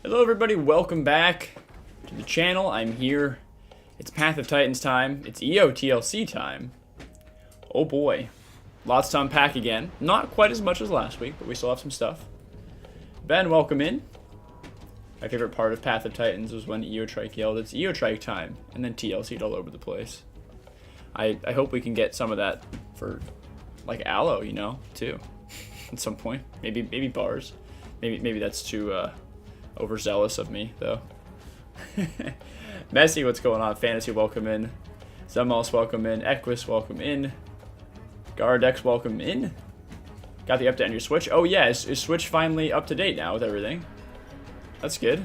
Hello everybody, welcome back to the channel. I'm here. It's Path of Titans time. It's TLC time. Oh boy. Lots to unpack again. Not quite as much as last week, but we still have some stuff. Ben, welcome in. My favorite part of Path of Titans was when Eotrike yelled, "It's Eotrike time," and then TLC'd all over the place. I hope we can get some of that for, like, allo, you know, too. At some point. Maybe bars. Maybe that's too, overzealous of me, though. Messy, what's going on? Fantasy, welcome in. Zemos, welcome in. Equus, welcome in. Gardex, welcome in. Got the update on your Switch? Oh yeah, is Switch finally up to date now with everything? That's good.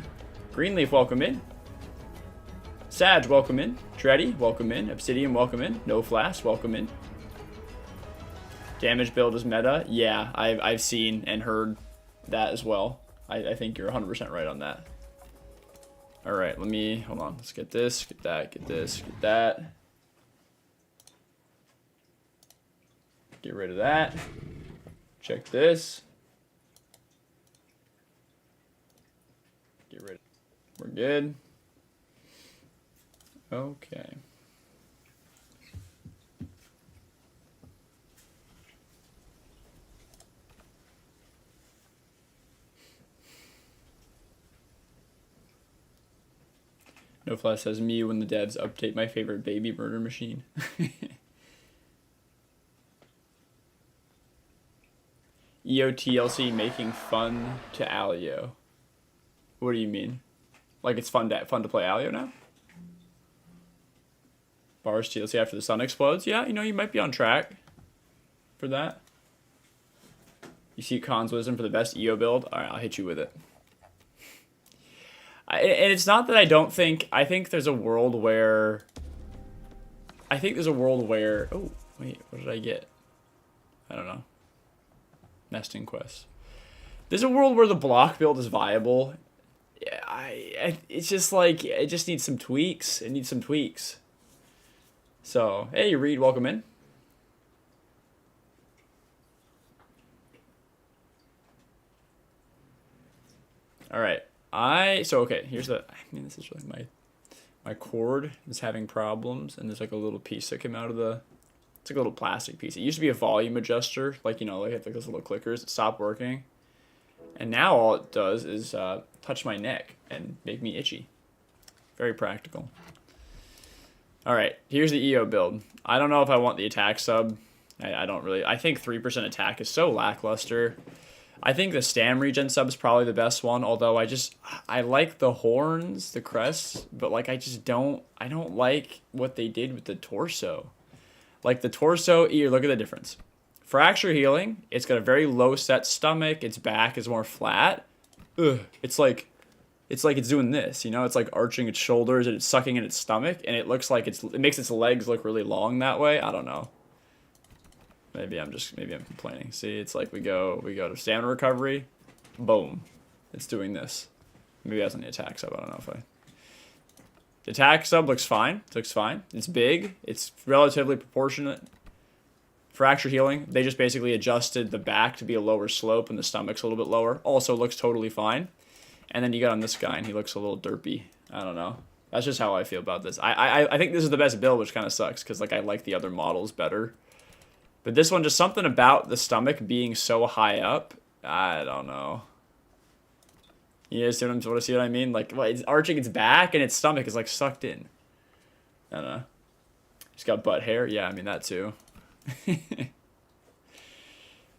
Greenleaf, welcome in. Sag, welcome in. Treddy, welcome in. Obsidian, welcome in. No Flash, welcome in. Damage build is meta. Yeah, I've seen and heard that as well. I think you're 100% right on that. Alright, hold on. Let's get this, get that, get this, get that. Get rid of that. Check this. Get rid of it. We're good. Okay. No Flash says me when the devs update my favorite baby murder machine. TLC making fun to Alio. What do you mean? Like it's fun to play Alio now? Bars TLC after the sun explodes? Yeah, you know, you might be on track for that. You see Khan's wisdom for the best EO build? Alright, I'll hit you with it. And it's not that I don't think... I think there's a world where... Oh, wait, what did I get? I don't know. Nesting quest. There's a world where the block build is viable. It's just like... It just needs some tweaks. It needs some tweaks. So, hey, Reed, welcome in. Alright. Okay, here's this is really my cord is having problems, and there's like a little piece that came out of it's like a little plastic piece. It used to be a volume adjuster, like, you know, like it had those little clickers. It stopped working. And now all it does is touch my neck and make me itchy. Very practical. Alright, here's the EO build. I don't know if I want the attack sub. I don't really. I think 3% attack is so lackluster. I think the stam regen sub is probably the best one, although I like the horns, the crests, but like I don't like what they did with the torso. Like the torso, here, look at the difference. Fracture healing, it's got a very low set stomach, its back is more flat. Ugh, it's like it's doing this, you know? It's like arching its shoulders and it's sucking in its stomach, and it looks like it makes its legs look really long that way. I don't know. Maybe I'm complaining. See, it's like we go to stamina recovery, boom, it's doing this. Maybe that's on the attack sub. I don't know if the attack sub looks fine. It looks fine. It's big. It's relatively proportionate. Fracture healing, they just basically adjusted the back to be a lower slope and the stomach's a little bit lower. Also looks totally fine. And then you got on this guy and he looks a little derpy. I don't know. That's just how I feel about this. I think this is the best build, which kind of sucks because like I like the other models better. But this one, just something about the stomach being so high up. I don't know. You guys see what I mean? Like, well, it's arching its back and its stomach is like sucked in. I don't know. It's got butt hair. Yeah, I mean that too.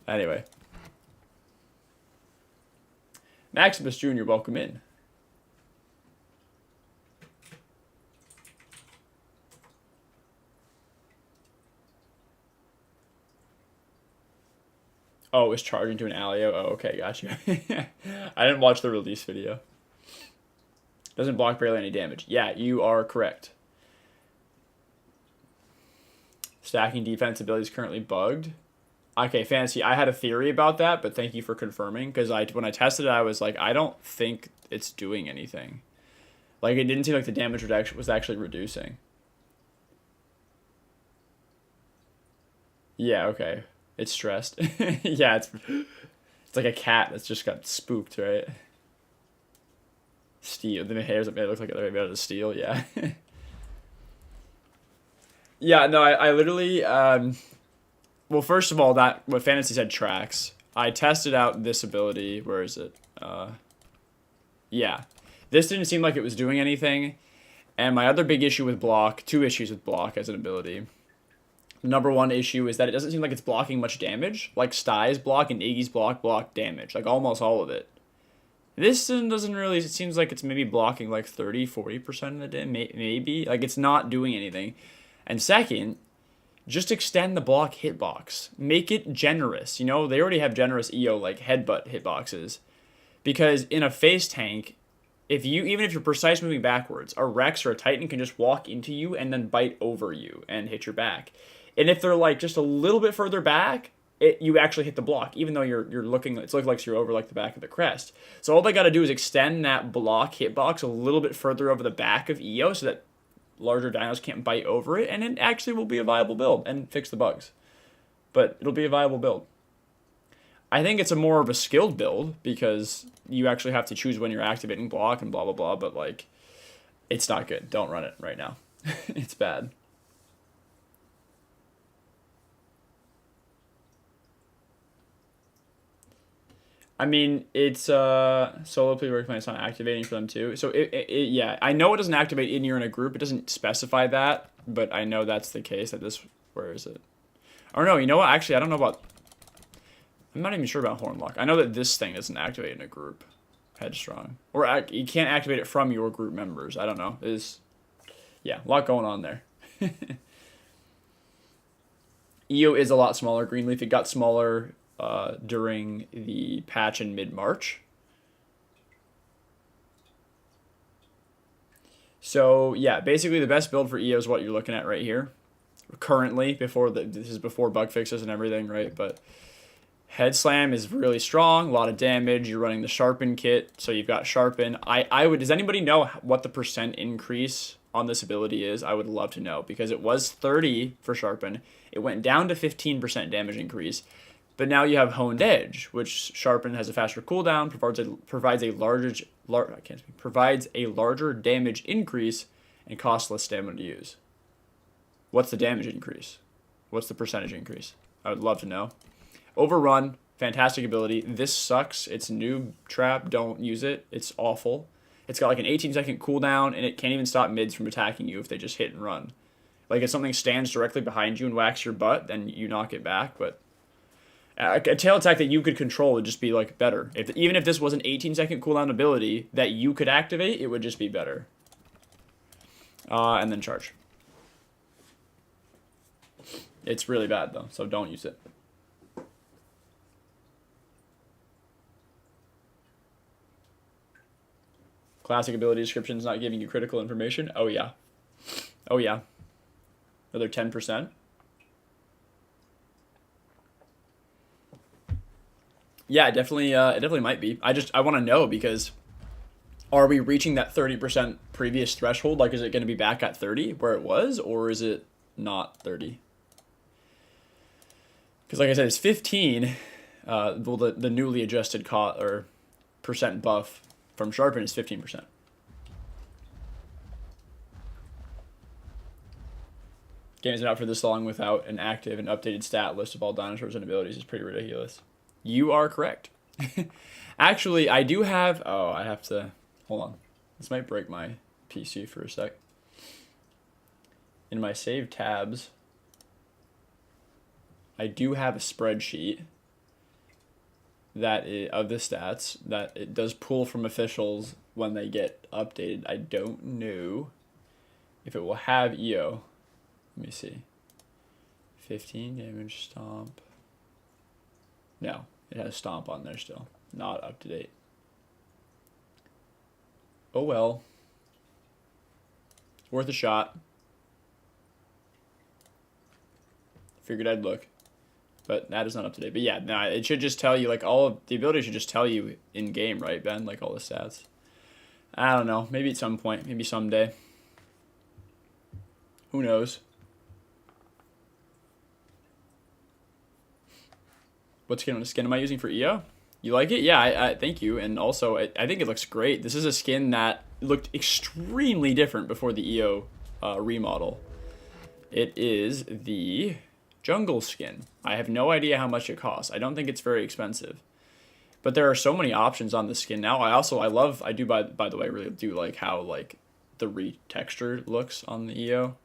Anyway. Maximus Jr., welcome in. Oh, it's charging to an Alio. Oh, okay, gotcha. I didn't watch the release video. Doesn't block barely any damage. Yeah, you are correct. Stacking defense ability is currently bugged. Okay, Fantasy, I had a theory about that, but thank you for confirming, because when I tested it, I was like, I don't think it's doing anything. Like, it didn't seem like the damage reduction was actually reducing. Yeah, okay. It's stressed. Yeah, it's like a cat that's just got spooked, right? Steel. The hairs that look like they're made out of steel. Yeah. Yeah. No. I literally. Well, first of all, that what Fantasy said tracks. I tested out this ability. Where is it? Yeah. This didn't seem like it was doing anything. And my other big issue with block, 2 issues with block as an ability. Number 1 issue is that it doesn't seem like it's blocking much damage. Like Stai's block and Iggy's block damage. Like almost all of it. This doesn't really, it seems like it's maybe blocking like 30-40% of the day. Maybe. Like it's not doing anything. And second, just extend the block hitbox. Make it generous. You know, they already have generous EO like headbutt hitboxes. Because in a face tank, even if you're precise moving backwards, a Rex or a Titan can just walk into you and then bite over you and hit your back. And if they're like just a little bit further back, you actually hit the block, even though you're looking, it's looking like you're over like the back of the crest. So all they got to do is extend that block hitbox a little bit further over the back of EO so that larger dinos can't bite over it, and it actually will be a viable build and fix the bugs. But it'll be a viable build. I think it's a more of a skilled build because you actually have to choose when you're activating block and blah, blah, blah. But, like, it's not good. Don't run it right now. It's bad. I mean, it's solo play work when it's not activating for them too. So, yeah, I know it doesn't activate in you're in a group. It doesn't specify that, but I know that's the case. Where is it? Or no, you know what? Actually, I don't know about... I'm not even sure about Hornlock. I know that this thing doesn't activate in a group. Headstrong. Or you can't activate it from your group members. I don't know. Yeah, a lot going on there. EO is a lot smaller. Greenleaf, it got smaller during the patch in mid-March. So, yeah, basically the best build for EO is what you're looking at right here. Currently, this is before bug fixes and everything, right? But... Head Slam is really strong, a lot of damage. You're running the Sharpen kit, so you've got Sharpen. Does anybody know what the percent increase on this ability is? I would love to know, because it was 30 for Sharpen. It went down to 15% damage increase, but now you have Honed Edge, which Sharpen has a faster cooldown, provides a larger damage increase, and costs less stamina to use. What's the damage increase? What's the percentage increase? I would love to know. Overrun, fantastic ability. This sucks. It's noob trap. Don't use it. It's awful. It's got like an 18-second cooldown, and it can't even stop mids from attacking you if they just hit and run. Like if something stands directly behind you and whacks your butt, then you knock it back. But a tail attack that you could control would just be like better. Even if this was an 18-second cooldown ability that you could activate, it would just be better. And then charge. It's really bad though, so don't use it. Classic ability descriptions not giving you critical information. Oh, yeah. Oh, yeah. Another 10%. Yeah, it definitely might be. I want to know, because are we reaching that 30% previous threshold? Like, is it going to be back at 30 where it was, or is it not 30? Because like I said, it's 15. Well, the newly adjusted percent buff from Sharpen is 15%. Game's been out for this long without an active and updated stat list of all dinosaurs and abilities is pretty ridiculous. You are correct. Actually, I do have... Oh, I have to... Hold on. This might break my PC for a sec. In my saved tabs, I do have a spreadsheet of the stats that it does pull from officials when they get updated. I don't know if it will have EO. Let me see. 15 damage stomp. No, it has stomp on there still. Not up to date. Oh well. It's worth a shot. Figured I'd look. But that is not up to date. But yeah, no, it should just tell you, like, all of the abilities should just tell you in game, right, Ben? Like, all the stats. I don't know. Maybe at some point. Maybe someday. Who knows? What skin am I using for EO? You like it? Yeah, I thank you. And also, I think it looks great. This is a skin that looked extremely different before the EO remodel. It is the jungle skin. I have no idea how much it costs. I don't think it's very expensive. But there are so many options on the skin now. I do by the way, really do like how like the retexture looks on the EO.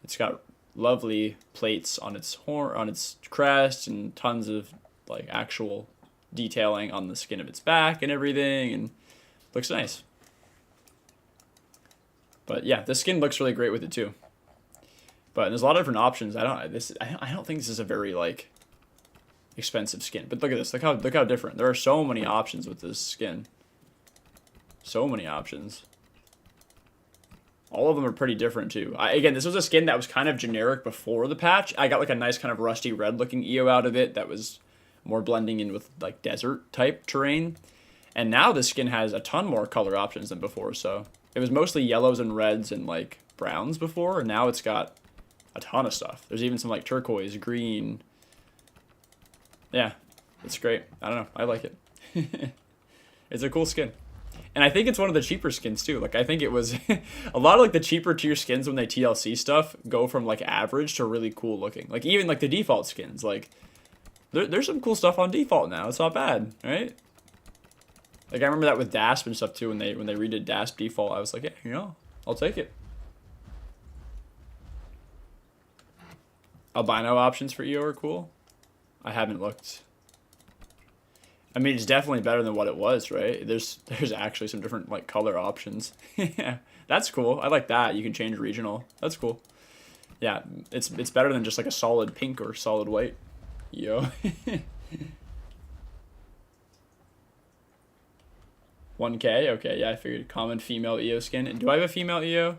It's got lovely plates on its horn, on its crest, and tons of like actual detailing on the skin of its back and everything, and looks nice. But yeah, this skin looks really great with it too. But there's a lot of different options. I don't think this is a very like expensive skin. But look at this. Look how different. There are so many options with this skin. So many options. All of them are pretty different too. Again, this was a skin that was kind of generic before the patch. I got like a nice kind of rusty red looking EO out of it that was more blending in with like desert type terrain. And now this skin has a ton more color options than before. So it was mostly yellows and reds and like browns before. And now it's got a ton of stuff. There's even some like turquoise, green. Yeah, it's great. I don't know. I like it. It's a cool skin. And I think it's one of the cheaper skins too. Like I think it was a lot of like the cheaper tier skins when they TLC stuff go from like average to really cool looking. Like even like the default skins, like there's some cool stuff on default now. It's not bad, right? Like I remember that with DASP and stuff too. When they redid DASP default, I was like, yeah, you know, I'll take it. Albino options for EO are cool. I haven't looked. I mean, it's definitely better than what it was, right? There's actually some different like color options. Yeah, that's cool. I like that. You can change regional. That's cool. Yeah, it's better than just like a solid pink or solid white. Yo. 1K? Okay, yeah, I figured common female EO skin. And do I have a female EO?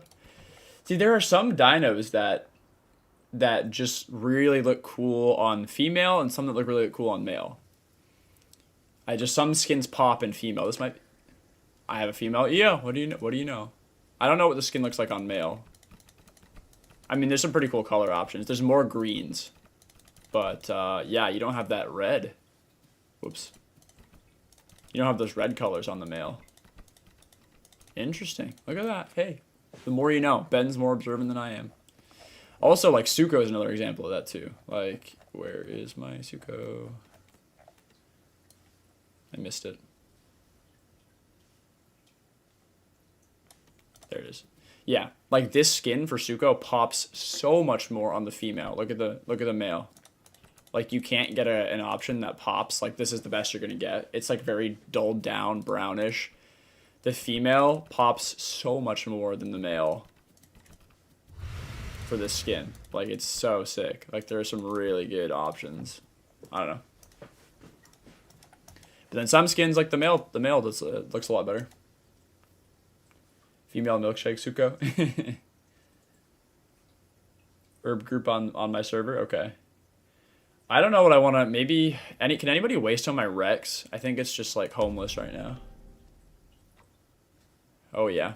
See, there are some dinos that just really look cool on female and some that look really cool on male. Some skins pop in female. I have a female EO. What do you know? I don't know what the skin looks like on male. I mean, there's some pretty cool color options. There's more greens. But, yeah, you don't have that red. Whoops. You don't have those red colors on the male. Interesting. Look at that. Hey, the more you know. Ben's more observant than I am. Also, like, Suko is another example of that, too. Like, where is my Suko? I missed it. There it is. Yeah, like this skin for Suko pops so much more on the female. Look at the male. Like you can't get an option that pops. Like this is the best you're gonna get. It's like very dulled down, brownish. The female pops so much more than the male for this skin. Like it's so sick. Like there are some really good options. I don't know. But then some skins, like the male does, looks a lot better. Female milkshake Suko. Herb group on my server. Okay. I don't know what I want to. Maybe can anybody waste on my Rex? I think it's just like homeless right now. Oh yeah.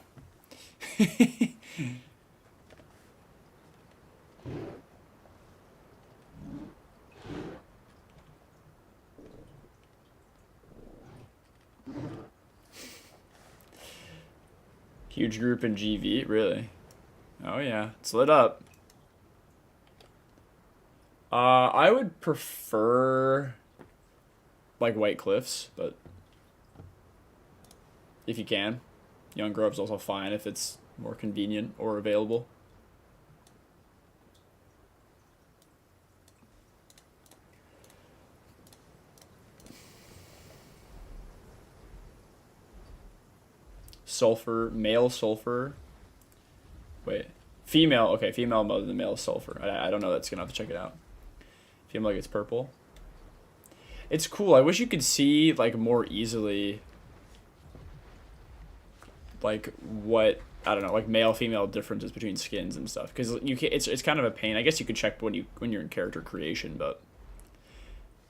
Huge group in GV, really? Oh yeah, it's lit up. I would prefer like White Cliffs, but if you can, Young Grove's also fine if it's more convenient or available. Sulfur, male sulfur. Wait, female. Okay, female mode than male sulfur. I don't know. That's gonna have to check it out. Female like it's purple. It's cool. I wish you could see like more easily. Like what I don't know, like male female differences between skins and stuff. Because you can, it's kind of a pain. I guess you could check when you're in character creation, but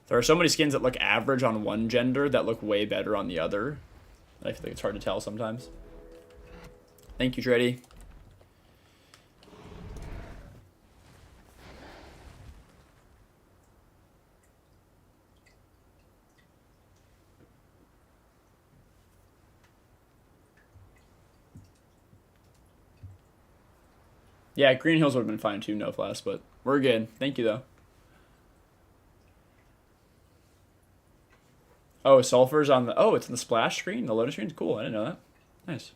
there are so many skins that look average on one gender that look way better on the other. I feel like it's hard to tell sometimes. Thank you, Treddy. Yeah, Green Hills would have been fine too, no flash, but we're good. Thank you, though. Oh, Sulfur's on the... Oh, it's on the splash screen? The loading screen's cool. I didn't know that. Nice.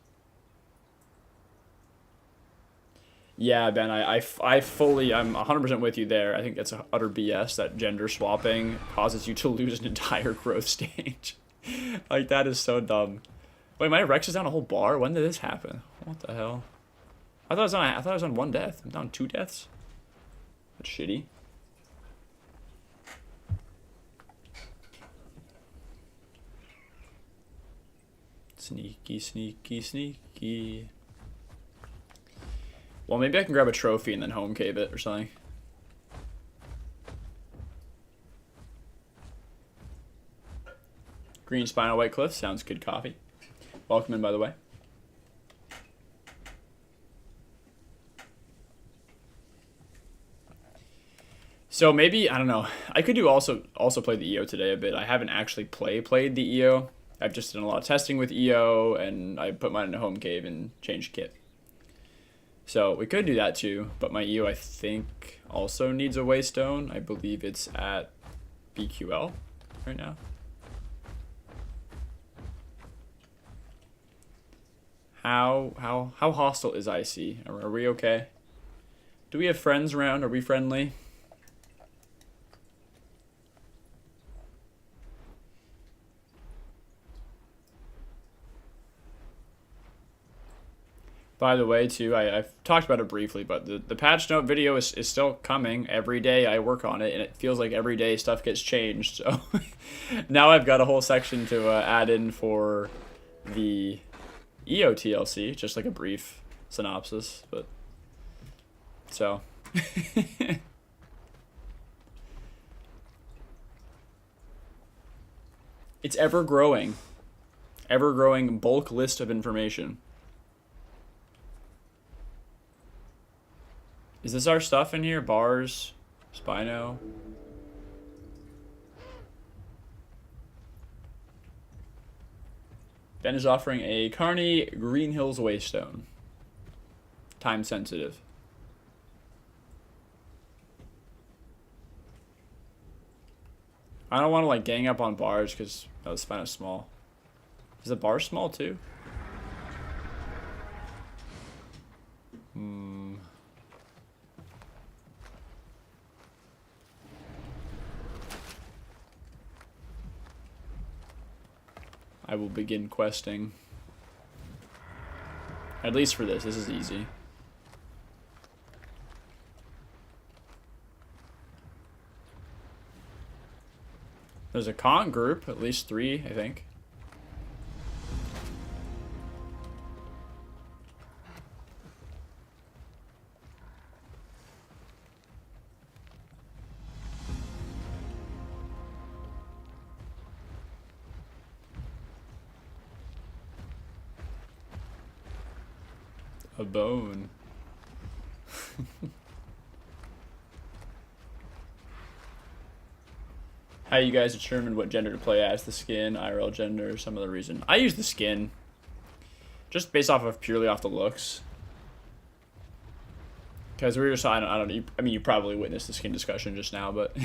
Yeah, Ben, I fully... I'm 100% with you there. I think it's utter BS that gender swapping causes you to lose an entire growth stage. Like, that is so dumb. Wait, my Rex is down a whole bar? When did this happen? What the hell? I thought I was on 1 death. I'm down 2 deaths? That's shitty. Sneaky, sneaky, sneaky. Well, maybe I can grab a trophy and then home cave it or something. Green Spinal White Cliff. Sounds good coffee. Welcome in, by the way. So maybe, I don't know. I could do also play the EO today a bit. I haven't actually played the EO. I've just done a lot of testing with EO, and I put mine in a home cave and changed kit. So we could do that too, but my EO I think also needs a waystone. I believe it's at BQL right now. How hostile is IC? Are we okay? Do we have friends around? Are we friendly? By the way, too, I've talked about it briefly, but the patch note video is still coming. Every day I work on it, and it feels like every day stuff gets changed. So now I've got a whole section to add in for the EO TLC, just like a brief synopsis. But so it's ever growing bulk list of information. Is this our stuff in here? Bars, Spino. Ben is offering a Carney Green Hills Waystone. Time sensitive. I don't want to like gang up on bars because the Spino's small. Is the bar small too? I will begin questing. At least for this. This is easy. There's a con group, at least 3, I think. A bone. How you guys determine what gender to play as? The skin, IRL gender, some other reason? I use the skin. Just based off of purely off the looks. Because we were just, I mean, you probably witnessed the skin discussion just now, but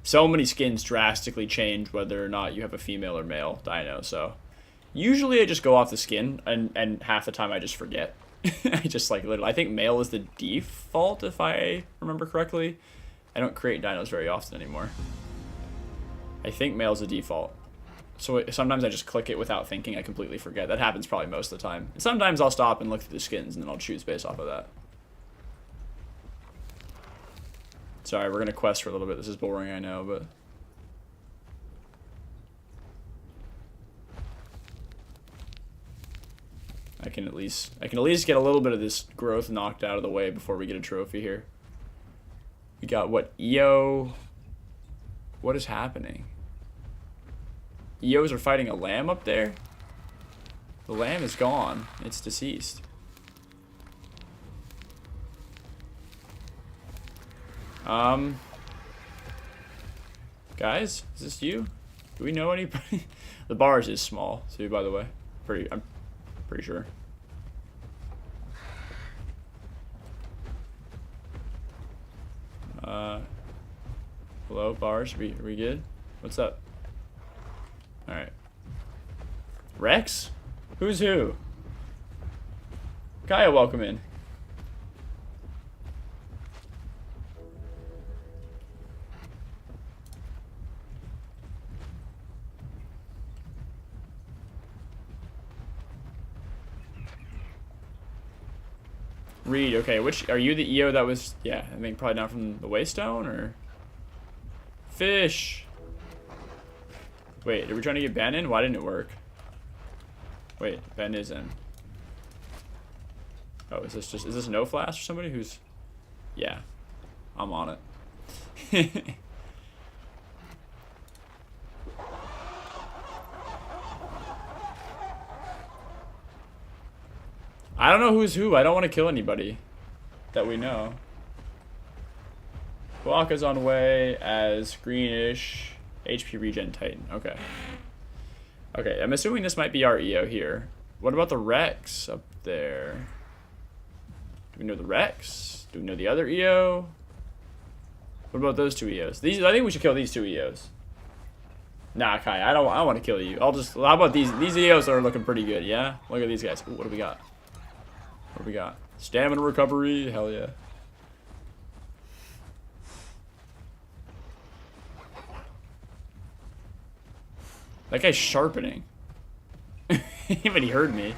so many skins drastically change whether or not you have a female or male dino, so usually I just go off the skin, and half the time I just forget. I just like literally, I think male is the default if I remember correctly. I don't create dinos very often anymore. I think male is the default. So sometimes I just click it without thinking. I completely forget. That happens probably most of the time. And sometimes I'll stop and look through the skins and then I'll choose based off of that. Sorry, we're gonna quest for a little bit. This is boring, I know, but I can at least get a little bit of this growth knocked out of the way before we get a trophy here. We got what? EO. What is happening? EOs are fighting a lamb up there? The lamb is gone. It's deceased. Guys, is this you? Do we know anybody? The bars is small too, by the way. I'm pretty sure. Hello, bars. Are we good? What's up? Alright. Rex? Who's who? Kaya, welcome in. Reed, okay, which are you the EO that was, yeah, I think probably not from the Waystone, or fish? Wait, are we trying to get Ben in? Why didn't it work? Wait, Ben is in. Oh, is this no flash or somebody who's, yeah, I'm on it. I don't know who's who. I don't want to kill anybody that we know. Waka's on way as greenish HP regen Titan. Okay. Okay, I'm assuming this might be our EO here. What about the Rex up there? Do we know the Rex? Do we know the other EO? What about those two EOs? I think we should kill these two EOs. Nah, Kai, I don't want to kill you. How about these EOs are looking pretty good, yeah? Look at these guys. Ooh, what do we got? What do we got? Stamina recovery, hell yeah. That guy's sharpening. Even he heard me.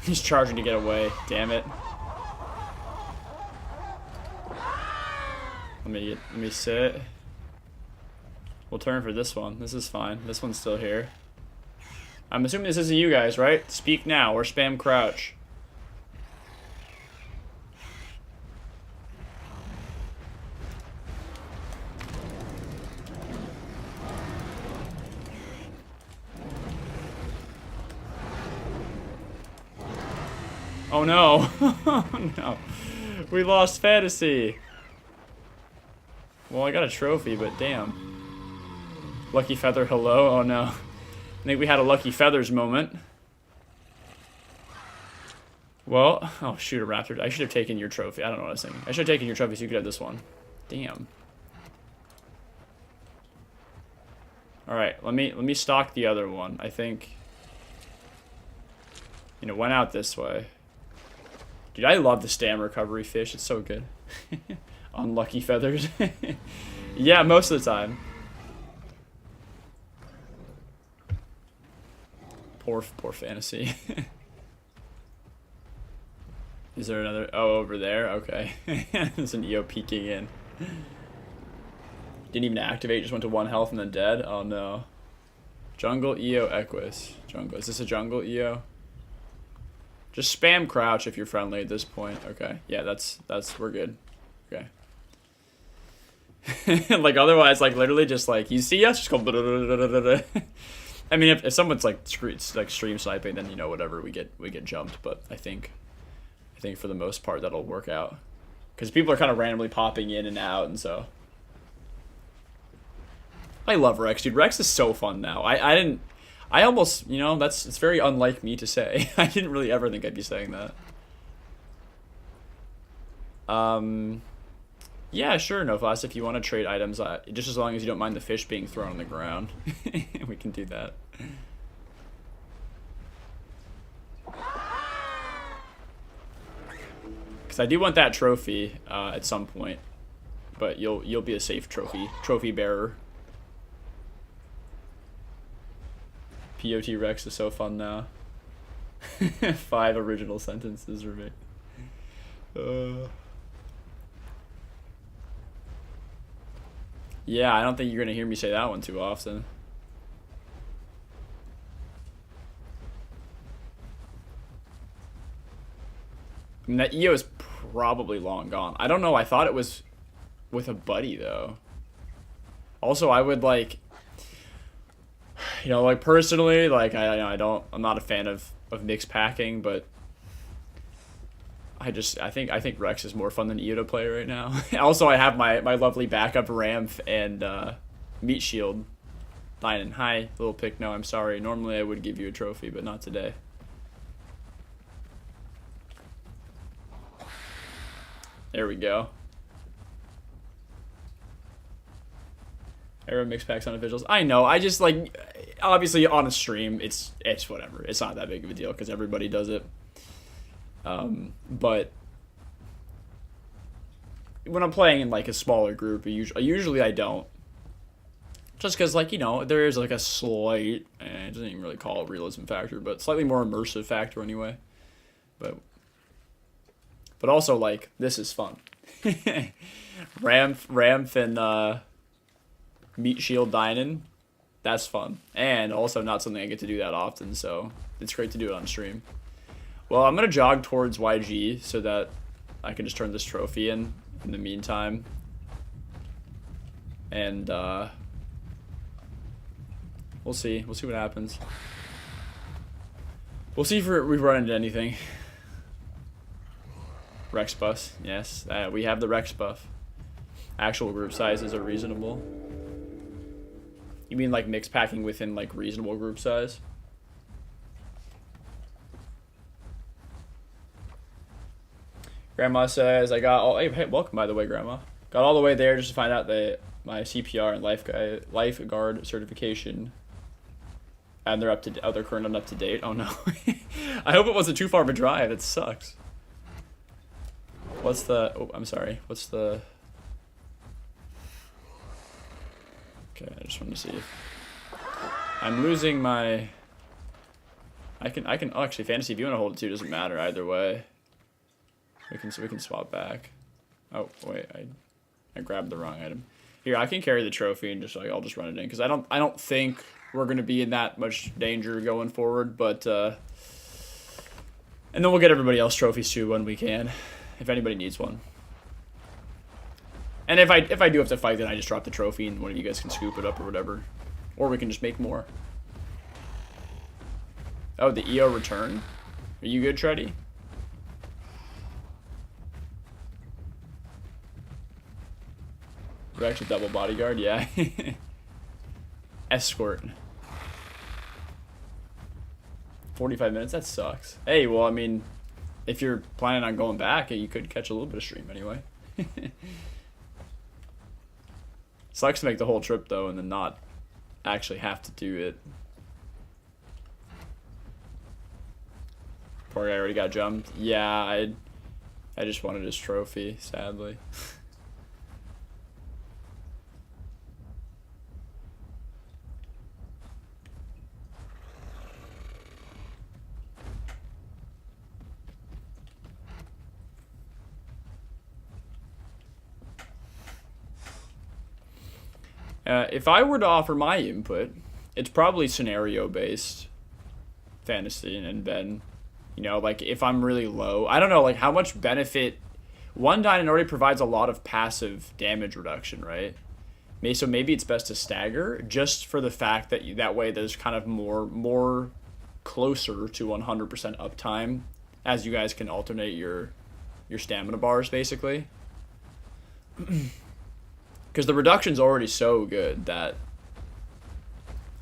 He's charging to get away. Damn it. Let me sit. We'll turn for this one. This is fine. This one's still here. I'm assuming this isn't you guys, right? Speak now or spam crouch. Oh no. Oh no. We lost fantasy. Well, I got a trophy, but damn. Lucky Feather, hello? Oh no. I think we had a Lucky Feathers moment. Well, oh shoot, a raptor. I should have taken your trophy. I don't know what I was thinking. I should have taken your trophy so you could have this one. Damn. Alright, let me stock the other one. I think, you know, went out this way. Dude, I love the stam recovery fish. It's so good. Unlucky feathers. Yeah, most of the time. Poor fantasy. Is there another? Oh, over there? Okay. There's an EO peeking in. Didn't even activate, just went to 1 health and then dead? Oh no. Jungle EO Equus. Jungle. Is this a jungle EO? Just spam crouch if you're friendly at this point. Okay. Yeah, that's we're good. Okay. Like otherwise, like literally just like you see us just go. I mean, if someone's like stream sniping, then you know whatever we get jumped. But I think for the most part that'll work out because people are kind of randomly popping in and out, and so I love Rex, dude. Rex is so fun now. I almost, you know, it's very unlike me to say. I didn't really ever think I'd be saying that. Yeah, sure, Noflas, if you want to trade items, just as long as you don't mind the fish being thrown on the ground, we can do that. Because I do want that trophy at some point, but you'll be a safe trophy bearer. POT Rex is so fun now. 5 original sentences remain. Yeah, I don't think you're gonna hear me say that one too often. I mean, that EO is probably long gone. I don't know, I thought it was with a buddy though. Also, I would like, You know, like personally, like I'm not a fan of mixed packing, but I think Rex is more fun than Eo to play right now. Also, I have my lovely backup Ramp and Meat Shield. Dynan, hi, little pick. No, I'm sorry. Normally I would give you a trophy, but not today. There we go. Arrow mix packs on officials. I know. I just like, obviously on a stream, it's whatever. It's not that big of a deal because everybody does it. But when I'm playing in like a smaller group, usually I don't. Just because, like, you know, there is like a slight, it doesn't even really call it realism factor, but slightly more immersive factor anyway. But also, like, this is fun. Ramp and Meat Shield Dynan, that's fun. And also not something I get to do that often, so it's great to do it on stream. Well, I'm going to jog towards YG so that I can just turn this trophy in the meantime. And, we'll see. We'll see what happens. We'll see if we run into anything. Rex buffs. Yes, we have the Rex buff. Actual group sizes are reasonable. You mean like mix packing within like reasonable group size? Grandma says, I got all... Hey, welcome, by the way, Grandma. Got all the way there just to find out that my CPR and lifeguard certification... And they're they're current and up to date. Oh no. I hope it wasn't too far of a drive. It sucks. What's the... Oh, I'm sorry. What's the... Okay, I just wanted to see if... I'm losing my... I can... Oh, actually, Fantasy, if you want to hold it too, doesn't matter either way. We can swap back. Oh, wait, I grabbed the wrong item. Here, I can carry the trophy and just like I'll just run it in because I don't think we're gonna be in that much danger going forward, but and then we'll get everybody else trophies too when we can, if anybody needs one. And if I do have to fight, then I just drop the trophy and one of you guys can scoop it up or whatever, or we can just make more. Oh, the EO return. Are you good, Treddy? We're actually double bodyguard, yeah. Escort. 45 minutes, that sucks. Hey, well, I mean, if you're planning on going back, you could catch a little bit of stream anyway. Sucks to make the whole trip, though, and then not actually have to do it. Poor guy already got jumped. Yeah, I just wanted his trophy, sadly. If I were to offer my input, it's probably scenario-based fantasy, and then, you know, like, if I'm really low, I don't know, like, how much benefit... One Dynan already provides a lot of passive damage reduction, right? So maybe it's best to stagger, just for the fact that that way there's kind of more closer to 100% uptime, as you guys can alternate your stamina bars, basically. Because the reduction's already so good that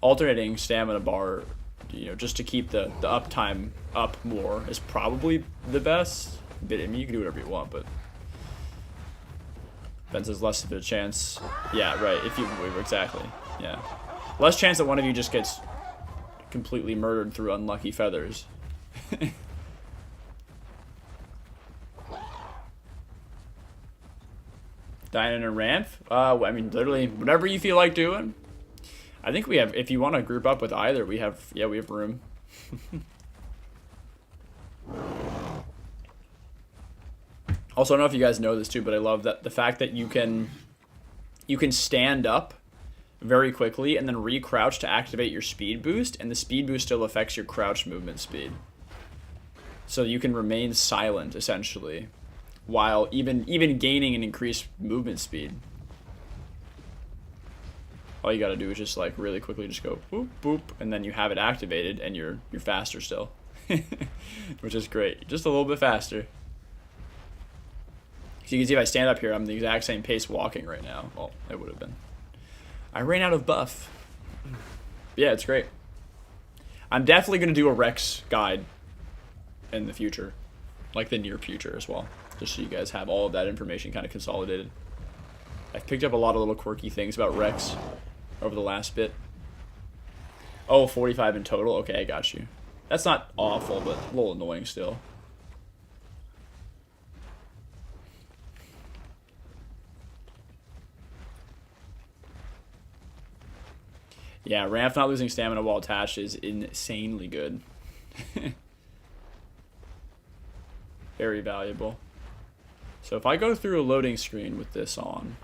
alternating stamina bar, you know, just to keep the uptime up more is probably the best. But, I mean, you can do whatever you want, but Ben says less of a chance. Yeah, right. If you exactly, yeah, less chance that one of you just gets completely murdered through unlucky feathers. Dynan and Ramp? I mean, literally, whatever you feel like doing. I think we have, if you want to group up with either, we have room. Also, I don't know if you guys know this too, but I love that the fact that you can stand up very quickly and then re-crouch to activate your speed boost, and the speed boost still affects your crouch movement speed. So you can remain silent, essentially, while even gaining an increased movement speed. all you gotta do is just like really quickly just go boop boop, and then you have it activated, and you're faster still, which is great. Just a little bit faster. So you can see if I stand up here, I'm the exact same pace walking right now. Well, it would have been. I ran out of buff. Yeah, it's great. I'm definitely gonna do a Rex guide in the future, like the near future as well, just so you guys have all of that information kind of consolidated. I've picked up a lot of little quirky things about Rex over the last bit. Oh, 45 in total? Okay, I got you. That's not awful, but a little annoying still. Yeah, Ramp not losing stamina while attached is insanely good. Very valuable. So if I go through a loading screen with this on,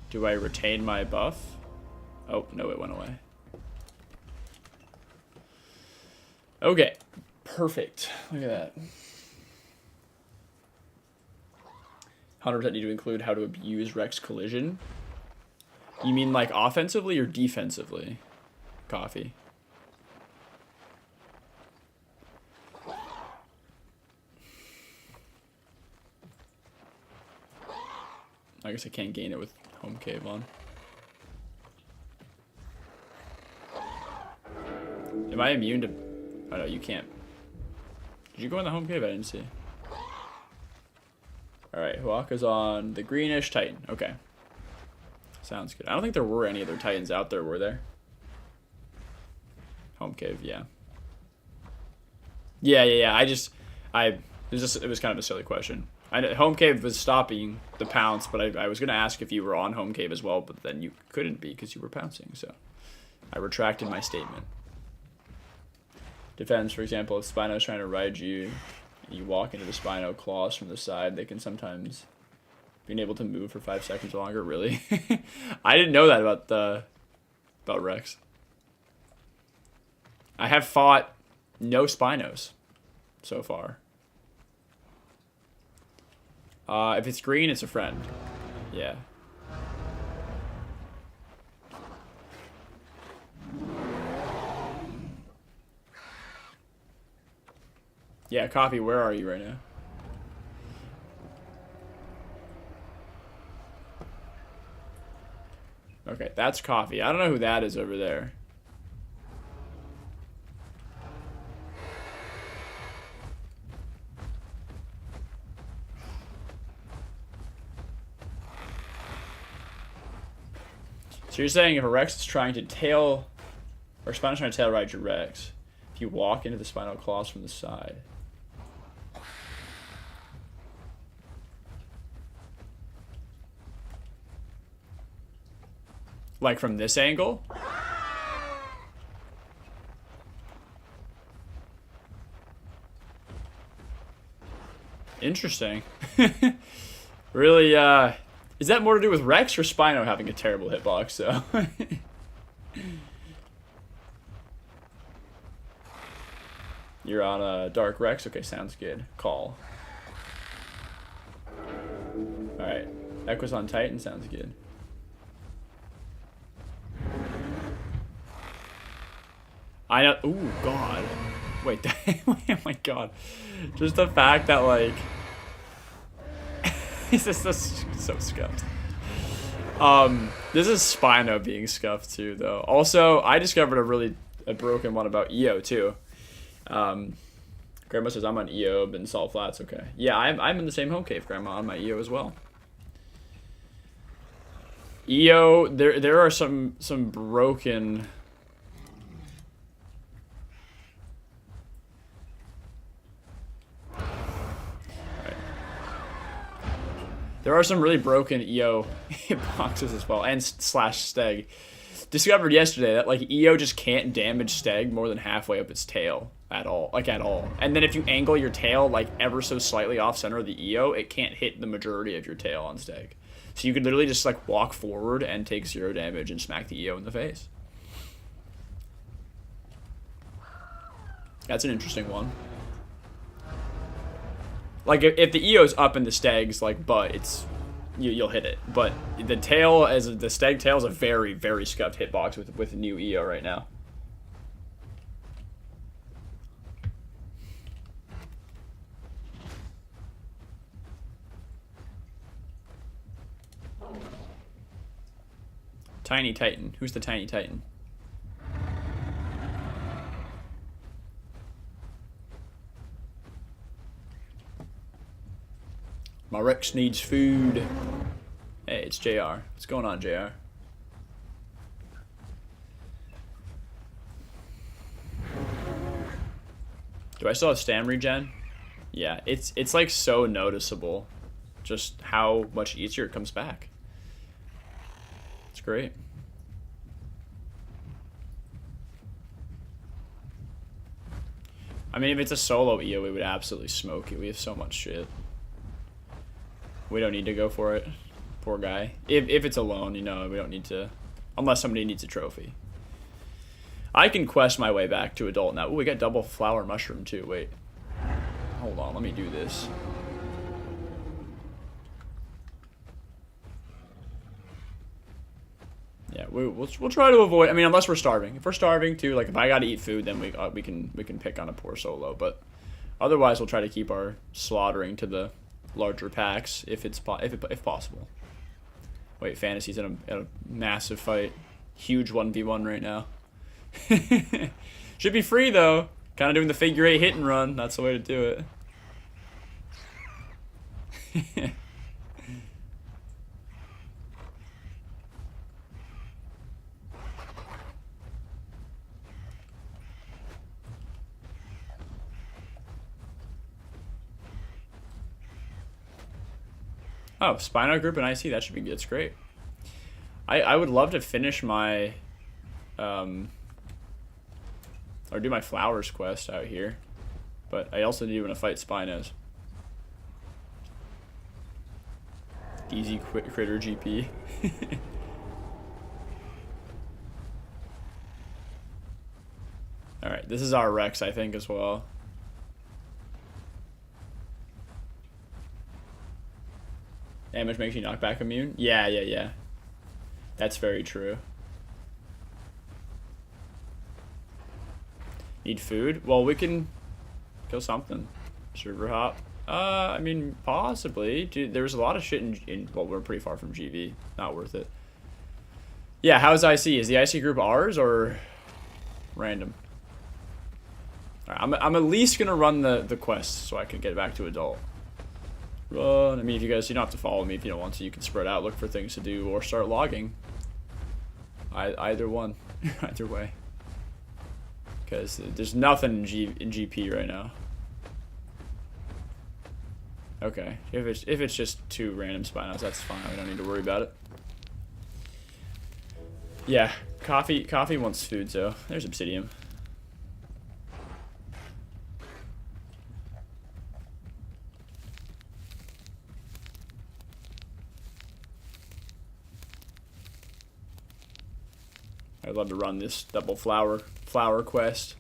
do I retain my buff? Oh, no, it went away. Okay, perfect. Look at that. 100% need to include how to abuse Rex collision. You mean like offensively or defensively? Coffee. I guess I can't gain it with home cave on. Am I immune to... Oh no, you can't. Did you go in the home cave? I didn't see. Alright, Huaka's on the greenish Titan. Okay. Sounds good. I don't think there were any other Titans out there, were there? Home cave, yeah. Yeah. It was kind of a silly question. Home cave was stopping the pounce, but I was going to ask if you were on home cave as well, but then you couldn't be because you were pouncing, so I retracted my statement. Defense, for example, if Spino's trying to ride you, and you walk into the Spino claws from the side, they can sometimes being able to move for 5 seconds longer. Really? I didn't know that about Rex. I have fought no Spinos so far. If it's green, it's a friend. Yeah. Yeah, Coffee, where are you right now? Okay, that's Coffee. I don't know who that is over there. So you're saying if a Rex is trying to tail, or Spino's trying to tail ride your Rex, if you walk into the Spinal claws from the side. Like from this angle? Interesting. Really, is that more to do with Rex or Spino having a terrible hitbox, so? You're on a Dark Rex? Okay, sounds good. Call. Alright. Echo's on Titan, sounds good. I know. Ooh, God. Wait, oh my God. Just the fact that, like... This is so scuffed. This is Spino being scuffed too, though. Also, I discovered a broken one about EO too. Grandma says I'm on EO, but in Salt Flats. Okay, yeah, I'm in the same home cave, Grandma, on my EO as well. EO, there are some broken. There are some really broken EO boxes as well, and slash Steg. Discovered yesterday that like EO just can't damage Steg more than halfway up its tail at all, And then if you angle your tail like ever so slightly off center of the EO, it can't hit the majority of your tail on Steg. So you could literally just like walk forward and take 0 damage and smack the EO in the face. That's an interesting one. Like, if the EO's up in the Steg's, like, butt, it's you'll hit it. But the tail, the stag tail, is a very, very scuffed hitbox with new EO right now. Tiny Titan. Who's the Tiny Titan? My Rex needs food. Hey, it's JR. What's going on, JR? Do I still have stam regen? Yeah, it's like so noticeable just how much easier it comes back. It's great. I mean, if it's a solo EO, we would absolutely smoke it. We have so much shit. We don't need to go for it. Poor guy. If it's alone, you know, we don't need to... Unless somebody needs a trophy. I can quest my way back to adult now. Ooh, we got double flower mushroom too. Wait. Hold on, let me do this. Yeah, we'll try to avoid... I mean, unless we're starving. If we're starving too, like if I gotta eat food, then we can pick on a poor solo. But otherwise, we'll try to keep our slaughtering to the larger packs if possible. Wait, Fantasy's in a massive fight. Huge 1v1 right now. Should be free though. Kind of doing the figure 8 hit and run. That's the way to do it. Oh, Spino group and IC, that should be good. It's great. I would love to finish my or do my flowers quest out here, but I also do want to fight Spinos. Easy critter GP. All right, this is our Rex, I think, as well. Damage makes you knockback immune? Yeah. That's very true. Need food? Well, we can kill something. Server hop. I mean, possibly. Dude, there was a lot of shit in well, we're pretty far from GV. Not worth it. Yeah, how's IC? Is the IC group ours or random? Alright, I'm at least gonna run the quest so I can get back to adult. Run. I mean, if you don't have to follow me if you don't want to. You can spread out, look for things to do, or start logging. Either one. Either way. Because there's nothing in GP right now. Okay. If it's just 2 random Spinos, that's fine. We don't need to worry about it. Yeah. Coffee wants food, so there's Obsidian. I'd love to run this double flower quest.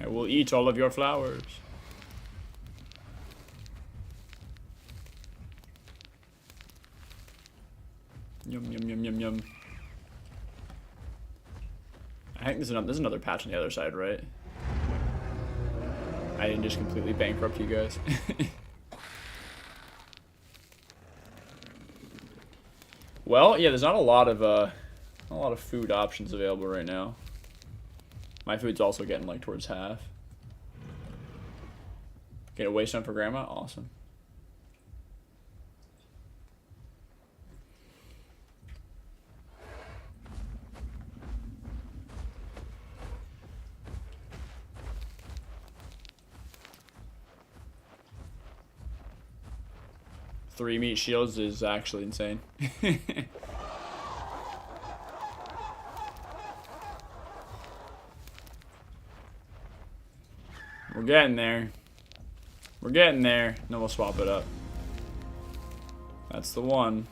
I will eat all of your flowers. Yum. I think there's another patch on the other side, right? I didn't just completely bankrupt you guys. Well, yeah, there's not a lot of food options available right now. My food's also getting like towards half. Get a waste on for grandma? Awesome. Three meat shields is actually insane. We're getting there. We're getting there. Then we'll swap it up. That's the one.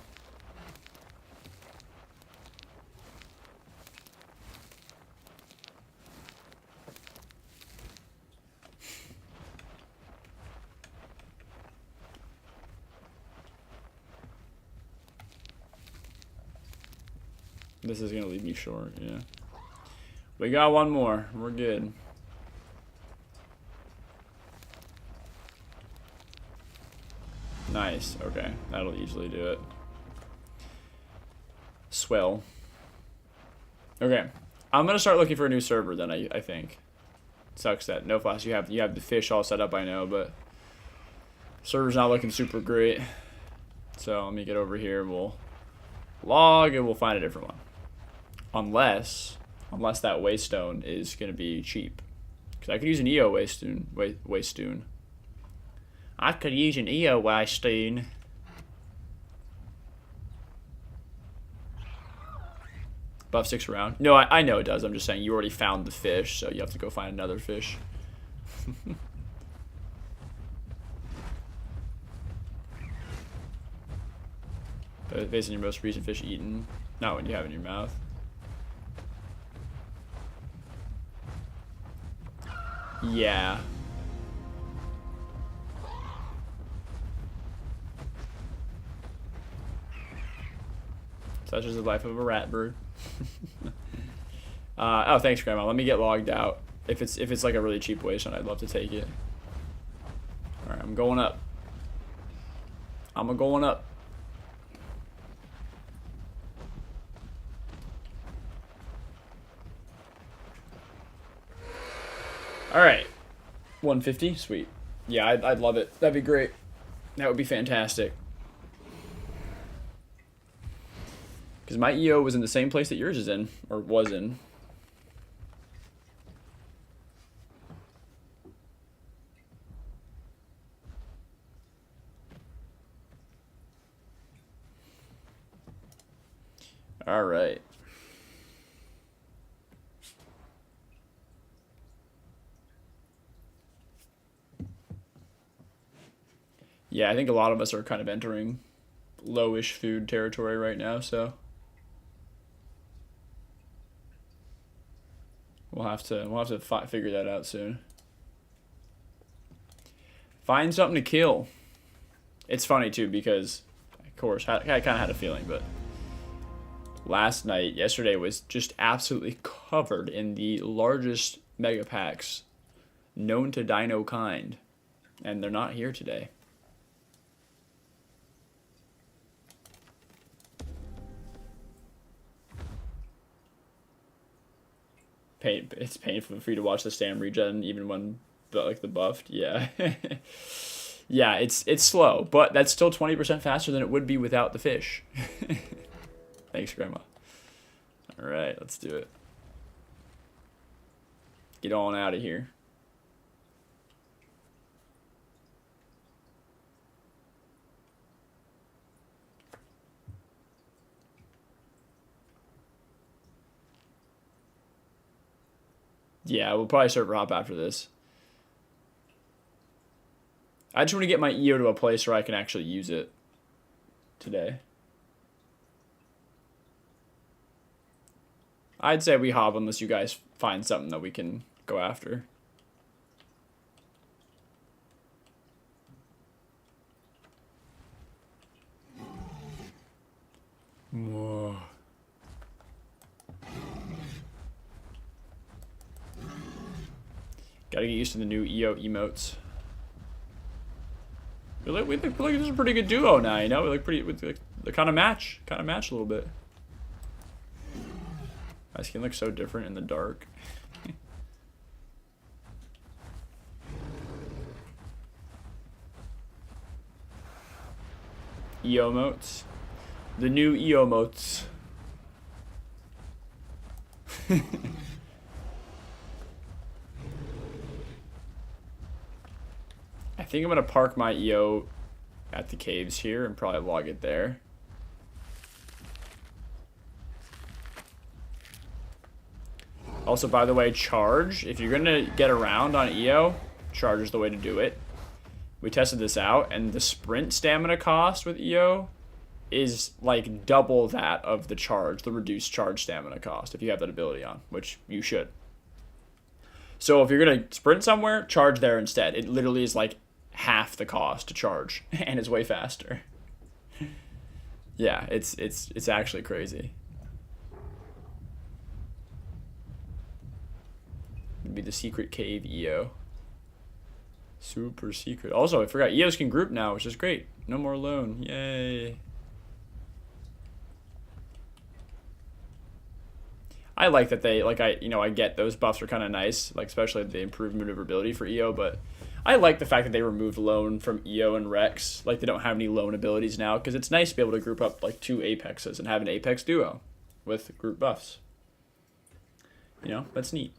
This is gonna leave me short, yeah. We got one more. We're good. Nice. Okay, that'll easily do it. Swell. Okay, I'm gonna start looking for a new server then. I think. Sucks that no flash. You have the fish all set up. I know, but server's not looking super great. So let me get over here. We'll log and we'll find a different one. Unless that waystone is gonna be cheap, because I could use an EO waystone. I could use an EO waystone. Buff 6 around. No, I know it does. I'm just saying you already found the fish, so you have to go find another fish. Based on your most recent fish eaten, not what you have in your mouth. Yeah. Such is the life of a rat bird. Oh, thanks, Grandma. Let me get logged out. If it's like a really cheap waystone, I'd love to take it. All right, I'm going up. I'm going up. All right, 150, sweet. Yeah, I'd love it. That'd be great. That would be fantastic. Because my EO was in the same place that yours is in, or was in. All right. Yeah, I think a lot of us are kind of entering lowish food territory right now, so we'll have to figure that out soon. Find something to kill. It's funny too because, of course, I kind of had a feeling, but yesterday was just absolutely covered in the largest mega packs known to Dino kind, and they're not here today. It's painful for you to watch the stam regen even when the buffed. Yeah. Yeah, it's slow, but that's still 20% faster than it would be without the fish. Thanks, Grandma. All right, let's do it. Get on out of here. Yeah, we'll probably server hop after this. I just want to get my EO to a place where I can actually use it today. I'd say we hop unless you guys find something that we can go after. Whoa. Gotta get used to the new EO emotes. We look like this is a pretty good duo now, you know? We look pretty, they kind of match a little bit. My skin looks so different in the dark. EO emotes. The new EO emotes. I think I'm going to park my EO at the caves here and probably log it there. Also, by the way, charge. If you're going to get around on EO, charge is the way to do it. We tested this out, and the sprint stamina cost with EO is like double that of the charge, the reduced charge stamina cost, if you have that ability on, which you should. So if you're going to sprint somewhere, charge there instead. It literally is like half the cost to charge, and it's way faster. Yeah, it's actually crazy. It'd be the secret cave EO. Super secret. Also, I forgot, EOs can group now, which is great. No more alone. Yay. I like that they, like, I get those buffs are kind of nice, like, especially the improved maneuverability for EO, but I like the fact that they removed lone from EO and Rex. Like, they don't have any lone abilities now, because it's nice to be able to group up, like, 2 Apexes and have an Apex duo with group buffs. You know, that's neat.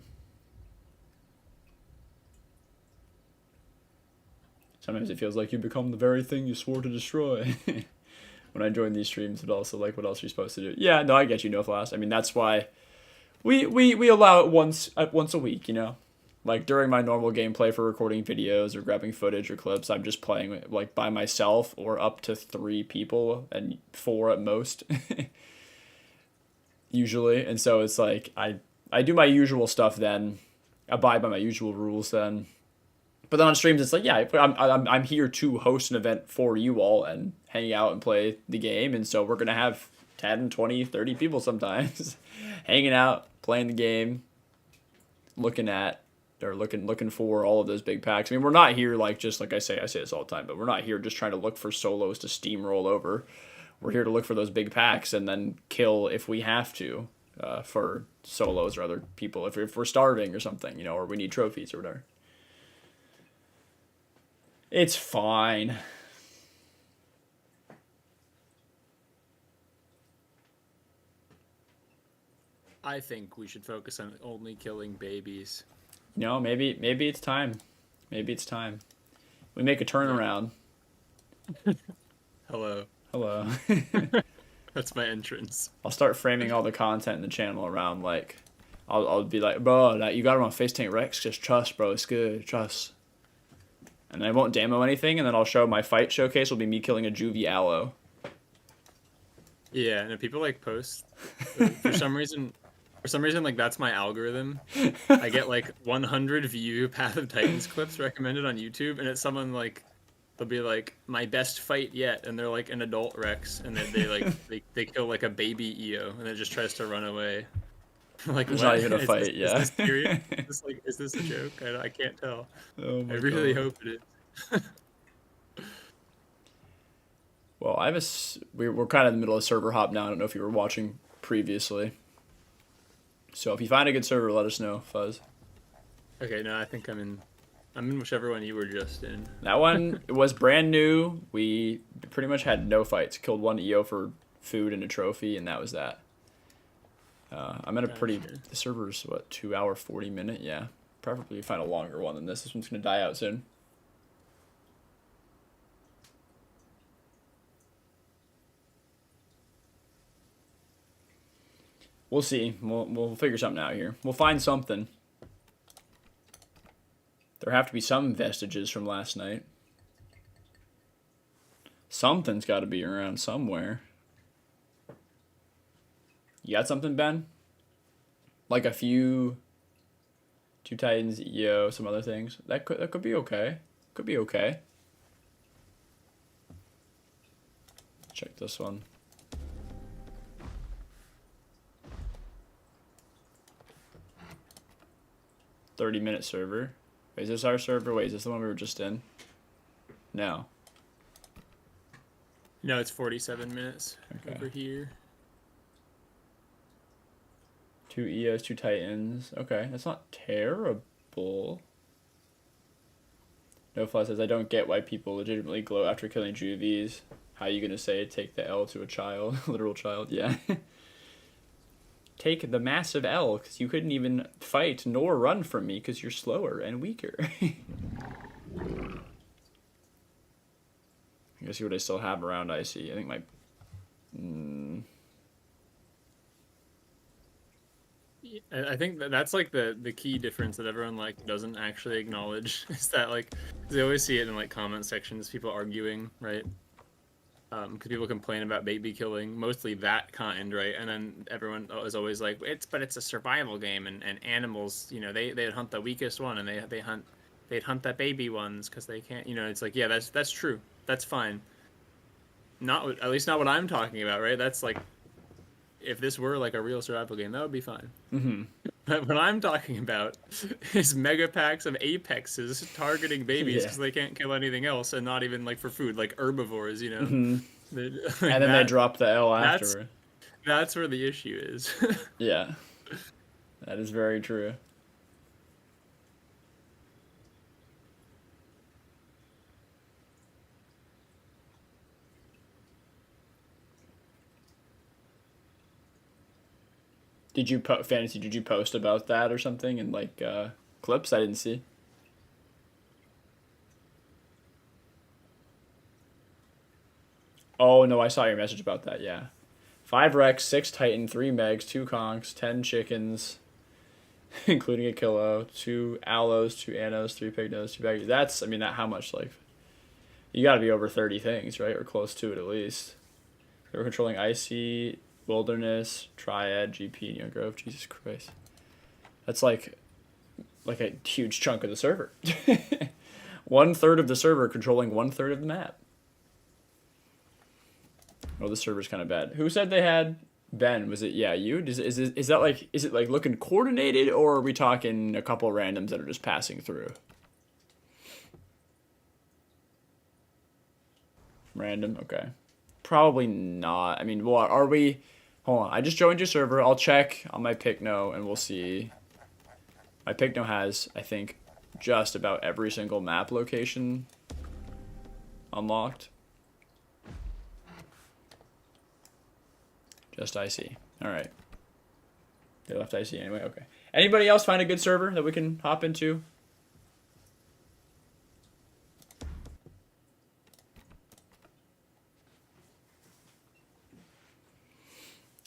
Sometimes it feels like you become the very thing you swore to destroy. When I join these streams, but also, like, what else are you supposed to do? Yeah, no, I get you, No Flash. I mean, that's why we allow it once a week, you know? Like, during my normal gameplay for recording videos or grabbing footage or clips, I'm just playing, like, by myself or up to 3 people, and 4 at most. Usually. And so it's like, I do my usual stuff then, abide by my usual rules then. But then on streams, it's like, yeah, I'm here to host an event for you all and hang out and play the game. And so we're going to have 10, 20, 30 people sometimes hanging out, playing the game, looking for all of those big packs. I mean, we're not here like, just like I say this all the time, but we're not here just trying to look for solos to steamroll over. We're here to look for those big packs and then kill if we have to for solos or other people. If we're starving or something, you know, or we need trophies or whatever. It's fine. I think we should focus on only killing babies. No, maybe it's time. Maybe it's time. We make a turnaround. Hello. Hello. That's my entrance. I'll start framing all the content in the channel around, like, I'll be like, bro, you got him on Face Tank Rex, just trust, bro, it's good, trust. And I won't demo anything, and then I'll show my fight showcase will be me killing a juvie allo. Yeah, and if people like post, for some reason, like that's my algorithm. I get like 100 view Path of Titans clips recommended on YouTube, and it's someone like, they'll be like, my best fight yet, and they're like an adult Rex, and then they like they kill like a baby EO, and it just tries to run away. Like, it's not even a fight, yeah. Is this serious? Is this a joke? I can't tell. Oh I really hope it is. Well, we're kind of in the middle of server hop now. I don't know if you were watching previously. So if you find a good server, let us know, Fuzz. Okay, no, I think I'm in whichever one you were just in. That one was brand new. We pretty much had no fights. Killed 1 EO for food and a trophy, and that was that. I'm in a pretty... The server's, what, 2 hour, 40 minute? Yeah. Preferably find a longer one than this. This one's going to die out soon. We'll see. We'll figure something out here. We'll find something. There have to be some vestiges from last night. Something's got to be around somewhere. You got something, Ben? Like a few... 2 Titans, EO, some other things. That could be okay. Could be okay. Check this one. 30-minute server. Wait, is this our server? Wait, is this the one we were just in? No. No, it's 47 minutes over here. 2 EOs, 2 Titans. Okay, that's not terrible. No Fly says, I don't get why people legitimately glow after killing juvies. How are you going to say take the L to a child? Literal child, yeah. Take the massive L, because you couldn't even fight nor run from me because you're slower and weaker. I guess see what I still have around IC. I think my... I think that's like the key difference that everyone like doesn't actually acknowledge is that like 'cause they always see it in like comment sections, people arguing, right? Because people complain about baby killing, mostly that kind, right? And then everyone is always like, it's a survival game, and animals, they'd hunt the weakest one, and they'd hunt that baby ones because they can't, it's like, yeah, that's true, that's fine. Not at least not what I'm talking about, right? That's like if this were like a real survival game, that would be fine. Mm-hmm. But what I'm talking about is mega packs of apexes targeting babies Yeah. because they can't kill anything else, and not even like for food, like herbivores, Mm-hmm. Like And then they drop the L that's afterward. that's where the issue is. Yeah, that is very true. Did you fantasy? Did you post about that or something in like clips? I didn't see. Oh no, I saw your message about that. Yeah, 5 Rex, 6 Titan, 3 Megs, 2 Conks, 10 chickens, including a kilo, 2 allos, 2 annos, 3 Pignos, 2 baggies. That's I mean that how much like you got to be over 30 things, right, or close to it at least. They were controlling icy, wilderness, triad, GP, Neon Grove. Jesus Christ, that's like a huge chunk of the server. 1/3 of the server controlling 1/3 of the map. Oh, the server's kind of bad. Who said they had Ben? Was it you? Is that like is it like looking coordinated, or are we talking a couple randoms that are just passing through? Random, okay. Probably not. I mean, what are we? Hold on, I just joined your server. I'll check on my Picno and we'll see. My Picno has, I think, just about every single map location unlocked. Just IC. Alright. They left IC anyway? Okay. Anybody else find a good server that we can hop into?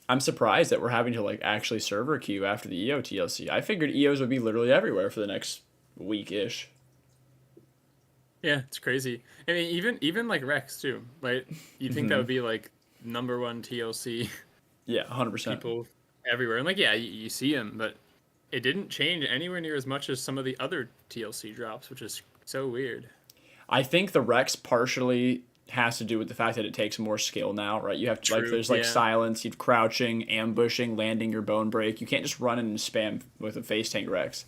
I'm surprised that we're having to like actually server queue after the EO TLC. I figured EOs would be literally everywhere for the next week-ish. Yeah, it's crazy. I mean, even like Rex too, right? You'd think that would be like #1 TLC Yeah, 100%. people everywhere, and like yeah, you see them, but it didn't change anywhere near as much as some of the other TLC drops, which is so weird. I think the Rex partially has to do with the fact that it takes more skill now, right? You have to, like, True, there's like yeah. silence, you've crouching, ambushing, landing your bone break. You can't just run in and spam with a face tank Rex.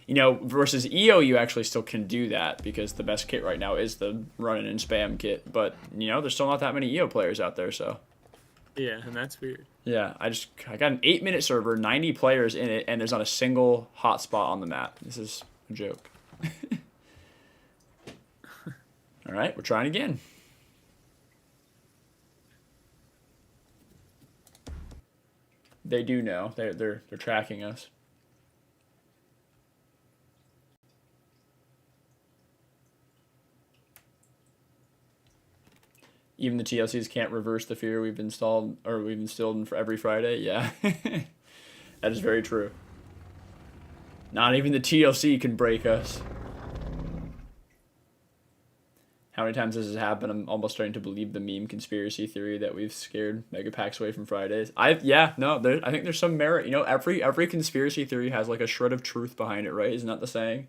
Versus EO, you actually still can do that because the best kit right now is the run in and spam kit. But, there's still not that many EO players out there, so. Yeah, and that's weird. Yeah, I got an 8-minute server, 90 players in it, and there's not a single hotspot on the map. This is a joke. All right, we're trying again. They do know. They're tracking us. Even the TLCs can't reverse the fear we've instilled in for every Friday. Yeah, that is very true. Not even the TLC can break us. How many times this has happened? I'm almost starting to believe the meme conspiracy theory that we've scared mega packs away from Fridays. I think there's some merit. Every conspiracy theory has like a shred of truth behind it, right? Isn't that the saying?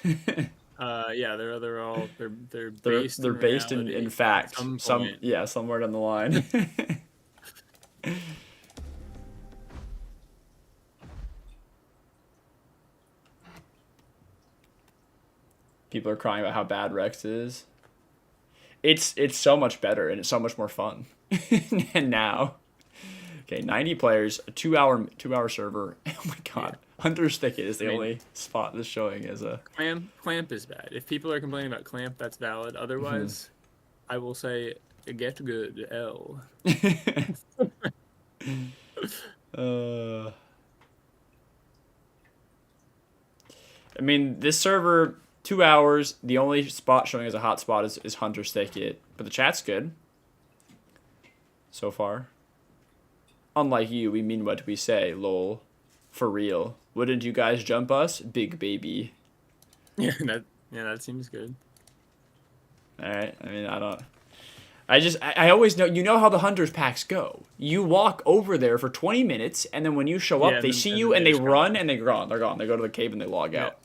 Yeah, they're all they're based in fact. Somewhere down the line. People are crying about how bad Rex is. It's so much better and it's so much more fun. And now, okay, 90 players, a 2 hour server. Oh my god, Hunter's Thicket is the only spot that's showing as a Clamp is bad. If people are complaining about Clamp, that's valid. Otherwise, I will say get good L. I mean, this server, 2 hours, the only spot showing as a hot spot is Hunter's Thicket, but the chat's good so far. Unlike you, we mean what we say, lol. For real. Wouldn't you guys jump us? Big baby. Yeah, that seems good. Alright, I mean, I always know, you know how the Hunters packs go. You walk over there for 20 minutes, and then when you show up, Yeah, they see you, and they run, and they're gone. They're gone. They go to the cave, and they log out.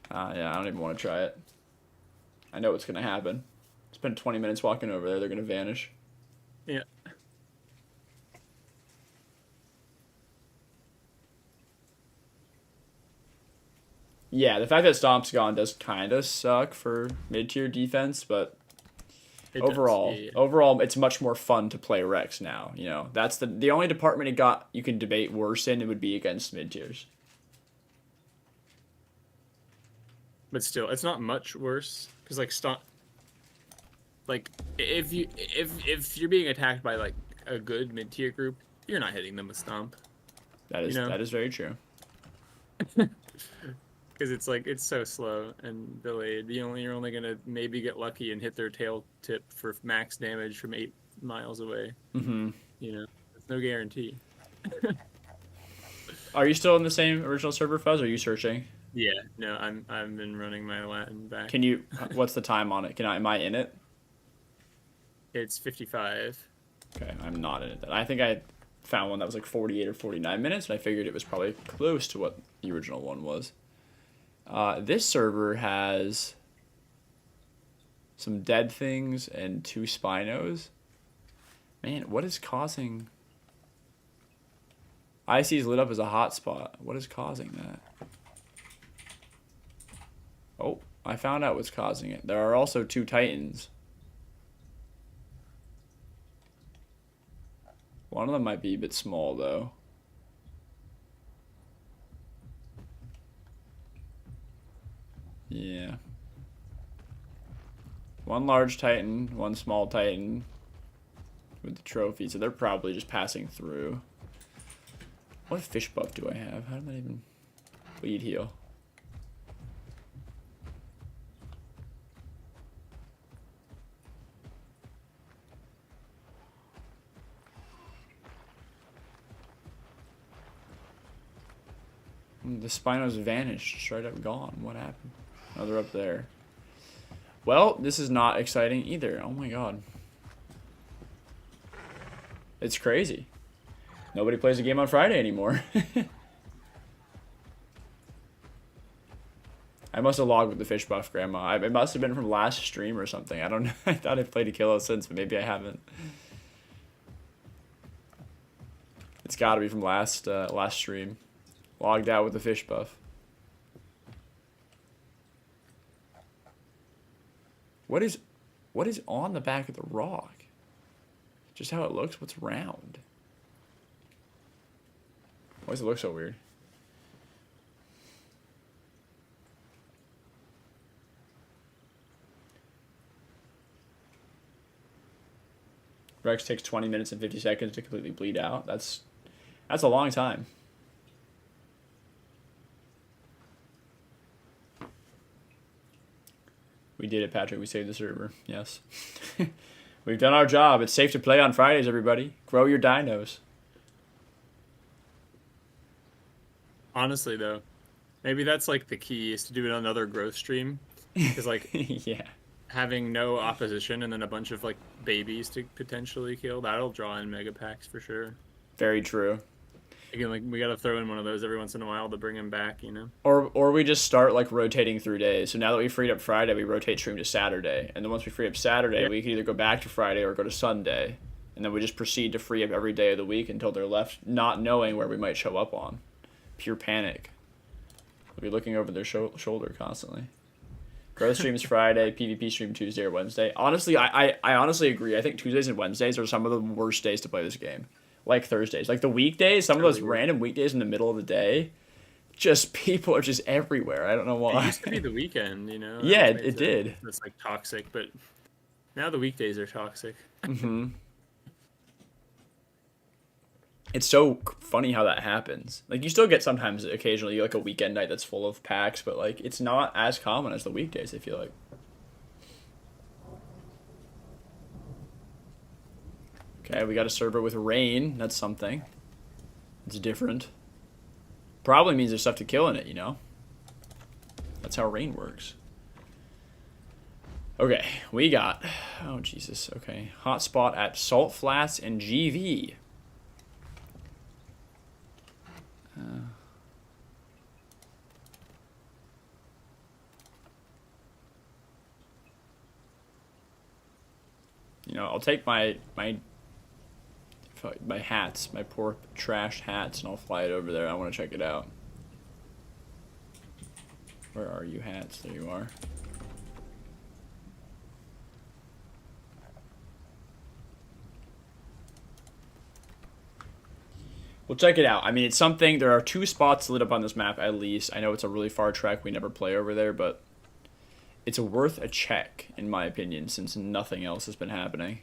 Yeah, I don't even want to try it. I know what's going to happen. Spend 20 minutes walking over there, they're going to vanish. Yeah. Yeah, the fact that Stomp's gone does kind of suck for mid-tier defense, but overall, it's much more fun to play Rex now. You know, that's the only department you can debate worse in. It would be against mid-tiers. But still, it's not much worse because like Stomp. Like if you're being attacked by like a good mid-tier group, you're not hitting them with Stomp. That is very true. Because it's so slow and delayed. You're only gonna maybe get lucky and hit their tail tip for max damage from 8 miles away. Mm-hmm. You know, it's no guarantee. Are you still in the same original server, Fuzz? Or are you searching? Yeah, no, I've been running my Latin back. Can you? What's the time on it? Am I in it? It's 55. Okay, I'm not in it then. I think I found one that was like 48 or 49 minutes, and I figured it was probably close to what the original one was. This server has some dead things and 2 Spinos. Man, what is causing... IC is lit up as a hotspot. What is causing that? Oh, I found out what's causing it. There are also 2 Titans. One of them might be a bit small, though. Yeah. 1 large Titan, 1 small Titan with the trophy, so they're probably just passing through. What fish buff do I have? How did that even... Bleed heal. The Spinos vanished, straight up gone. What happened? Oh, they're up there. Well, this is not exciting either. Oh my god. It's crazy. Nobody plays a game on Friday anymore. I must have logged with the fish buff, Grandma. It must have been from last stream or something. I don't know. I thought I played a kilo since, but maybe I haven't. It's got to be from last stream. Logged out with the fish buff. What is on the back of the rock? Just how it looks? What's round? Why does it look so weird? Rex takes 20 minutes and 50 seconds to completely bleed out. That's a long time. We did it, Patrick. We saved the server. Yes. We've done our job. It's safe to play on Fridays, everybody. Grow your dinos. Honestly, though, maybe that's like the key is to do another growth stream. Because like yeah, having no opposition and then a bunch of like babies to potentially kill, that'll draw in mega packs for sure. Very true. Again, like we gotta throw in one of those every once in a while to bring him back, you know. Or we just start like rotating through days. So now that we freed up Friday, we rotate stream to Saturday, and then once we free up Saturday, we can either go back to Friday or go to Sunday, and then we just proceed to free up every day of the week until they're left not knowing where we might show up on. Pure panic. We'll be looking over their shoulder constantly. Growth streams Friday, PvP stream Tuesday or Wednesday. Honestly, I honestly agree. I think Tuesdays and Wednesdays are some of the worst days to play this game. Like Thursdays. Like the weekdays, some of those random weekdays in the middle of the day, just people are just everywhere. I don't know why. It used to be the weekend, you know? Yeah, it did. It's like toxic, but now the weekdays are toxic. Mm-hmm. It's so funny how that happens. Like, you still get sometimes, occasionally, like a weekend night that's full of packs, but like it's not as common as the weekdays, I feel like. Okay, we got a server with rain. That's something. It's different. Probably means there's stuff to kill in it, you know? That's how rain works. Okay, we got... Oh, Jesus. Okay. Hotspot at Salt Flats and GV. You know, I'll take my hats, my poor trashed hats, and I'll fly it over there. I want to check it out. Where are you, hats? There you are. We'll check it out. I mean, it's something. There are 2 spots lit up on this map at least. I know it's a really far trek. We never play over there, but it's worth a check, in my opinion, since nothing else has been happening.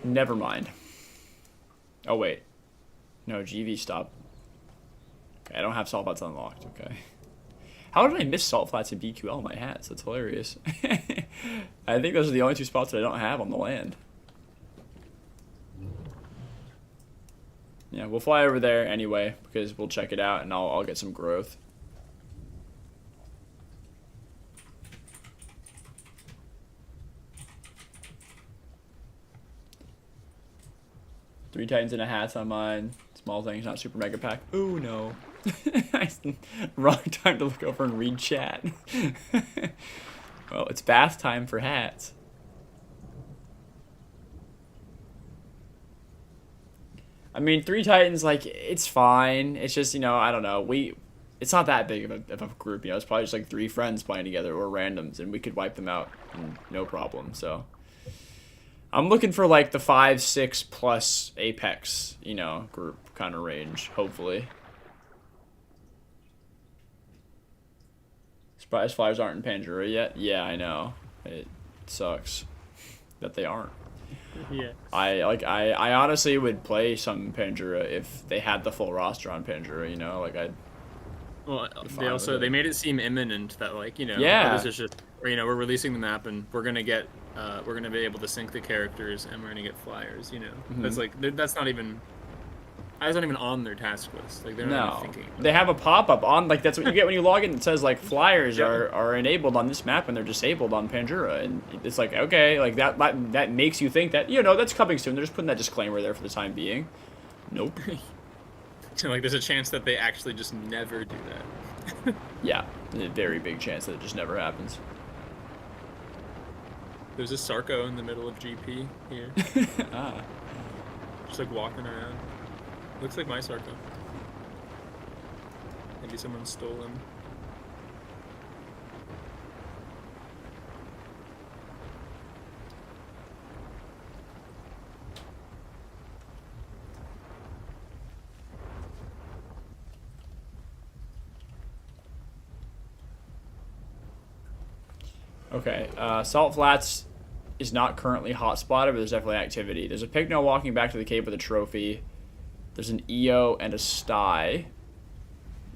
Never mind. Oh, wait. No, GV stop. Okay, I don't have salt flats unlocked. Okay. How did I miss salt flats and BQL in my hats? That's hilarious. I think those are the only 2 spots that I don't have on the land. Yeah, we'll fly over there anyway, because we'll check it out, and I'll get some growth. Three Titans and a hat on mine. Small things, not super mega pack. Ooh, no. Wrong time to look over and read chat. Well, it's bath time for hats. I mean, 3 Titans, like, it's fine. It's just, you know, I don't know. It's not that big of a group, you know. It's probably just like 3 friends playing together or randoms, and we could wipe them out, no problem. So I'm looking for like the 5, 6 plus Apex, you know, group kind of range, hopefully. Surprise flyers aren't in Pandora yet? Yeah, I know. It sucks that they aren't. Yeah. I honestly would play some Pandora if they had the full roster on Pandora, you know, like Well, they made it seem imminent that, like, you know, yeah, this is just, or, you know, we're releasing the map and we're gonna be able to sync the characters and we're gonna get flyers, you know. That's like that's not even on their task list. Like, they're not even thinking. They have a pop-up on, like, that's what you get when you log in. It says like flyers are enabled on this map and they're disabled on Pandora, and it's like, okay, like that makes you think that, you know, that's coming soon. They're just putting that disclaimer there for the time being. Nope. So, like, there's a chance that they actually just never do that. Yeah, a very big chance that it just never happens. There's a Sarko in the middle of GP here. Ah. Just like walking around. Looks like my Sarko. Maybe someone stole him. Okay, Salt Flats is not currently hotspotted, but there's definitely activity. There's a Pygno walking back to the cave with a trophy. There's an EO and a Sty.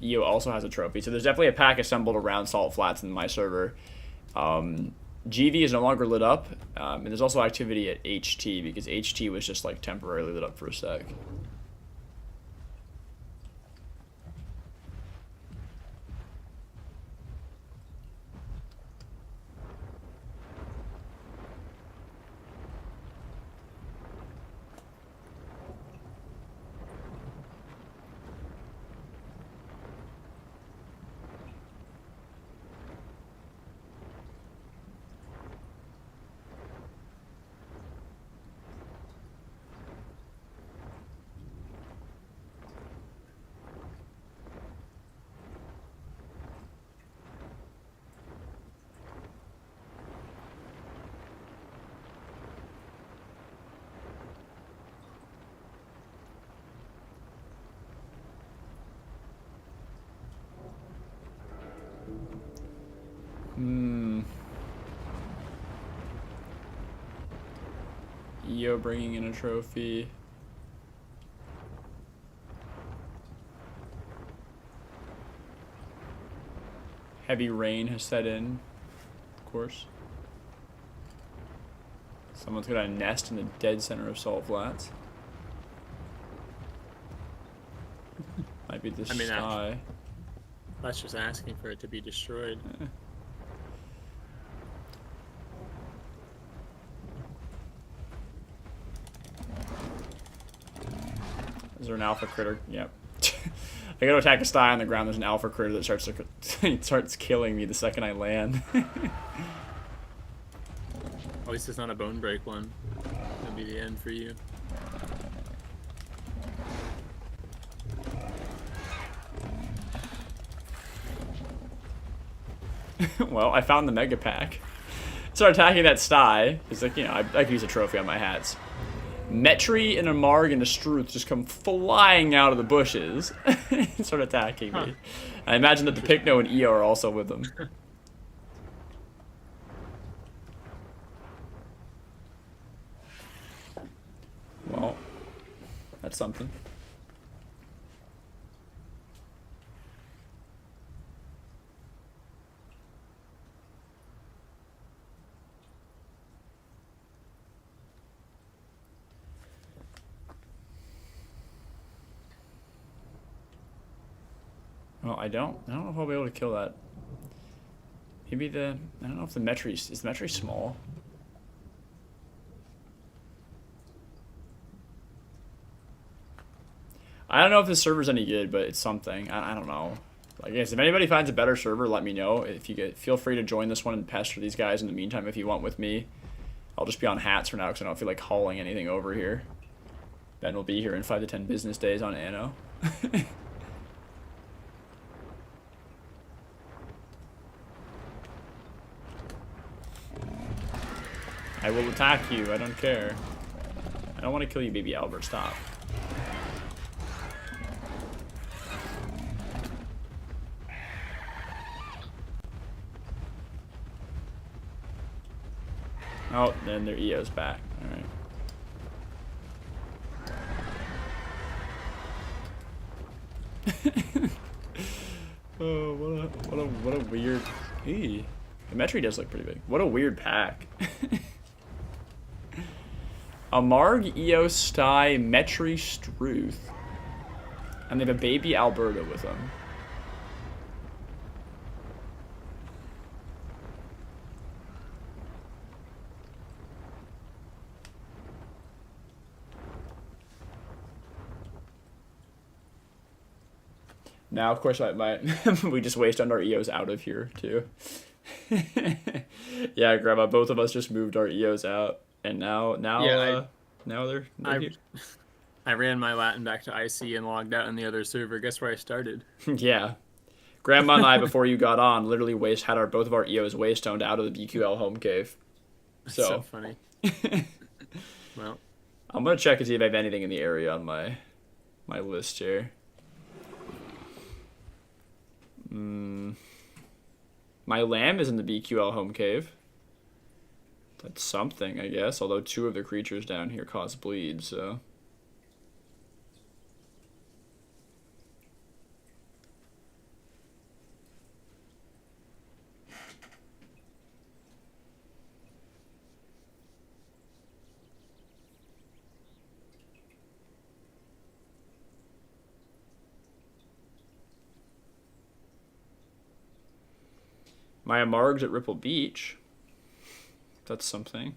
EO also has a trophy. So there's definitely a pack assembled around Salt Flats in my server. GV is no longer lit up. And there's also activity at HT, because HT was just like temporarily lit up for a sec. EO bringing in a trophy. Heavy rain has set in, of course. Someone's got a nest in the dead center of Salt Flats. Might be the I mean, sky. That's just asking for it to be destroyed. Is there an alpha critter? Yep. I go to attack a sty on the ground. There's an alpha critter that starts killing me the second I land. At least it's not a bone break one. That'd be the end for you. Well, I found the mega pack. Start attacking that sty. It's like, you know, I could use a trophy on my hats. Metri and a Marg and a Struth just come flying out of the bushes and start attacking me. I imagine that the Picno and Eo are also with them. Well, that's something. Well, I don't know if I'll be able to kill that. Maybe I don't know if the Metri, is the Metri small? I don't know if this server's any good, but it's something. I don't know. I guess if anybody finds a better server, let me know. If you feel free to join this one and pester these guys in the meantime if you want with me. I'll just be on hats for now because I don't feel like hauling anything over here. Ben will be here in 5 to 10 business days on Anno. I will attack you. I don't care. I don't want to kill you, baby Albert. Stop. Oh, then their EO's back. Alright. Oh, what a weird... Eee. The Metri does look pretty big. What a weird pack. A Marg, Eo, Sty, Metri, Struth. And they have a baby Alberta with them. Now, of course, we just waste our EOs out of here, too. Yeah, Grandma, both of us just moved our EOs out. And now they're here. I ran my Latin back to IC and logged out in the other server. Guess where I started? Yeah. Grandma and I, before you got on, literally had both of our EOs waystoned out of the BQL home cave. That's so funny. Well, I'm going to check and see if I have anything in the area on my list here. My lamb is in the BQL home cave. That's something, I guess, although 2 of the creatures down here cause bleed, so... My Amarg's at Ripple Beach. That's something.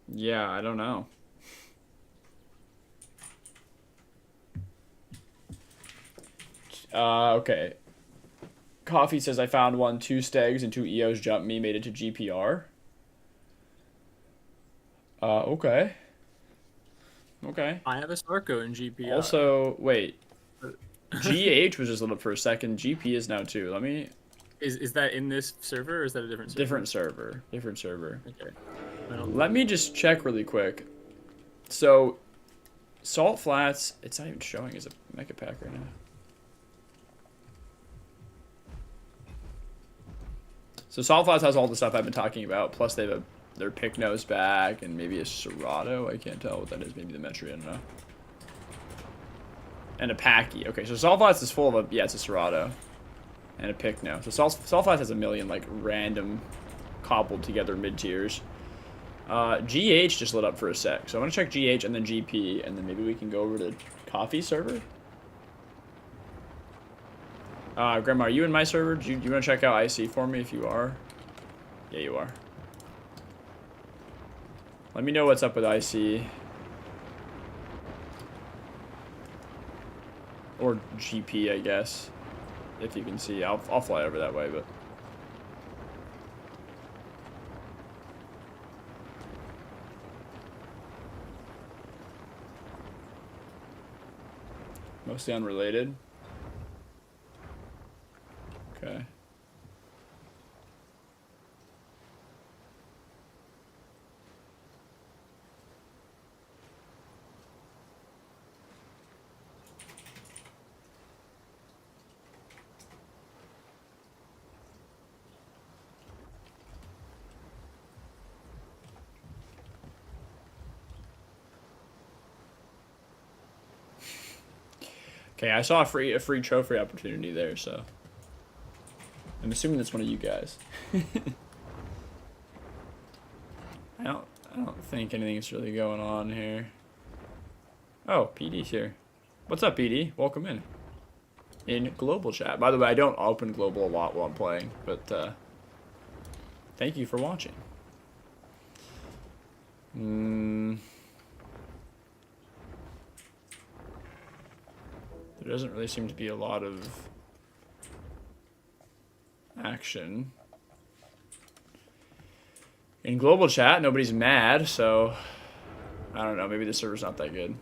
Yeah, I don't know. Okay. Coffee says I found 1, 2 stags and 2 EOs jumped me, made it to GPR. Okay. Okay. I have a Sarko in GPR. Also, wait. GH was just lit up for a second. GP is now too. Let me... Is that in this server or is that a different server? Different server. Okay. Let me just check really quick. So, Salt Flats, it's not even showing as a Mecha Pack right now. So Salt Flats has all the stuff I've been talking about, plus they have their pick nose back and maybe a Serato. I can't tell what that is. Maybe the Metri, I don't know. And a Pachy. Okay, so Salt Flats is full of yeah, it's a Serato. And a pick now. So Sulfize has a million, like, random cobbled together mid-tiers. GH just lit up for a sec. So I'm going to check GH and then GP, and then maybe we can go over to Coffee server. Grandma, are you in my server? Do you want to check out IC for me if you are? Yeah, you are. Let me know what's up with IC. Or GP, I guess. If you can see. I'll fly over that way, but... Mostly unrelated. Okay. Okay, I saw a free trophy opportunity there, so I'm assuming that's one of you guys. I don't think anything's really going on here. Oh, PD's here. What's up, PD? Welcome in global chat. By the way, I don't open global a lot while I'm playing, but thank you for watching. There doesn't really seem to be a lot of action. In global chat, nobody's mad, so I don't know, maybe the server's not that good.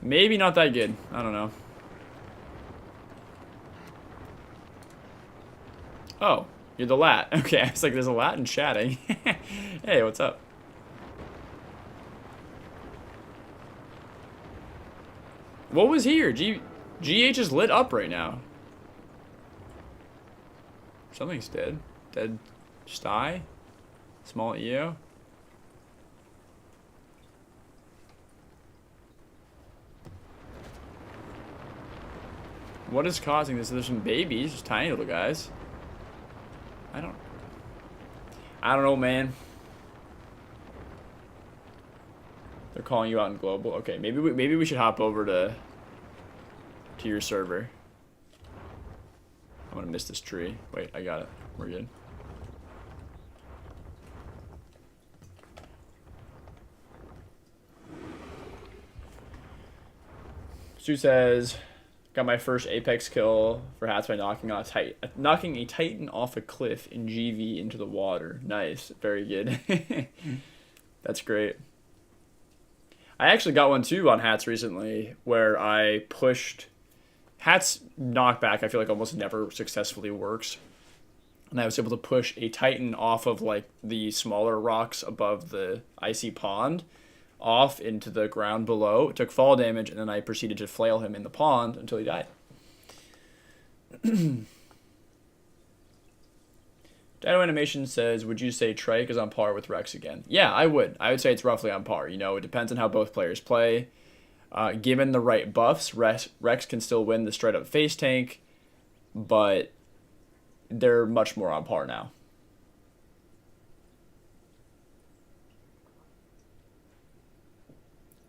Maybe not that good. I don't know. Oh, you're the lat. Okay, I was like, there's a lat in chatting. Hey, what's up? What was here? GH is lit up right now. Something's dead. Dead sty? Small EO? What is causing this? There's some babies, just tiny little guys. I don't know, man. They're calling you out in global. Okay, maybe we should hop over to your server. I'm gonna miss this tree. Wait, I got it. We're good. Stu says, got my first Apex kill for hats by knocking a Titan off a cliff in GV into the water. Nice, very good. That's great. I actually got one too on hats recently where I pushed hats knockback. I feel like almost never successfully works. And I was able to push a Titan off of like the smaller rocks above the icy pond off into the ground below. It took fall damage, and then I proceeded to flail him in the pond until he died. Dino Animation says, would you say Trike is on par with Rex again? Yeah, I would. I would say it's roughly on par. You know, it depends on how both players play. Given the right buffs, Rex can still win the straight-up face tank, but they're much more on par now.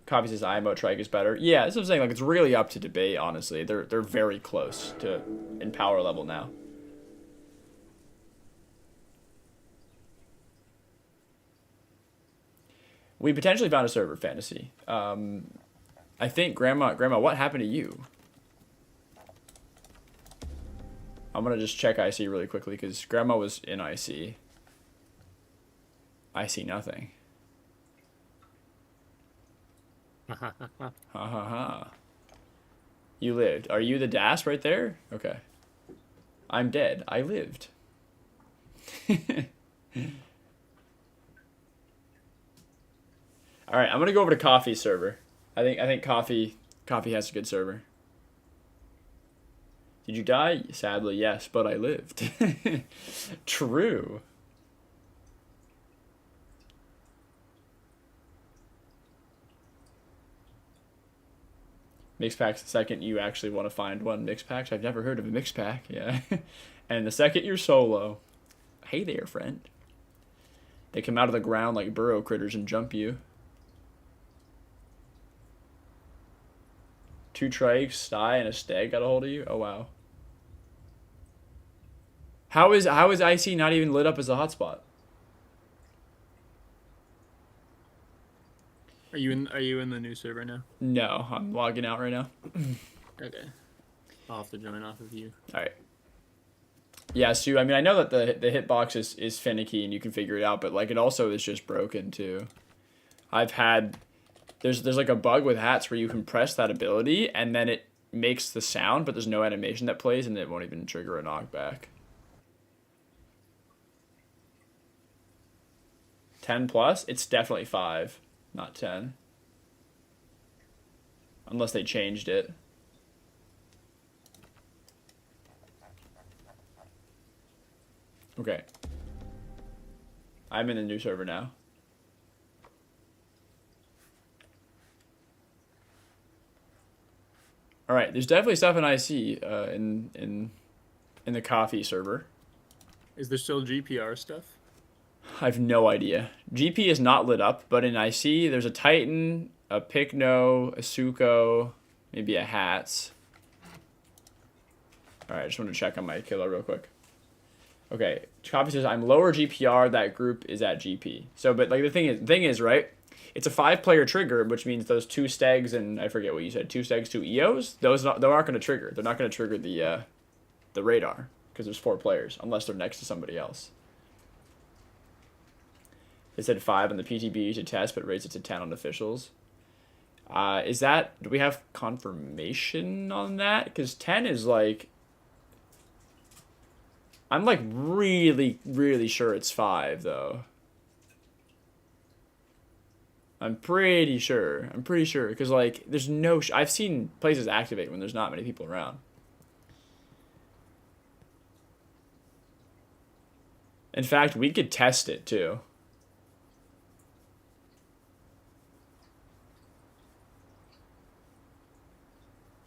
Coffee says Eotrike is better. Yeah, that's what I'm saying. Like, it's really up to debate, honestly. They're very close to in power level now. We potentially found a server, Fantasy. I think, Grandma, what happened to you? I'm going to just check IC really quickly, because Grandma was in IC. I see nothing. Ha ha ha. You lived. Are you the DAS right there? Okay. I'm dead. I lived. All right, I'm gonna go over to Coffee's server. I think Coffee has a good server. Did you die? Sadly, yes, but I lived. True. Mix packs the second you actually want to find one. Mix packs? I've never heard of a mix pack. Yeah. And the second you're solo. Hey there, friend. They come out of the ground like burrow critters and jump you. 2 trikes, sty, and a stag got a hold of you? Oh, wow. How is IC not even lit up as a hotspot? Are you in the new server now? No, I'm logging out right now. Okay. I'll have to join off of you. All right. Yeah, Sue, I mean, I know that the hitbox is finicky and you can figure it out, but, like, it also is just broken, too. I've had... There's like a bug with hats where you can press that ability, and then it makes the sound, but there's no animation that plays, and it won't even trigger a knockback. 10 plus? It's definitely 5, not 10. Unless they changed it. Okay. I'm in the new server now. All right, there's definitely stuff in IC in the coffee server. Is there still GPR stuff? I have no idea. GP is not lit up, but in IC there's a Titan, a Picno, a Suko, maybe a Hats. All right, I just want to check on my killer real quick. Okay, coffee says I'm lower GPR. That group is at GP. So, but like the thing is, right? It's a 5-player trigger, which means those 2 stags and I forget what you said, 2 stags, 2 EOs. They aren't going to trigger. They're not going to trigger the radar because there's 4 players unless they're next to somebody else. They said 5 on the PTB to test, but raised it to 10 on officials. Do we have confirmation on that? Because 10 is like, I'm like really, really sure it's 5 though. I'm pretty sure because like there's no I've seen places activate when there's not many people around. In fact, we could test it too.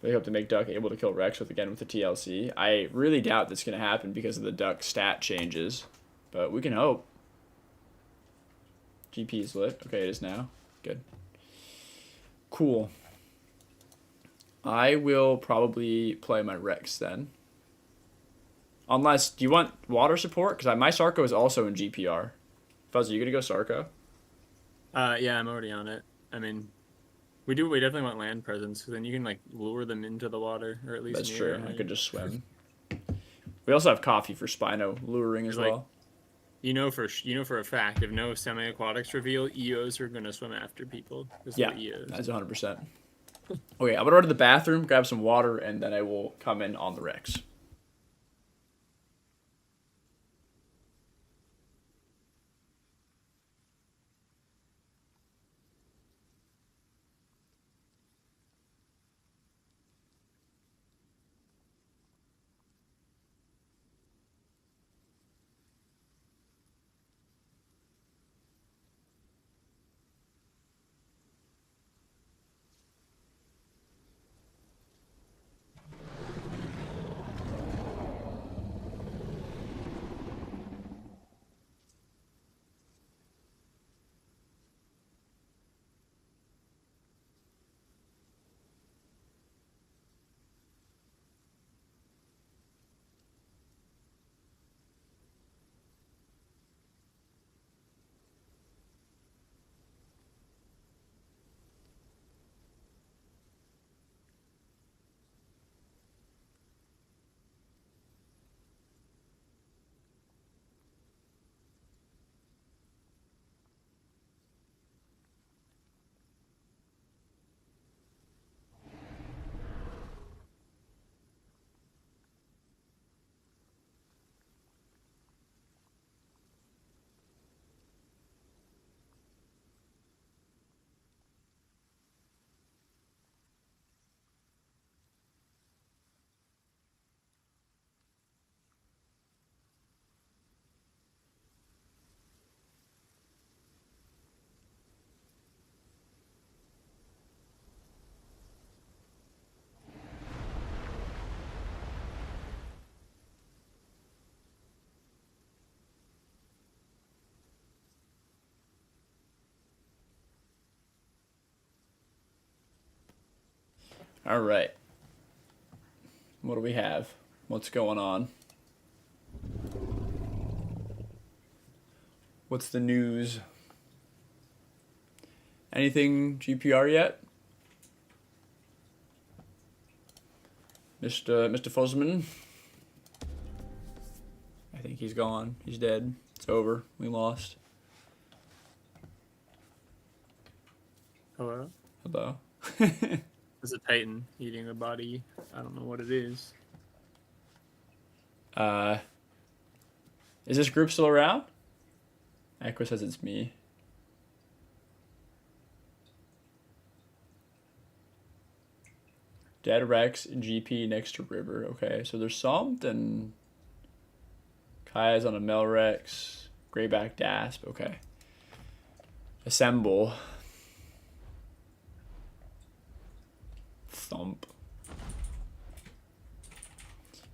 They hope to make Duck able to kill Rex with the TLC. I really doubt that's going to happen because of the Duck stat changes, but we can hope. GP is lit. Okay, it is now. Good. Cool. I will probably play my Rex then. Unless, do you want water support? Because my Sarco is also in GPR. Fuzz, are you going to go Sarco? Yeah, I'm already on it. I mean, we definitely want land presence, because then you can, like, lure them into the water, or at least That's near true. it. I could just swim. We also have coffee for Spino luring as well. You know for a fact, if no semi-aquatics reveal, EOs are going to swim after people. Yeah, that's 100%. Okay, I'm going to run to the bathroom, grab some water, and then I will come in on the Rex. All right. What do we have? What's going on? What's the news? Anything GPR yet? Mr. Fuzzman? I think he's gone. He's dead. It's over. We lost. Hello? Hello. There's a Titan eating a body. I don't know what it is. Is this group still around? Echo says it's me. Dead Rex, GP next to River. Okay, so there's something. Kaya's on a Melrex. Greyback Dasp. Okay. Assemble. Thump.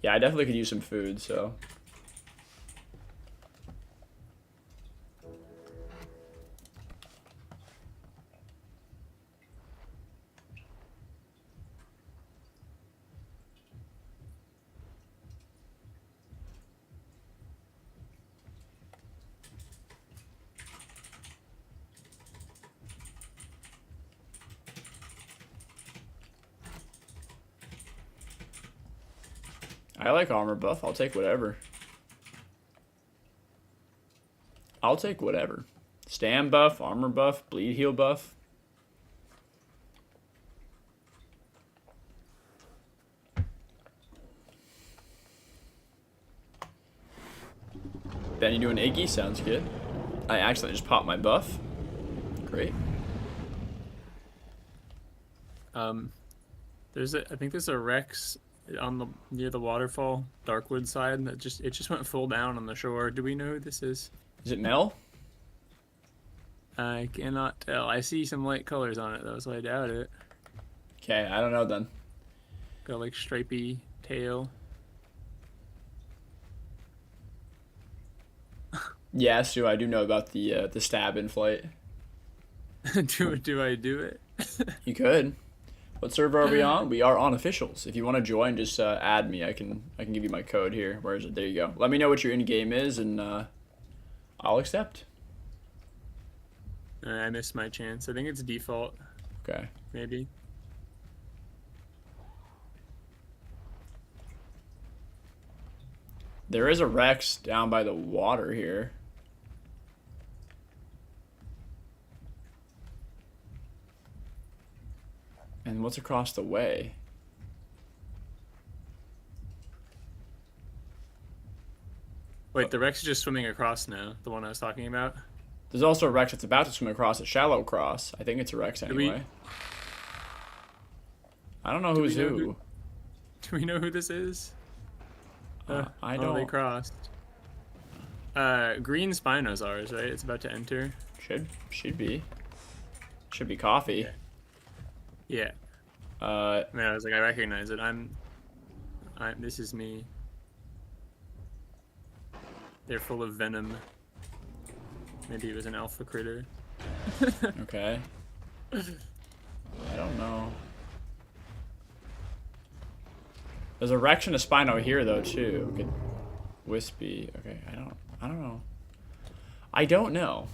Yeah, I definitely could use some food, so. I like armor buff. I'll take whatever. I'll take whatever. Stam buff, armor buff, bleed heal buff. Ben, you doing Iggy? Sounds good. I accidentally just popped my buff. Great. I think there's a Rex on the near the waterfall, Darkwood side. That just went full down on the shore. Do we know who this is? Is it Mel? I cannot tell. I see some light colors on it though, so I doubt it. Okay, I don't know then. Got like stripy tail. Yeah, Stu, I do know about the stab in flight. do I do it? You could. What server are we on? We are on officials. If you want to join, just add me. I can give you my code here. Where is it? There you go. Let me know what your in game is, and I'll accept. I missed my chance. I think it's default. Okay. Maybe. There is a Rex down by the water here. And what's across the way? Wait, the Rex is just swimming across now. The one I was talking about. There's also a Rex that's about to swim across a shallow cross. I think it's a Rex anyway. I don't know who's who. Do we know who this is? I don't. Oh, they crossed. Green Spinosaurus, right? It's about to enter. Should be. Should be coffee. Yeah. Yeah. Man, I was like, I recognize it. This is me. They're full of venom. Maybe it was an alpha critter. Okay. I don't know. There's a Rex and a Spino here though too. Good. Wispy. Okay, I don't know. I don't know.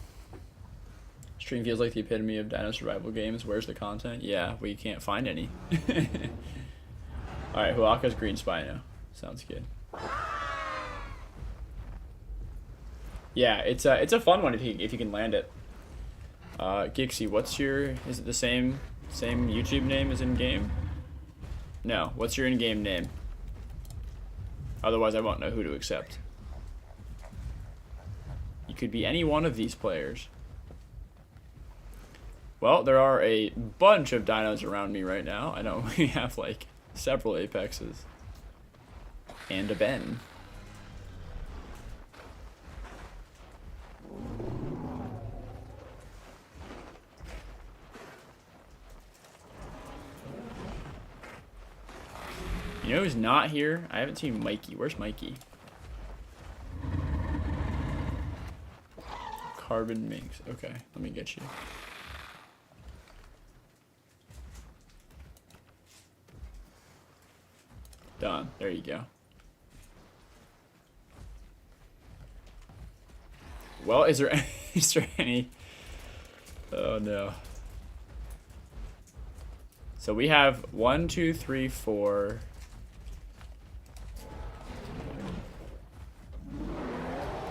Stream feels like the epitome of dino survival games. Where's the content? Yeah, we can't find any. Alright, Huaka's green Spino. Sounds good. Yeah, it's a fun one if you can land it. Gixie, is it the same YouTube name as in game? No, what's your in-game name? Otherwise I won't know who to accept. You could be any one of these players. Well, there are a bunch of dinos around me right now. I know we have like several apexes. And a Ben. You know who's not here? I haven't seen Mikey. Where's Mikey? Carbon Minx. Okay, let me get you. Done. There you go. Well, is there any? Oh no. So we have 1, 2, 3, 4.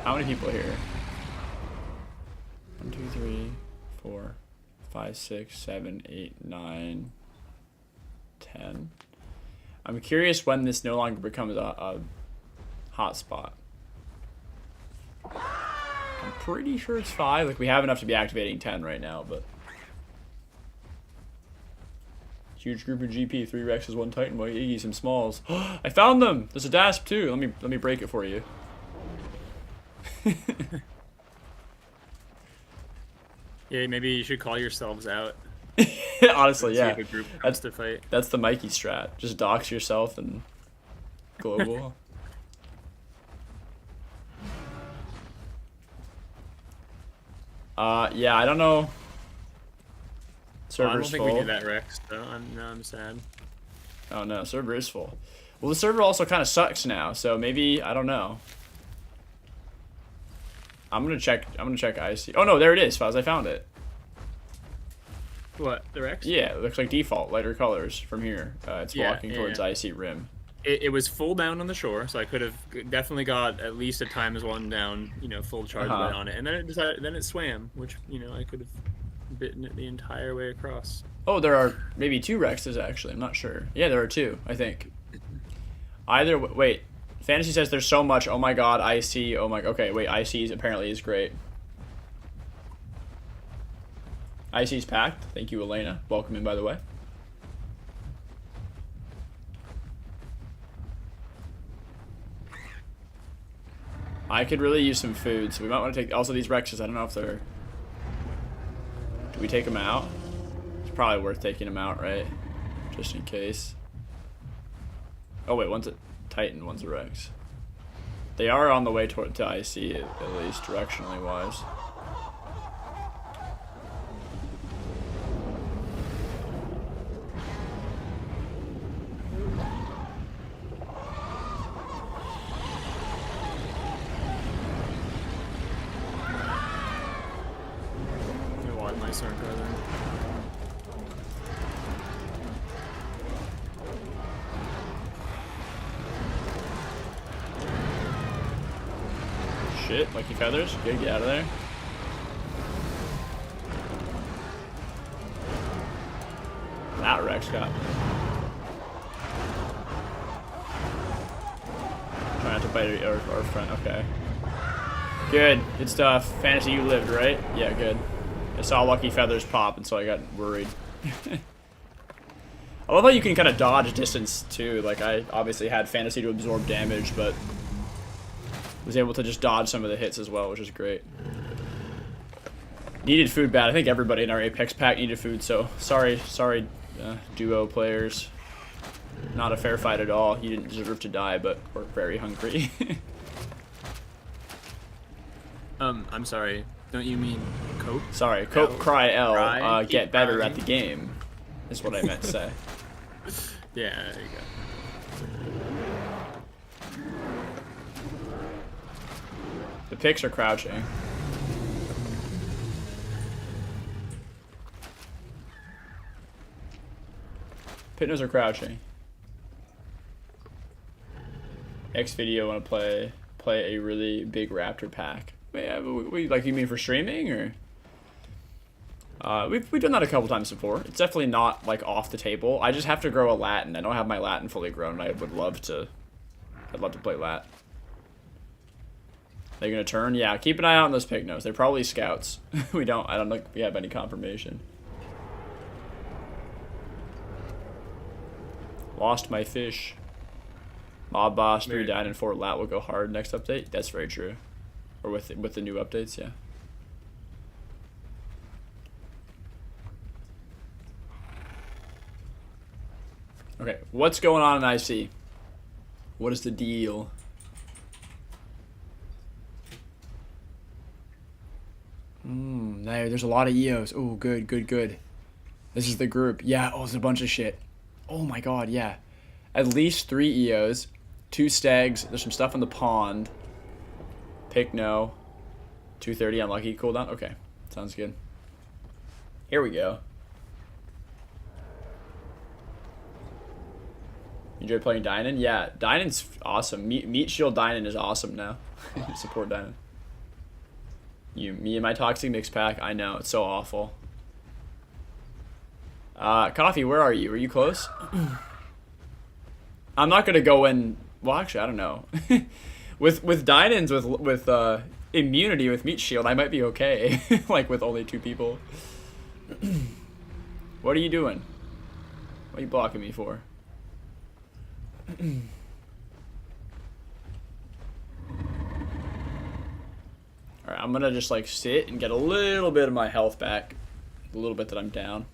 How many people here? 1, 2, 3, 4, 5, 6, 7, 8, 9, 10. I'm curious when this no longer becomes a hotspot. I'm pretty sure it's 5. Like, we have enough to be activating 10 right now, but... Huge group of GP, 3 Rexes, 1 Titan, 1 Iggy, some smalls. I found them! There's a DASP too. Let me break it for you. Yeah, maybe you should call yourselves out. Honestly, yeah. See if a group comes to fight. That's the Mikey strat. Just dox yourself and global. Yeah, I don't know. Well, I Server's don't think full. we do that, Rex. So I'm sad. Oh no, server is full. Well, the server also kind of sucks now, so maybe I don't know. I'm gonna check IC. Oh no, there it is, Fuzz. I found it. What, the Rex? Yeah, it looks like default, lighter colors from here. It's walking towards IC rim. It was full down on the shore, so I could have definitely got at least a ×1 down, you know, full charge weight on it, and then it swam, which, you know, I could have bitten it the entire way across. Oh, there are maybe 2 Rexes actually. I'm not sure. Yeah, there are 2, I think. Either wait, Fantasy says there's so much. Oh my God, IC. Oh my. Okay, wait, IC apparently is great. IC's packed. Thank you, Elena. Welcome in, by the way. I could really use some food, so we might want to take... Also, these Rexes, I don't know if they're... Do we take them out? It's probably worth taking them out, right? Just in case. Oh, wait, one's a Titan, one's a Rex. They are on the way to IC, at least, directionally wise. Shit, lucky feathers. Good, get out of there. That Rex got me. Try not to bite our friend. Okay. Good. Good stuff. Fantasy, you lived, right? Yeah, good. I saw lucky feathers pop, and so I got worried. I love how you can kind of dodge distance, too. Like, I obviously had Fantasy to absorb damage, but was able to just dodge some of the hits as well, which is great. Needed food bad. I think everybody in our Apex pack needed food, so sorry, duo players. Not a fair fight at all. You didn't deserve to die, but we're very hungry. I'm sorry. Don't you mean Cope? Sorry, Cope, cry L, Cry? get better Crying. at the game, is what I meant to say. Yeah, there you go. The picks are crouching. Pitnos are crouching. X video want to play a really big raptor pack. Yeah, we like, you mean for streaming, or? We've done that a couple times before. It's definitely not like off the table. I just have to grow a Latin. I don't have my Latin fully grown. I would love to. I'd love to play Lat. They're gonna turn. Yeah, keep an eye out on those pignos. They're probably scouts. I don't think we have any confirmation. Lost my fish. Mob boss 3 died and 4 Lat will go hard next update. That's very true. Or with the new updates, yeah. Okay, what's going on in IC? What is the deal? There's a lot of EOs. Oh, good. This is the group. Yeah, oh, there's a bunch of shit. Oh my God, yeah. At least 3 Eos, 2 Stags. There's some stuff in the pond. Pick no. 230 unlucky cooldown. Okay, sounds good. Here we go. Enjoy playing Dynan? Yeah, Dynan's awesome. Meat Shield Dynan is awesome now. Support Dynan. Me and my toxic mix pack. I know, it's so awful. Coffee, where are you? Are you close? I'm not gonna go in. Well, actually, I don't know. with Dynans with immunity with Meat Shield, I might be okay. Like with only 2 people. What are you doing? What are you blocking me for? Alright, I'm gonna just like sit and get a little bit of my health back. A little bit that I'm down.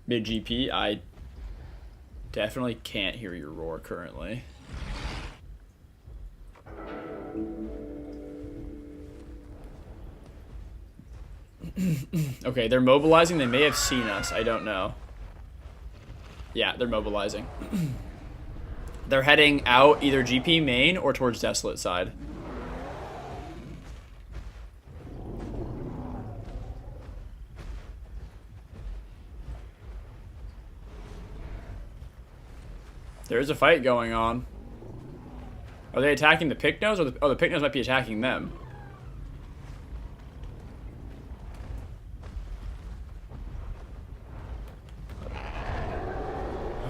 Mid GP, I definitely can't hear your roar currently. Okay, they're mobilizing. They may have seen us. I don't know. Yeah, they're mobilizing. They're heading out either GP main or towards Desolate side. There is a fight going on. Are they attacking the Picnos? Or the Picnos might be attacking them.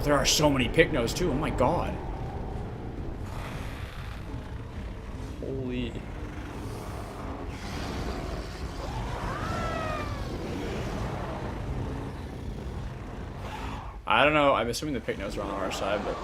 There are so many Picnos too. Oh my god. Holy. I don't know. I'm assuming the Picnos are on our side, but.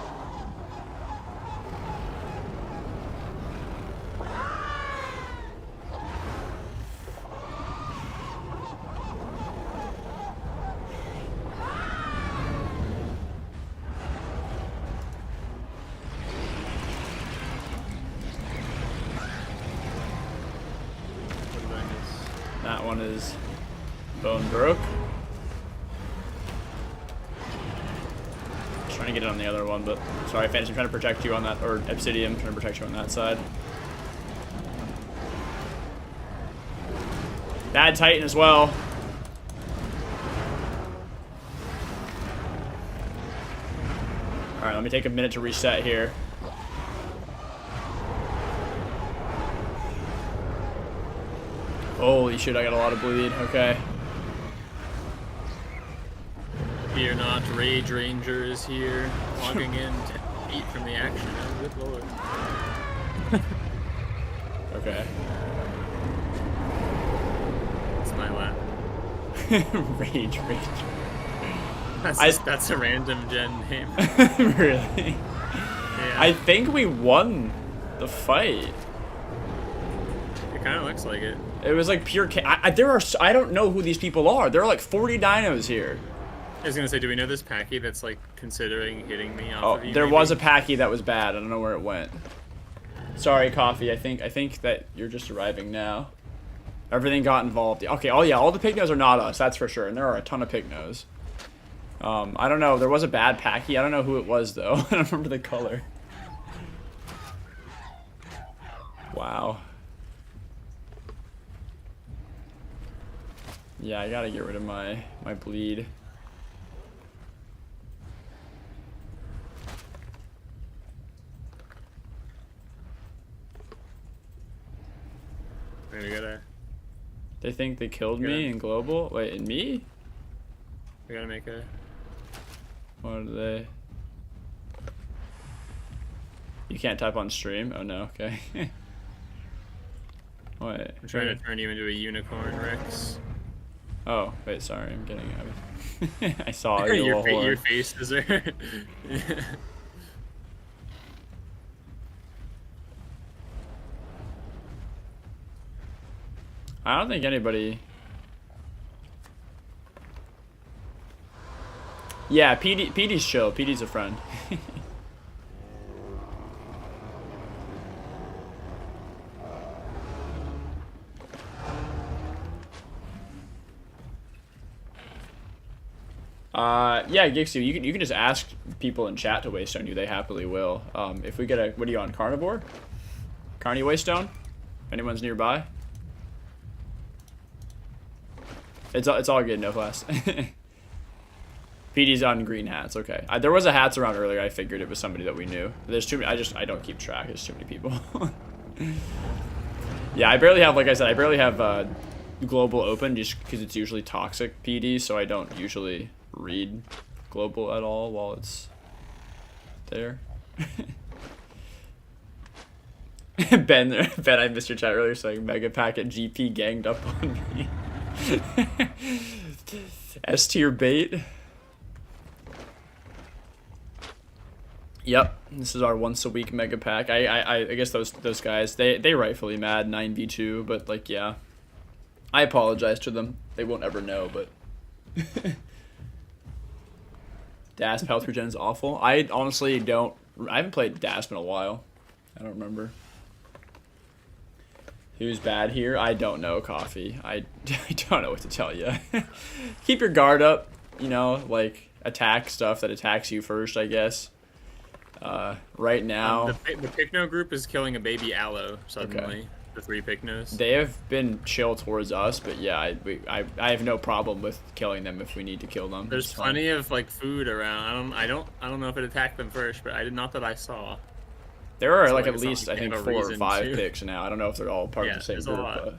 That one is bone broke. Trying to get it on the other one, but sorry, Fantasy, I'm trying to protect you on that, or Obsidian, trying to protect you on that side. Bad Titan as well. Alright, let me take a minute to reset here. Holy shit, I got a lot of bleed. Okay. Fear not, Rage Ranger is here, logging in 10 feet from the action. Oh, good lord. Okay. It's my lap. Rage Ranger. That's a random gen name. Really? Yeah. I think we won the fight. It kind of looks like it. It was like pure I don't know who these people are. There are like 40 dinos here. I was gonna say, do we know this Pachy that's like considering hitting me off of you? There maybe? was a Pachy that was bad. I don't know where it went. Sorry, Coffee. I think that you're just arriving now. Everything got involved. Okay, oh yeah, all the Picnos are not us, that's for sure. And there are a ton of Picnos. I don't know. There was a bad Pachy. I don't know who it was though. I don't remember the color. Wow. Yeah, I gotta get rid of my bleed. We gotta. They think they killed me in global. Wait, in me? We gotta make a. What are they? You can't type on stream? Oh no, okay. What? I'm trying to turn you into a unicorn, Rex. Oh, wait, sorry, I'm getting out. I saw your your, little your horn. face is there. I don't think anybody. Yeah, PD's chill. PD's a friend. Yeah, Gixu, you can just ask people in chat to waste on you. They happily will. If we get a, what are you on, carnivore? Carny waystone? If anyone's nearby. It's all good, no fuss. PD's on green hats, okay. There was a hats around earlier. I figured it was somebody that we knew. There's too many. I don't keep track. There's too many people. Yeah, I barely have, like I said, I barely have global open just because it's usually toxic PD, so I don't usually read global at all while it's there. Ben, I missed your chat earlier saying Mega Packet GP ganged up on me. S tier bait. Yep, this is our once a week mega pack. I guess those guys they rightfully mad 9v2, but like yeah, I apologize to them. They won't ever know, but DASP health regen is awful. I honestly don't. I haven't played DASP in a while. I don't remember. Who's bad here? I don't know, Coffee. I don't know what to tell you. Keep your guard up. You know, like attack stuff that attacks you first, I guess. Right now, the Picno group is killing a baby allo suddenly. Okay. The 3 Picnos. They have been chill towards us, but yeah, I have no problem with killing them if we need to kill them. There's plenty of like food around. I don't know if it attacked them first, but not that I saw. There are So, like like, at it's not least like I they think have a 4 or reason 5 to. picks now. I don't know if they're all part Yeah, of the same there's a group. lot. But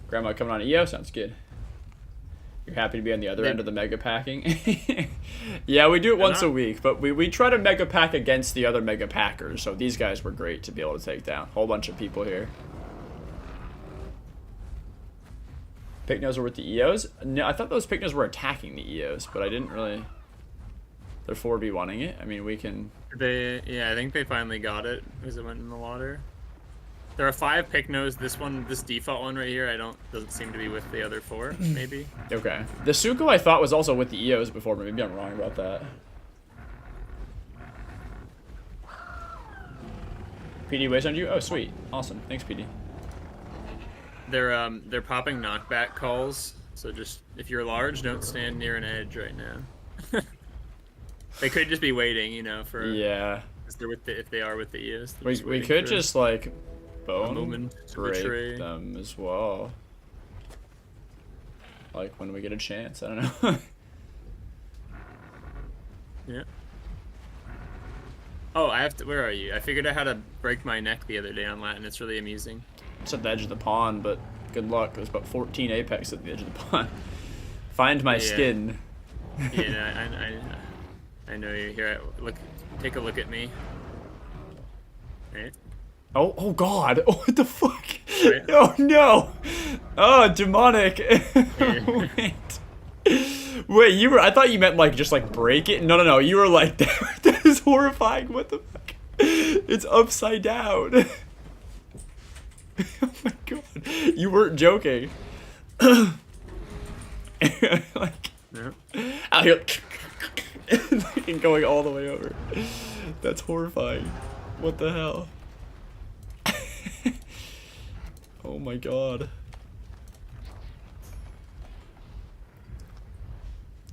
Grandma coming on EO sounds good. You're happy to be on the other end of the mega packing? Yeah, we do it once a week, but we try to mega pack against the other mega packers, so these guys were great to be able to take down. Whole bunch of people here. Picnos were with the EOs? No, I thought those Picnos were attacking the EOs, but I didn't really... They're 4v1ing it. I mean, we can... Yeah, I think they finally got it because it went in the water. There are 5 Picnos. This default one right here, doesn't seem to be with the other 4, maybe. Okay. The Suko I thought was also with the EOs before, but maybe I'm wrong about that. PD waits on you? Oh, sweet. Awesome. Thanks, PD. They're popping knockback calls, so just if you're large, don't stand near an edge right now. They could just be waiting, you know, for if they are with the EOS. We could just like bone break break them as well. Like when we get a chance, I don't know. Yeah. Oh, where are you? I figured out how to break my neck the other day on Latin. It's really amusing. It's at the edge of the pond, but good luck. There's about 14 apex at the edge of the pond. Find my skin. Yeah, I know you're here. Look, take a look at me. Right. Oh God! Oh, what the fuck? Right. Oh no! Oh, demonic! Yeah. Wait, you were? I thought you meant like just like break it. No. You were like that is horrifying. What the fuck? It's upside down. Oh my God! You weren't joking. Like out here, and going all the way over. That's horrifying. What the hell? Oh my God.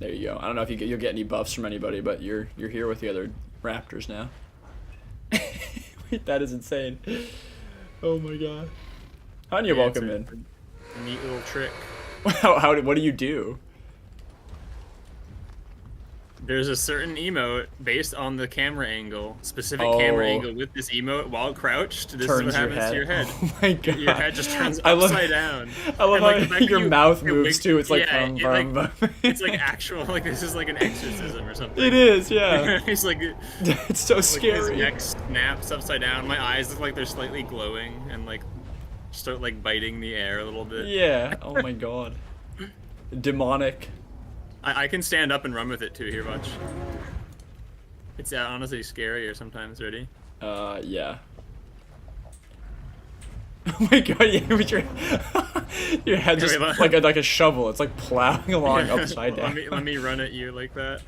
There you go. I don't know if you'll get any buffs from anybody, but you're here with the other raptors now. Wait, that is insane. Oh my God. Hanya, welcome in. A neat little trick. What do you do? There's a certain emote based on the camera angle, specific camera angle with this emote while crouched. This is what happens to your head. Oh my God. Your head just turns upside down. I love and, how your mouth moves too. It's like, it's like actual, like this is like an exorcism or something. It is, yeah. It's like it's so scary. His neck snaps upside down. My eyes look like they're slightly glowing and like start like biting the air a little bit. Yeah. Oh my God. Demonic. I can stand up and run with it too. Here, watch. It's honestly scarier sometimes. Ready? Yeah. Oh my God! Yeah, with your head just like a shovel. It's like plowing along upside down. Let me run at you like that.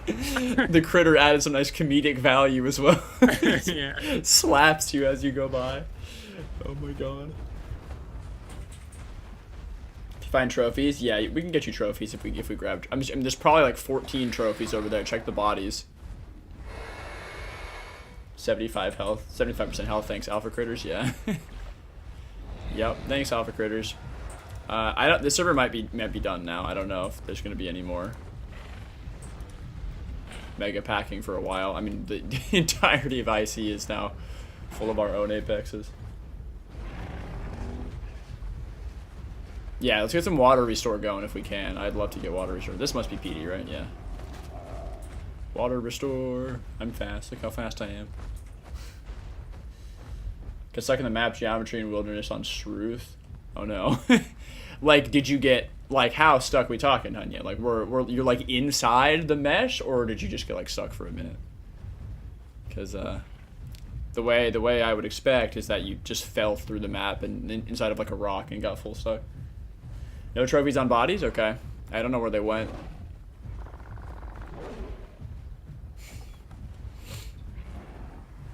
The critter added some nice comedic value as well. Yeah. Slaps you as you go by. Oh my God. Find trophies? Yeah, we can get you trophies if we grab. I mean, there's probably like 14 trophies over there. Check the bodies. 75 health, 75% health. Thanks, Alpha Critters. Yeah. Yep. Thanks, Alpha Critters. I don't. The server might be done now. I don't know if there's gonna be any more mega packing for a while. I mean, the entirety of IC is now full of our own apexes. Yeah, let's get some water restore going if we can. I'd love to get water restore. This must be PD, right? Yeah. Water restore. I'm fast. Look how fast I am. Get stuck in the map geometry and wilderness on Struth. Oh no. Like, did you get, like, how stuck we talking, Hunya? Like, you're like inside the mesh, or did you just get like stuck for a minute? Because the way I would expect is that you just fell through the map and inside of like a rock and got full stuck. No trophies on bodies? Okay. I don't know where they went.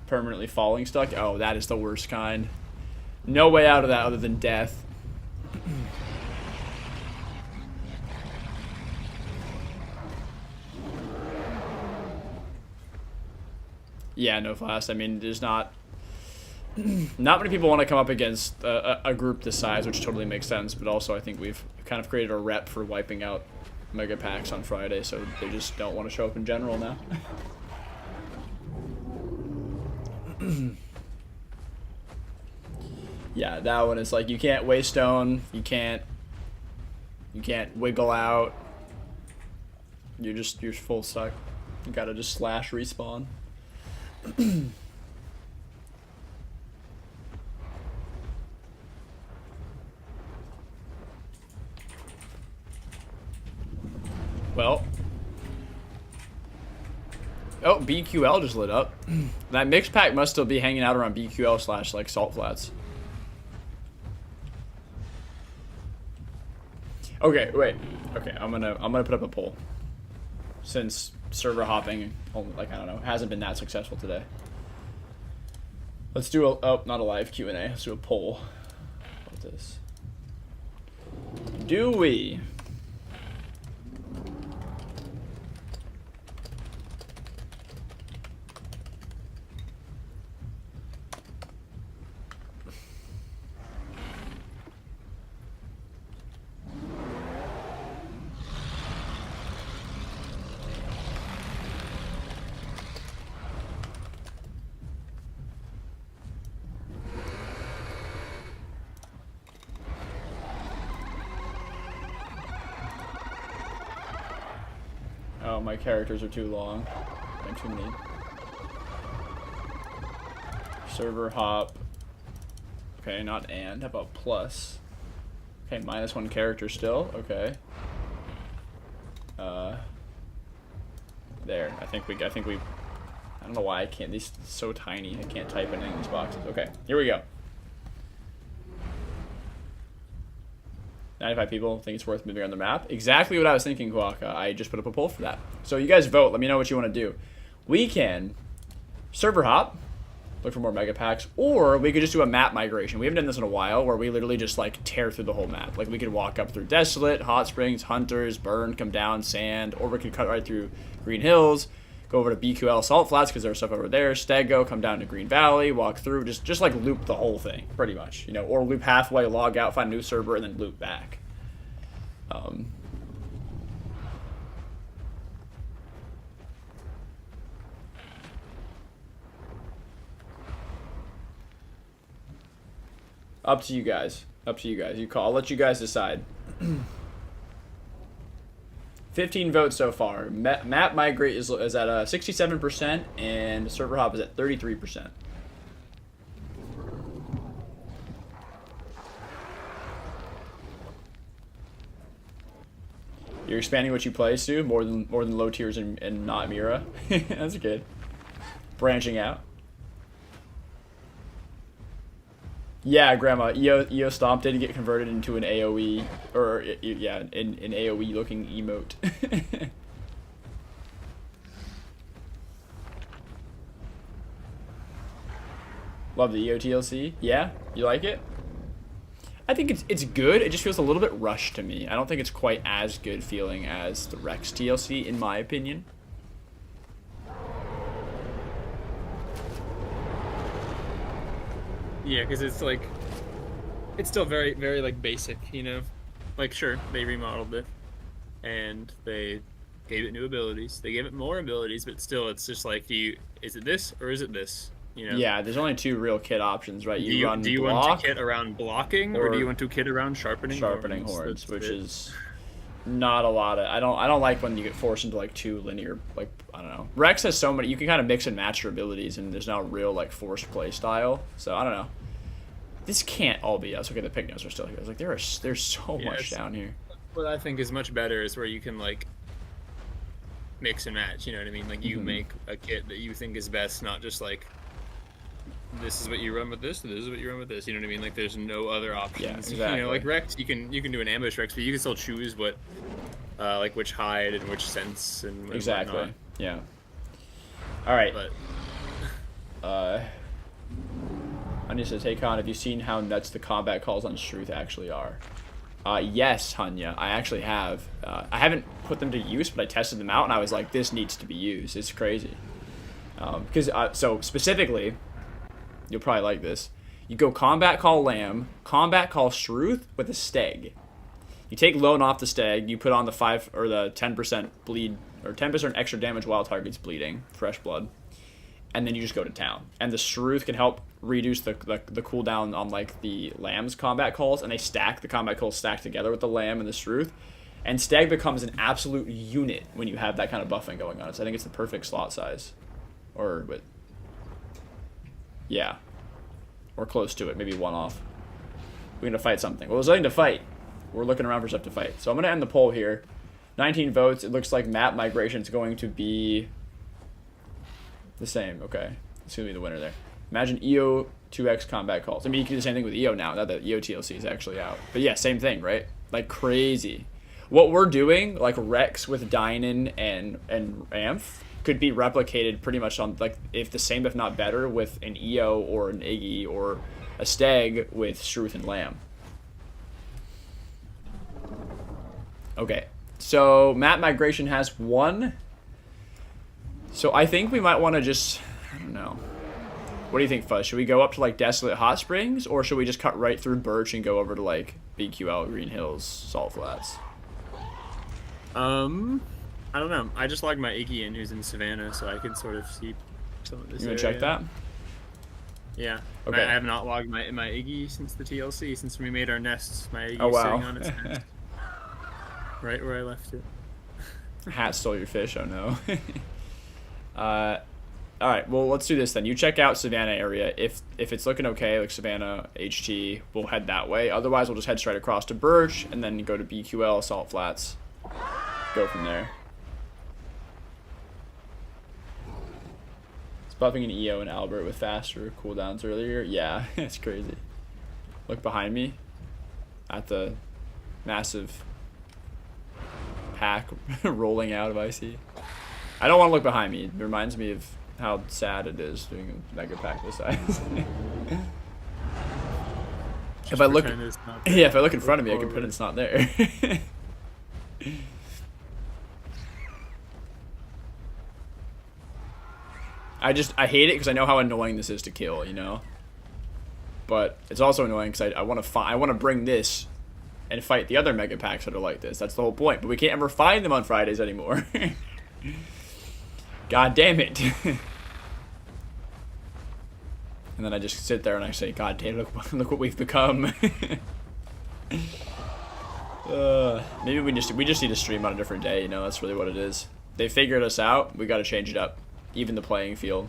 Permanently falling stuck? Oh, that is the worst kind. No way out of that other than death. Yeah, no fast. I mean, there's not many people want to come up against a group this size, which totally makes sense, but also I think we've kind of created a rep for wiping out mega packs on Friday, so they just don't want to show up in general now. Yeah, that one is like, you can't waste stone, you can't wiggle out, you're full stuck. You gotta just slash respawn. Well, oh, BQL just lit up. That mix pack must still be hanging out around BQL slash like salt flats. Okay, wait. Okay, I'm gonna put up a poll. Since server hopping, like, I don't know, hasn't been that successful today. Let's do not a live Q&A. Let's do a poll. What's this? Do we? Oh, my characters are too long. And too many. Server hop. Okay, not and. How about plus? Okay, -1 character still. Okay. There. I think we. I don't know why I can't. These are so tiny. I can't type in any of these boxes. Okay, here we go. 95 people think it's worth moving on the map. Exactly what I was thinking, Kwaka. I just put up a poll for that. So you guys vote. Let me know what you want to do. We can server hop, look for more mega packs, or we could just do a map migration. We haven't done this in a while, where we literally just like tear through the whole map. Like, we could walk up through Desolate, Hot Springs, Hunters, Burn, come down, Sand, or we could cut right through Green Hills, go over to BQL Salt Flats because there's stuff over there, Stego, come down to Green Valley, walk through, just like loop the whole thing, pretty much, you know, or loop halfway, log out, find a new server, and then loop back. Up to you guys. Up to you guys. You call. I'll let you guys decide. 15 votes so far. Map migrate is at 67%, and server hop is at 33%. You're expanding what you play, Stu, more than low tiers and not Mira. That's good. Branching out. Yeah, Grandma. EO Stomp did get converted into an AoE, or yeah, an AoE looking emote. Love the EO TLC. Yeah, you like it? I think it's good. It just feels a little bit rushed to me. I don't think it's quite as good feeling as the Rex TLC, in my opinion. Yeah, because it's like, it's still very, very like basic, you know? Like, sure, they remodeled it, and they gave it new abilities. They gave it more abilities, but still, it's just like, is it this or is it this? You know? Yeah, there's only 2 real kit options, right? You run do you block want to kit around blocking, or do you want to kit around sharpening horns, which is not a lot of. I don't like when you get forced into like 2 linear, like, I don't know. Rex has so many. You can kind of mix and match your abilities, and there's not real like forced play style. So I don't know. This can't all be us. Okay, the pig notes are still here. It's like there's so much down here. What I think is much better is where you can like mix and match. You know what I mean? Like you make a kit that you think is best, not just like, this is what you run with this, this is what you run with this. You know what I mean? Like there's no other options. Yeah, exactly. You know, like Rex, you can do an ambush Rex, but you can still choose what, like which hide and which sense and exactly. Whatnot. Yeah. All right. But Hanya says, "Hey Con, have you seen how nuts the combat calls on Struth actually are?" Yes, Hanya, I actually have. I haven't put them to use, but I tested them out and I was like, this needs to be used. It's crazy. Because so specifically, you'll probably like this. You go combat call Lamb, combat call Struth with a Steg. You take Lone off the Steg, you put on the 5 or the 10% bleed or 10% extra damage while target's bleeding, fresh blood, and then you just go to town. And the Struth can help reduce the cooldown on like the Lamb's combat calls, and they stack, the combat calls stack together with the Lamb and the Struth. And Stag becomes an absolute unit when you have that kind of buffing going on. So I think it's the perfect slot size. Or, but, yeah. Or close to it, maybe 1 off. We're going to fight something. Well, there's nothing to fight. We're looking around for stuff to fight. So I'm going to end the poll here. 19 votes. It looks like map migration is going to be the same. Okay. It's going to be the winner there. Imagine EO 2x combat calls. I mean, you can do the same thing with EO now. Now that EO TLC is actually out. But yeah, same thing, right? Like crazy. What we're doing, like Rex with Dynan and Amph, could be replicated pretty much on, like, if the same, if not better, with an EO or an Iggy or a Stag with Struth and Lamb. Okay, so map migration has 1. So I think we might want to just, I don't know. What do you think, Fuzz? Should we go up to, like, Desolate Hot Springs, or should we just cut right through Birch and go over to, like, BQL, Green Hills, Salt Flats? I don't know. I just logged my Iggy in, who's in Savannah, so I can sort of see some of this. You want to check that? Yeah. Okay. I have not logged my Iggy since the TLC, since we made our nests. My Iggy wow. sitting on its nest. Right where I left it. Hat stole your fish, oh no. Alright, well, let's do this then. You check out Savannah area. If it's looking okay, like Savannah, HT, we'll head that way. Otherwise, we'll just head straight across to Birch, and then go to BQL, Salt Flats. Go from there. It's buffing an EO and Albert with faster cooldowns earlier. Yeah, it's crazy. Look behind me at the massive pack rolling out of IC. I don't want to look behind me. It reminds me of how sad it is doing a mega pack this size. If I look, yeah, if I look in front of me, I can pretend it's not there. I hate it because I know how annoying this is to kill, you know. But it's also annoying because I want to bring this and fight the other mega packs that are like this. That's the whole point. But we can't ever find them on Fridays anymore. God damn it. And then I just sit there and I say, God damn, look what we've become. Maybe we just need to stream on a different day, you know, that's really what it is. They figured us out, we gotta change it up. Even the playing field.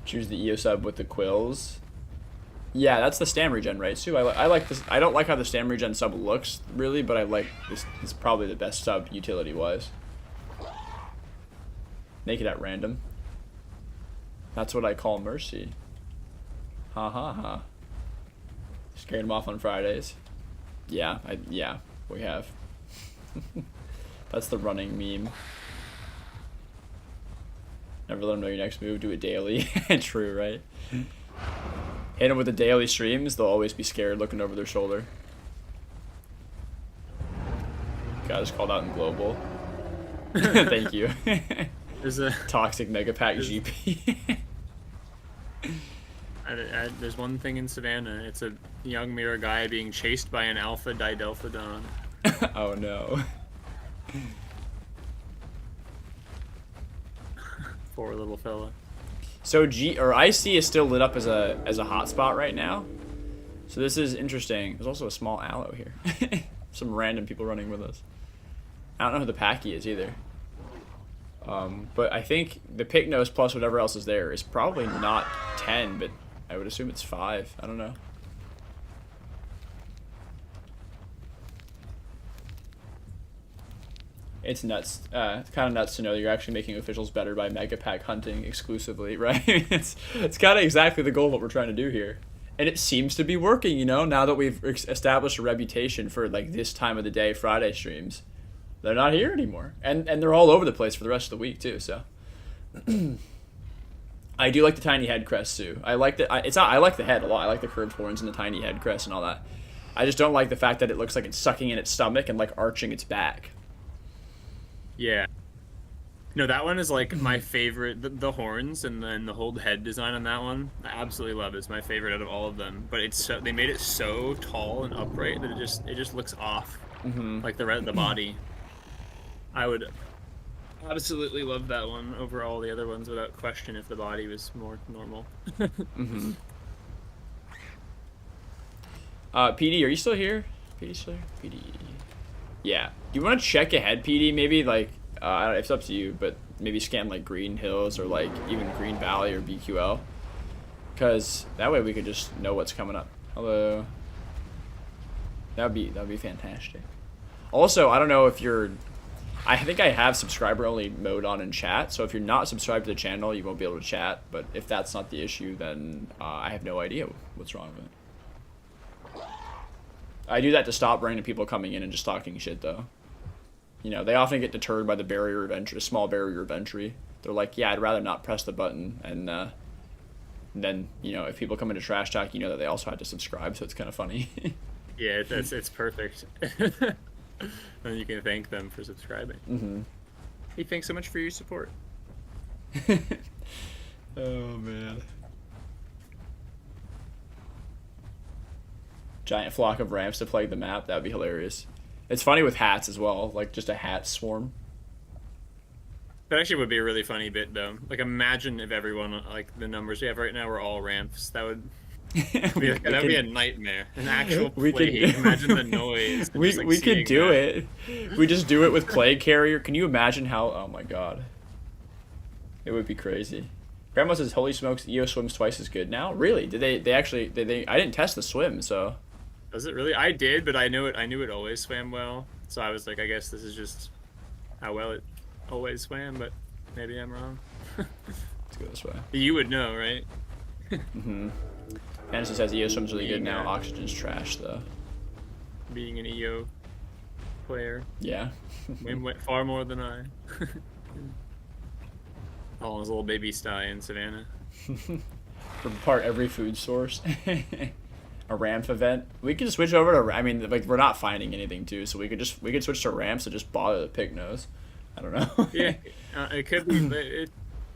Choose the EO sub with the quills. Yeah, that's the stam regen, right, Sue? I like this. I don't like how the stam regen sub looks, really, but I like this. It's probably the best sub utility-wise. Make it at random. That's what I call mercy. Ha ha ha. Scared him off on Fridays. Yeah, yeah, we have. That's the running meme. Never let them know your next move. Do it daily. True, right? hit them with the daily streams, they'll always be scared looking over their shoulder. Got us called out in global. Thank you. There's a toxic mega pack GP. there's one thing in Savannah. It's a young mirror guy being chased by an alpha didelphodon. Oh no. Poor little fella. So IC is still lit up as a hotspot right now. So this is interesting. There's also a small allo here. Some random people running with us. I don't know who the pachy is either. But I think the pick nose plus whatever else is there is probably not 10, but I would assume it's 5. I don't know. It's nuts. It's kind of nuts to know that you're actually making officials better by mega pack hunting exclusively, right? it's kind of exactly the goal of what we're trying to do here. And it seems to be working, you know, now that we've established a reputation for like this time of the day Friday streams. They're not here anymore. And they're all over the place for the rest of the week too, so. I do like the tiny head crest too. I like I like the head a lot. I like the curved horns and the tiny head crest and all that. I just don't like the fact that it looks like it's sucking in its stomach and like arching its back. Yeah. No, that one is like my favorite. The horns and then the whole head design on that one, I absolutely love. It's my favorite out of all of them. But it's so, they made it so tall and upright that it just looks off, like the body. I would absolutely love that one over all the other ones without question if the body was more normal. PD, are you still here? PD still here? PD. Yeah. Do you want to check ahead, PD? Maybe like, it's up to you, but maybe scan like Green Hills or like even Green Valley or BQL. Because that way we could just know what's coming up. Hello. That'd be fantastic. Also, I don't know if you're... I think I have subscriber only mode on in chat, so if you're not subscribed to the channel, you won't be able to chat. But if that's not the issue, then I have no idea what's wrong with it. I do that to stop random people coming in and just talking shit, though. You know, they often get deterred by the barrier of entry, small barrier of entry. They're like, yeah, I'd rather not press the button. And then, you know, if people come into trash talk, you know that they also had to subscribe, so it's kind of funny. Yeah, it's perfect. And you can thank them for subscribing. Hey, thanks so much for your support. Oh, man. Giant flock of ramps to plague the map. That would be hilarious. It's funny with hats as well, like just a hat swarm. That actually would be a really funny bit, though. Like, imagine if everyone, like, the numbers we have right now were all ramps. That would... That'd be a nightmare. An actual plague. Imagine the noise. We could do it. We just do it with plague carrier. Can you imagine how? Oh my god. It would be crazy. Grandma says, "Holy smokes, EO swims twice as good now." Really? Did they actually? Did they? I didn't test the swim, so. Does it really? I did, but I knew it always swam well. So I was like, I guess this is just how well it always swam. But maybe I'm wrong. Let's go this way. You would know, right? Fantasy says EO swims really good now. Oxygen's trash though. Being an EO player. Yeah. Went far more than I. All his little baby sty in Savannah. From part every food source. A ramp event. We could just switch over to. I mean, like we're not finding anything too, so we could switch to ramps and just bother the pig nose. I don't know. Yeah, it could be.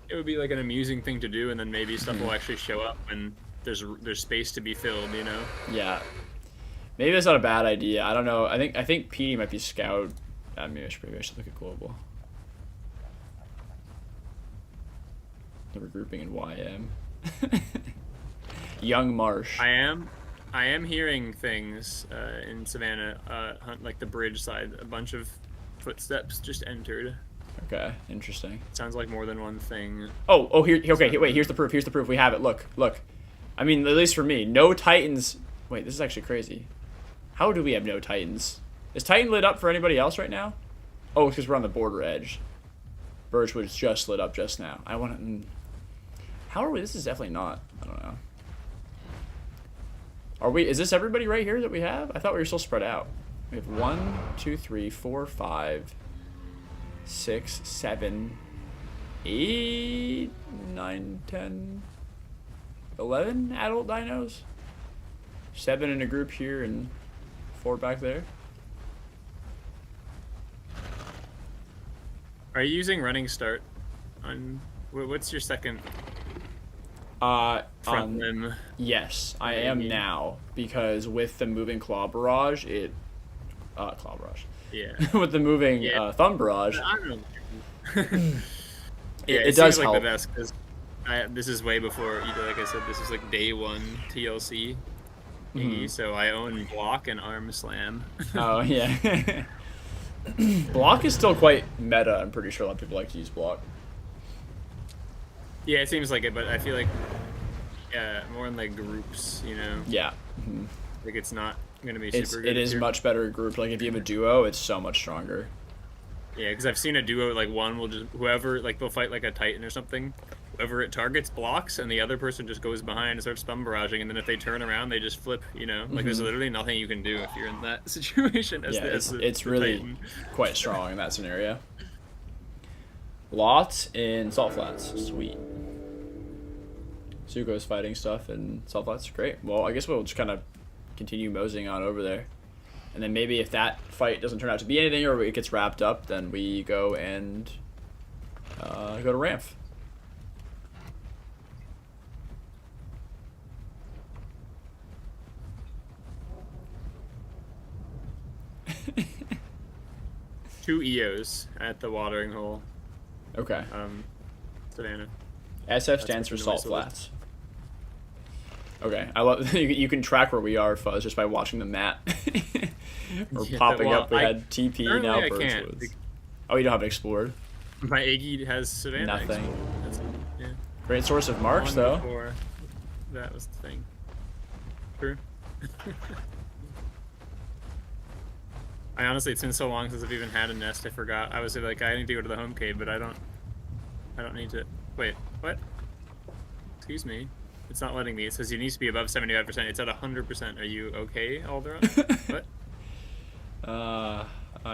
It would be like an amusing thing to do, and then maybe stuff will actually show up and. There's space to be filled, you know. Yeah, maybe that's not a bad idea. I don't know. I think PD might be scout. Maybe I should look at global. The regrouping in YM. Young Marsh. I am hearing things in Savannah, like the bridge side. A bunch of footsteps just entered. Okay, interesting. Sounds like more than one thing. Oh, here. Okay, wait. Here's the proof. Here's the proof. We have it. Look. I mean, at least for me, no Titans. Wait, this is actually crazy. How do we have no Titans? Is Titan lit up for anybody else right now? Oh, because we're on the border edge. Birchwood is just lit up just now. I want to... How are we? This is definitely not. I don't know. Are we... Is this everybody right here that we have? I thought we were still spread out. We have 1, 2, 3, 4, 5, 6, 7, 8, 9, 10... 11 adult dinos. 7 in a group here and 4 back there. Are you using running start on? What's your second front limb? Yes, I am now, because with the moving claw barrage, claw barrage. Yeah. With the moving thumb barrage, I don't know. it does help. Like the best, 'cause this is way before, like I said, this is like day 1 TLC. So I own block and arm slam. Oh yeah. Block is still quite meta. I'm pretty sure a lot of people like to use block. Yeah, it seems like it, but I feel like more in like groups, you know. Yeah. Like it's not gonna be super good. It is much better grouped. Like if you have a duo, it's so much stronger. Yeah, because I've seen a duo, like one will just, whoever, like they'll fight like a Titan or something, whoever it targets blocks, and the other person just goes behind and starts thumb barraging, and then if they turn around, they just flip, you know? Like there's literally nothing you can do if you're in that situation. It's really Titan. Quite strong in that scenario. Lots in Salt Flats. Sweet. Zuko's fighting stuff in Salt Flats. Great. Well, I guess we'll just kind of continue moseying on over there. And then maybe if that fight doesn't turn out to be anything or it gets wrapped up, then we go and go to Ramf. Two EOs at the watering hole. Okay. Savannah. SF stands for Salt Flats. Okay, I love you can track where we are, Fuzz, just by watching the map. Or popping up. We had TP, now Birchwoods. Oh, you don't have it explored? My Iggy has Savannah. Nothing. Yeah. Great source of marks, though. Before. That was the thing. True. I honestly, it's been so long since I've even had a nest, I forgot. I was like, I need to go to the home cave, but I don't need to. Wait, what? Excuse me. It's not letting me. It says you need to be above 75%. It's at 100%. Are you okay, Alderon? What?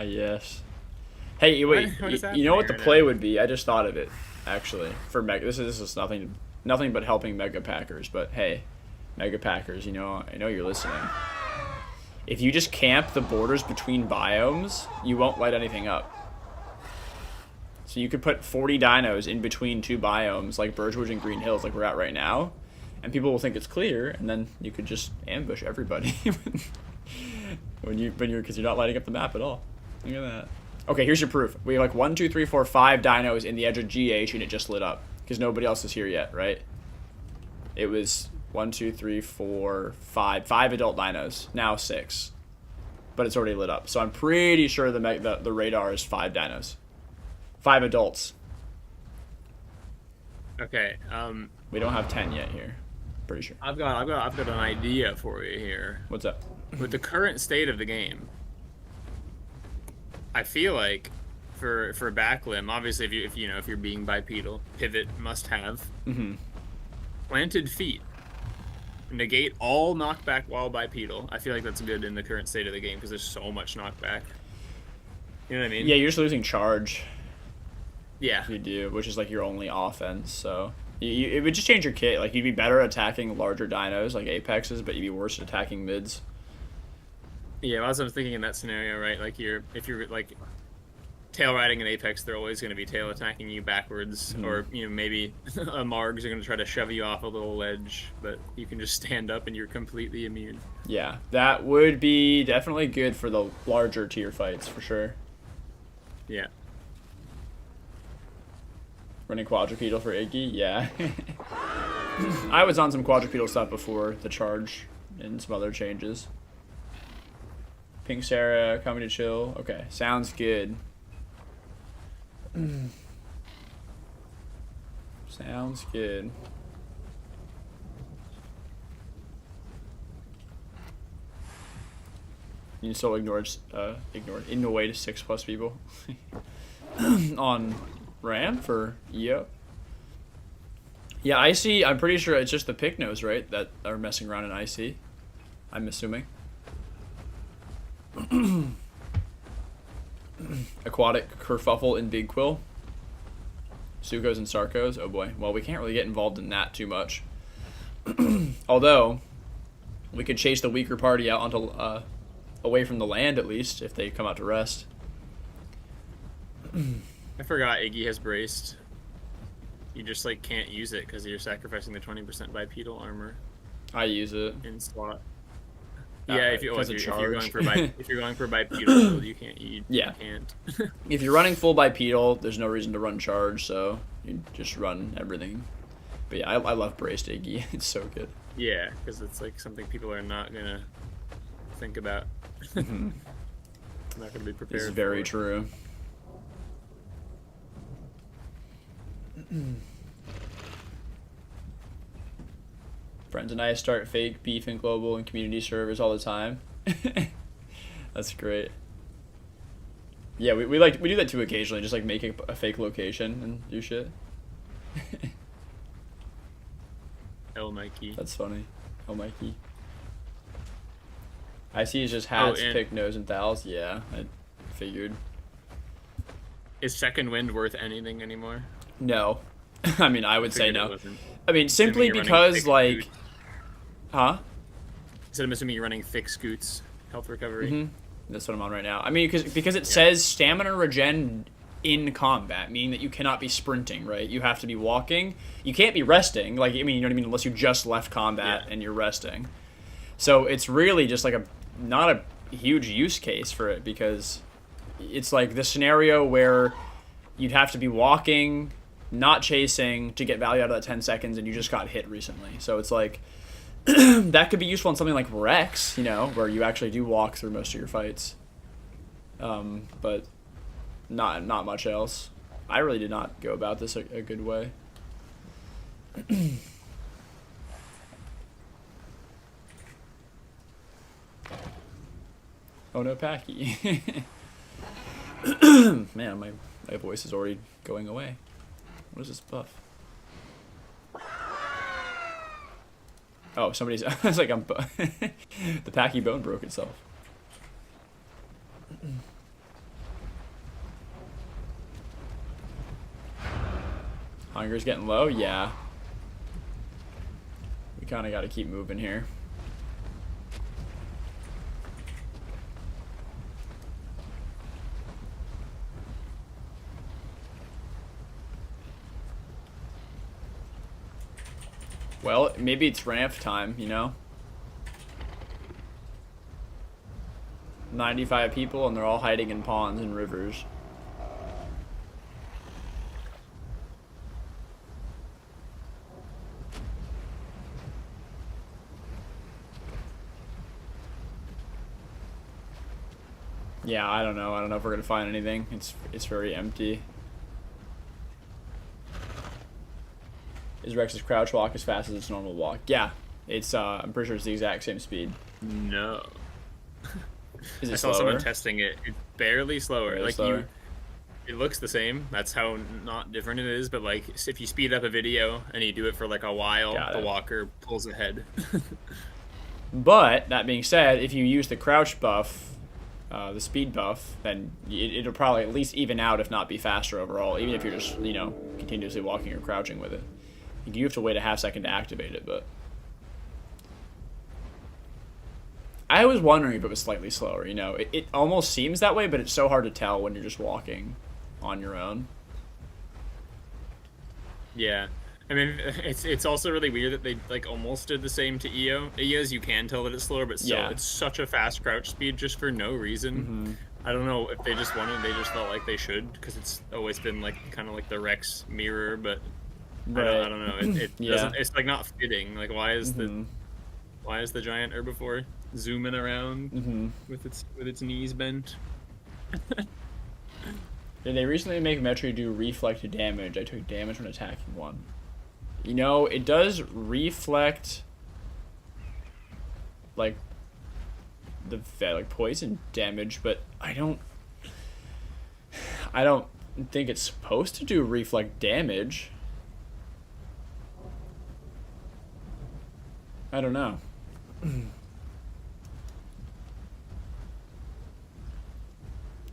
Yes. Hey, wait. You know what the play would be? I just thought of it, actually. For Mega, this is nothing but helping Mega Packers. But hey, Mega Packers, I know you're listening. If you just camp the borders between biomes, you won't light anything up. So you could put 40 dinos in between 2 biomes, like Birchwood and Green Hills, like we're at right now, and people will think it's clear, and then you could just ambush everybody because you're not lighting up the map at all. Look at that. Okay, here's your proof. We have like 1, 2, 3, 4, 5 dinos in the edge of GH, and it just lit up because nobody else is here yet, right? It was 1, 2, 3, 4, 5 adult dinos. Now 6, but it's already lit up. So I'm pretty sure the radar is 5 dinos. 5 adults. Okay. We don't have 10 yet here. Pretty sure. I've got an idea for you here. What's up? With the current state of the game, I feel like for backlimb, obviously if you're being bipedal, pivot must have. Planted feet. Negate all knockback while bipedal. I feel like that's good in the current state of the game because there's so much knockback. You know what I mean? Yeah, you're just losing charge. Yeah. You do, which is like your only offense. So it would just change your kit. Like you'd be better attacking larger dinos like Apexes, but you'd be worse at attacking mids. Yeah, well, as I was thinking in that scenario, right? Like if you're like tail riding an Apex, they're always going to be tail attacking you backwards, or maybe a Margs are going to try to shove you off a little ledge, but you can just stand up and you're completely immune. Yeah, that would be definitely good for the larger tier fights for sure. Yeah. Running quadrupedal for Iggy, yeah. I was on some quadrupedal stuff before the charge and some other changes. Pink Sarah coming to chill. Okay, sounds good. Sounds good. You still ignored in the way to 6+ people on RAM for EO. Yeah, IC, I'm pretty sure it's just the Picnos, right, that are messing around in IC. I'm assuming. Aquatic kerfuffle in Big Quill. Sukos and Sarkos. Oh boy. Well, we can't really get involved in that too much. Although, we could chase the weaker party out onto away from the land at least if they come out to rest. I forgot Iggy has braced. You just like can't use it because you're sacrificing the 20% bipedal armor I use it. in slot. Yeah, if you're going for bipedal build, you can't. You can't. If you're running full bipedal, there's no reason to run charge, so you just run everything. But yeah, I love braced Iggy. It's so good. Yeah, because it's like something people are not gonna think about. Not gonna be prepared. This is very true. Friends and I start fake beef and global and community servers all the time. That's great. Yeah, we do that too occasionally, just like make a fake location and do shit. El Mikey. That's funny. El Mikey. I see it's just hats, pick, nose, and thals. Yeah, I figured. Is second wind worth anything anymore? No. I mean, I would say no. I mean, simply because, like... Huh? Instead of assuming you're running thick scoots, health recovery. That's what I'm on right now. I mean, because it says stamina regen in combat, meaning that you cannot be sprinting, right? You have to be walking. You can't be resting. Like, I mean, you know what I mean? Unless you just left combat and you're resting. So it's really just like not a huge use case for it, because it's like the scenario where you'd have to be walking, not chasing, to get value out of that 10 seconds, and you just got hit recently. So it's like... that could be useful in something like Rex, you know, where you actually do walk through most of your fights. But not much else. I really did not go about this a good way. Oh no, Pachy. Man, my voice is already going away. What is this buff? Oh, somebody's... It's like I'm... The Pachy bone broke itself. Hunger's getting low? Yeah. We kind of got to keep moving here. Well, maybe it's ramp time, you know? 95 people, and they're all hiding in ponds and rivers. Yeah, I don't know. I don't know if we're gonna find anything. It's very empty. Is Rex's crouch walk as fast as its normal walk? Yeah, it's. I'm pretty sure it's the exact same speed. No. Is it I slower? saw someone testing it. It's barely slower. Barely like slower. it looks the same. That's how not different it is. But like, if you speed up a video and you do it for like a while, the walker pulls ahead. But that being said, if you use the crouch buff, the speed buff, then it'll probably at least even out, if not be faster overall. Even if you're just continuously walking or crouching with it. You have to wait a half second to activate it, but I was wondering if it was slightly slower. You know, it almost seems that way, but it's so hard to tell when you're just walking on your own. Yeah, I mean, it's also really weird that they like almost did the same to EO. EO's you can tell that it's slower, but still, it's such a fast crouch speed just for no reason. I don't know if they just wanted, they just felt like they should, because it's always been like kind of like the Rex mirror, but. Right. I don't know. It doesn't. It's like not fitting. Like, why is the giant herbivore zooming around with its knees bent? Did they recently make Metro do reflect damage? I took damage when attacking one. You know, it does reflect like the like poison damage, but I don't think it's supposed to do reflect damage. I don't know.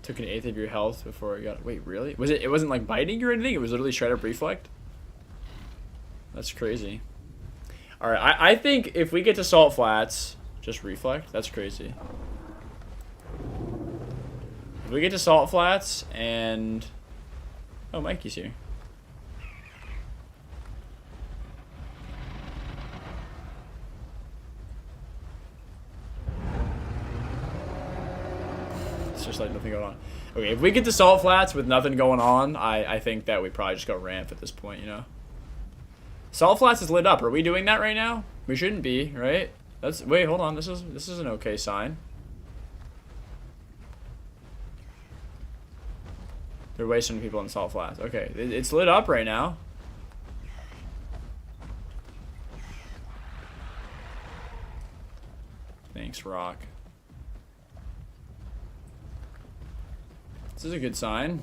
Took an eighth of your health before I got... Wait, really? Was it? It wasn't like biting you or anything? It was literally straight up reflect? That's crazy. All right, I think if we get to salt flats, just reflect. That's crazy. If we get to salt flats and oh, Mikey's here. It's just like nothing going on. Okay, if we get to salt flats with nothing going on, I think that we probably just go ramp at this point, you know. Salt flats is lit up. Are we doing that right now? We shouldn't be, right? That's wait, hold on. This is an okay sign. They're wasting people in salt flats. Okay, it's lit up right now. Thanks, Rock. This is a good sign.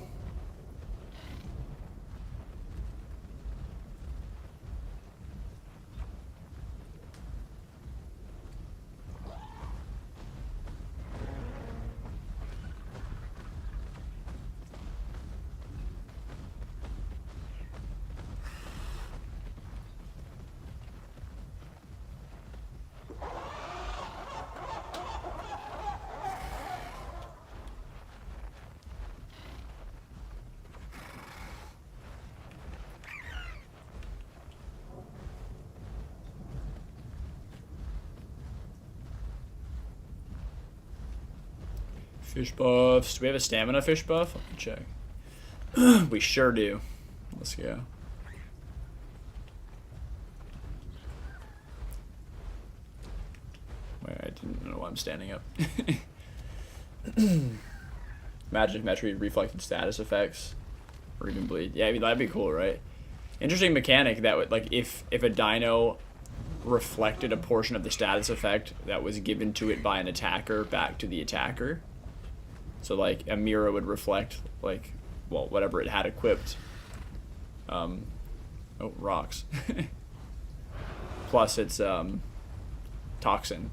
Fish buffs. Do we have a stamina fish buff? Let me check. We sure do. Let's go. Wait, I didn't know why I'm standing up. Imagine if Metri reflected status effects. Or even bleed. Yeah, I mean, that'd be cool, right? Interesting mechanic that would, like, if a dino reflected a portion of the status effect that was given to it by an attacker back to the attacker. So, like, a mirror would reflect, like, well, whatever it had equipped. Oh, rocks. Plus its toxin.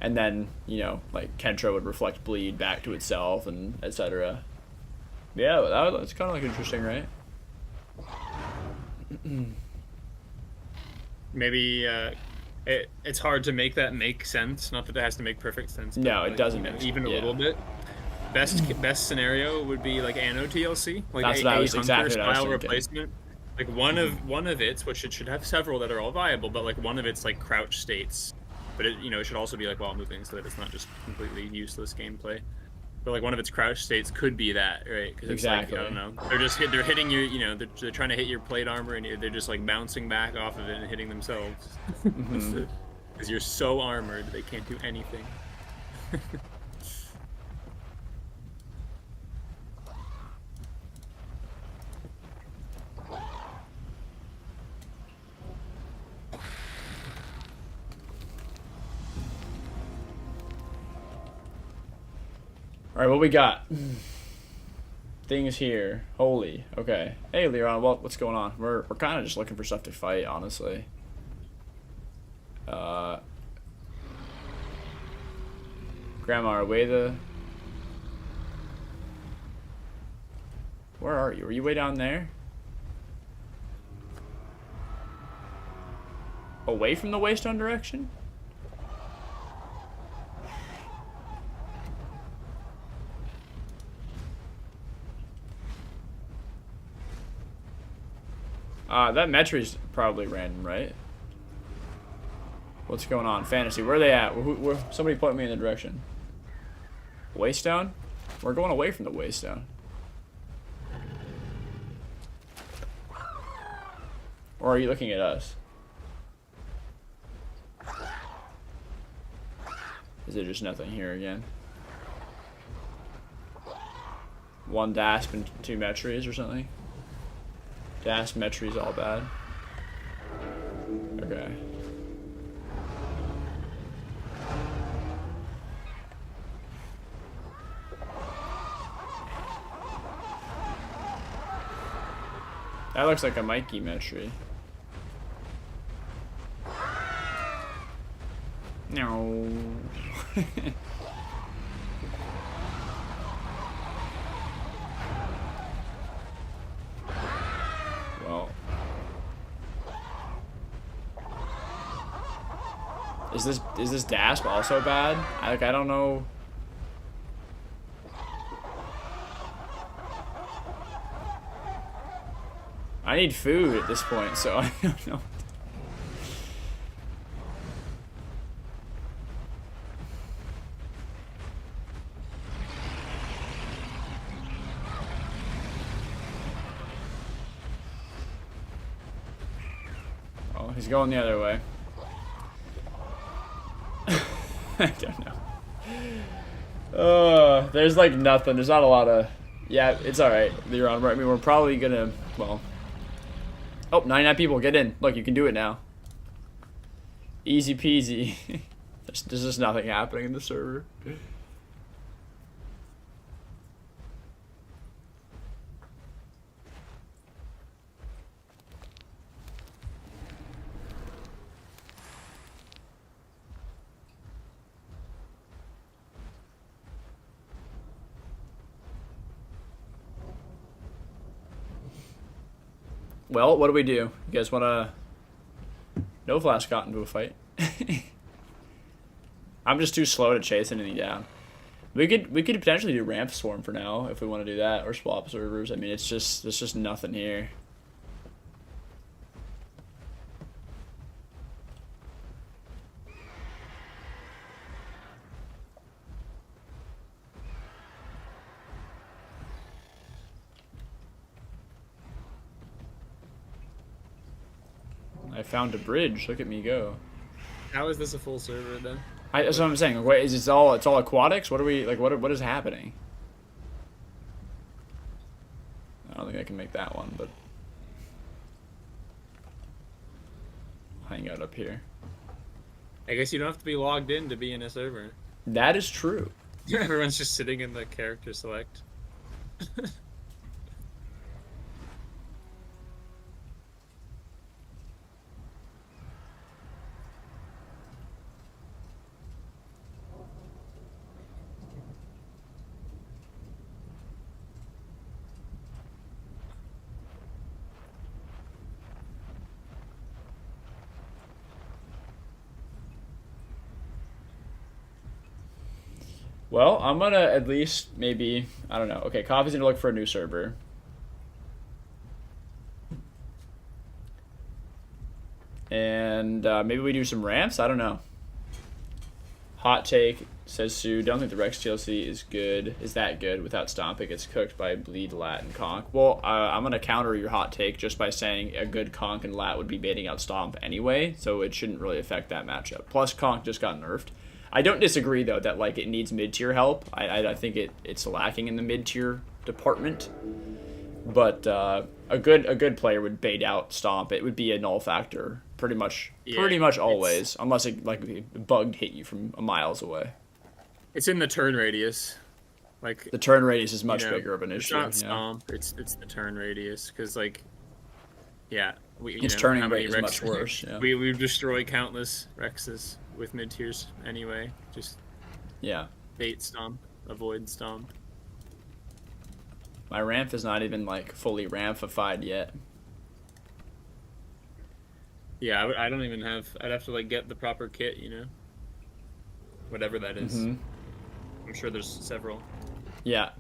And then, you know, like, Kentra would reflect bleed back to itself and etc. Yeah, that's kind of, like, interesting, right? Maybe it's hard to make that make sense. Not that it has to make perfect sense. But No, it like, doesn't. You know, even a little bit. Best scenario would be like Anno TLC, like That's a hunter style replacement. Like one of its, which it should have several that are all viable, but like one of its like crouch states. But it, you know, it should also be like while moving, so that it's not just completely useless gameplay. But like one of its crouch states could be that, right? Because it's like, I don't know, they're hitting your, you know, they're trying to hit your plate armor, and they're just like bouncing back off of it and hitting themselves. Because you're so armored, they can't do anything. Alright, what we got? Things here. Holy. Okay. Hey, Leron, what's going on? We're kind of just looking for stuff to fight, honestly. Grandma, are we Where are you? Are you way down there? Away from the Waystone direction? That Metri's probably random, right? What's going on? Fantasy, where are they at? Somebody point me in the direction. Waystone? We're going away from the Waystone. Or are you looking at us? Is there just nothing here again? One Dasp and 2 Metris or something? Dasp, Metri's all bad. Okay. That looks like a Mikey Metri. No. Well. Is this DASP also bad? I don't know. I need food at this point, so I don't know. Oh, he's going the other way. I don't know. There's like nothing. There's not a lot of. Yeah, it's alright. You're on. I mean, we're probably gonna. Well. Oh, 99 people. Get in. Look, you can do it now. Easy peasy. There's just nothing happening in the server. Well, what do we do? You guys wanna... No Flash got into a fight. I'm just too slow to chase anything down. We could potentially do ramp swarm for now if we want to do that, or swap servers. I mean, it's just nothing here. I found a bridge. Look at me go. How is this a full server then? That's what I'm saying. Wait, is it's all aquatics? What are we like? What is happening? I don't think I can make that one, but I'll hang out up here. I guess you don't have to be logged in to be in a server. That is true. Everyone's just sitting in the character select. Well, I'm gonna at least maybe, I don't know. Okay, Coffee's gonna look for a new server. And maybe we do some ramps? I don't know. Hot take, says Sue. Don't think the Rex TLC is good. Is that good? Without Stomp, it gets cooked by Bleed, Lat, and Conk. Well, I'm gonna counter your hot take just by saying a good Conk and Lat would be baiting out Stomp anyway, so it shouldn't really affect that matchup. Plus, Conk just got nerfed. I don't disagree though that like it needs mid-tier help. I think it's lacking in the mid-tier department. But a good player would bait out Stomp. It would be a null factor pretty much always, unless it like bugged hit you from miles away. It's in the turn radius. Like the turn radius is much bigger of an issue. It's not Stomp. It's the turn radius because like its turning rate is much worse. Yeah. We destroy countless Rexes with mid tiers anyway. Just bait Stomp, avoid Stomp. My ramp is not even like fully rampified yet. Yeah, I don't even have. I'd have to like get the proper kit, you know. Whatever that is. Mm-hmm. I'm sure there's several. Yeah.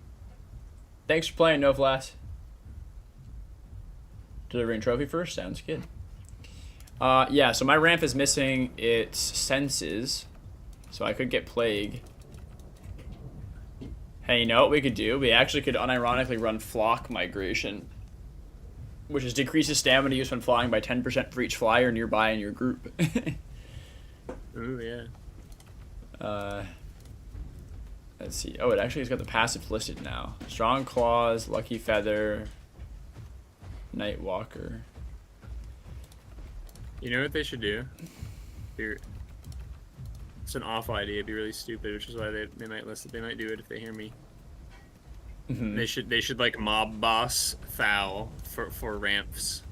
Thanks for playing, No Flash. Delivering trophy first? Sounds good. Yeah, so my ramp is missing its senses, so I could get Plague. Hey, you know what we could do? We actually could unironically run Flock Migration, which is decreases stamina use when flying by 10% for each flyer nearby in your group. Ooh, yeah. Let's see. Oh, it actually has got the passive listed now. Strong Claws, Lucky Feather, Night Walker. You know what they should do? It's an awful idea. It'd be really stupid, which is why they might listen. They might do it if they hear me. Mm-hmm. They should like mob boss foul for ramps,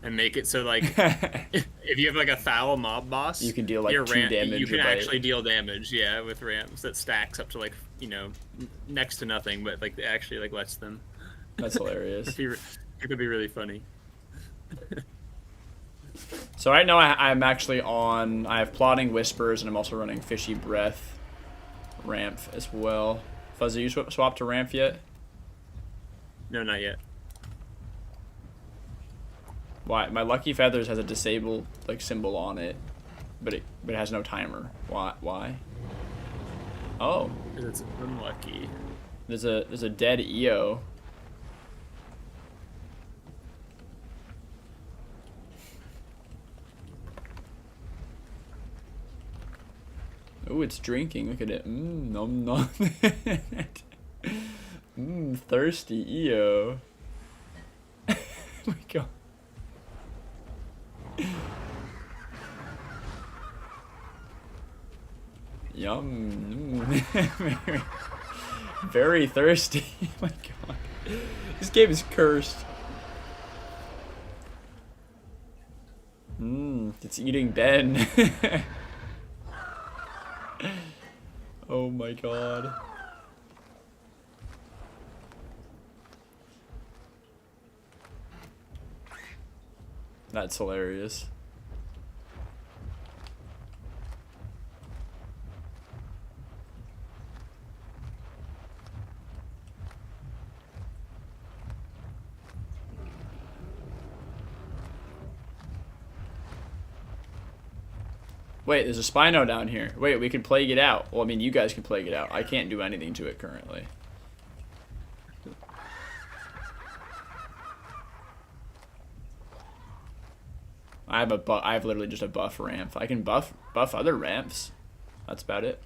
and make it so like if you have like a foul mob boss, you can deal like 2 damage. You can actually deal damage, yeah, with ramps that stacks up to like next to nothing, but like it actually like lets them. That's hilarious. It could be really funny. So right now I'm actually on, I have Plodding Whispers, and I'm also running Fishy Breath ramp as well. Fuzzy, you swapped to ramp yet? No, not yet. Why? My Lucky Feathers has a disabled like symbol on it, but it has no timer. Why? Oh, Because it's unlucky. there's a dead EO. Oh, it's drinking. Look at it. Nom nom. Thirsty EO. Oh my god. Yum. Very thirsty. Oh my god. This game is cursed. It's eating Ben. Oh my god. That's hilarious. Wait, there's a Spino down here. Wait, we can plague it out. Well, I mean, you guys can plague it out. I can't do anything to it currently. I have literally just a buff ramp. I can buff other ramps. That's about it.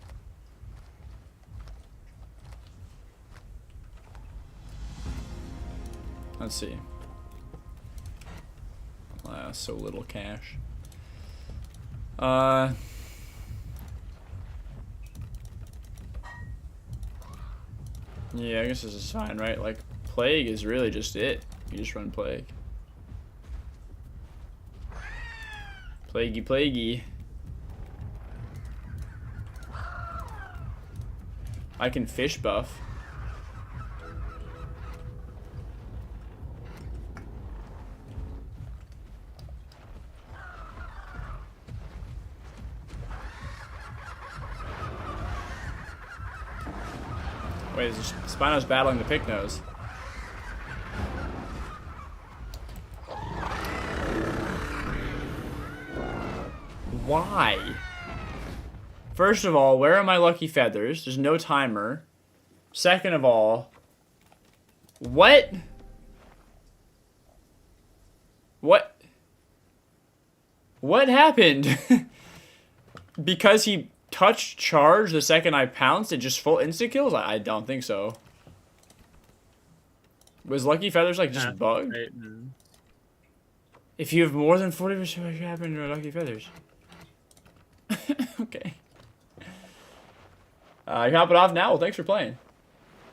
Let's see. So little cash. Yeah, I guess this is fine, right? Like, Plague is really just it. You just run Plague. Plaguey, plaguey. I can fish buff. Wait, is Spino's battling the pick nose? Why? First of all, where are my lucky feathers? There's no timer. Second of all, what? What happened? Because he touched charge the second I pounced, it just full insta kills? I don't think so. Was Lucky Feathers like just bugged? Right. If you have more than 40%, what happened to Lucky Feathers? Okay. Cap it off now. Well, thanks for playing.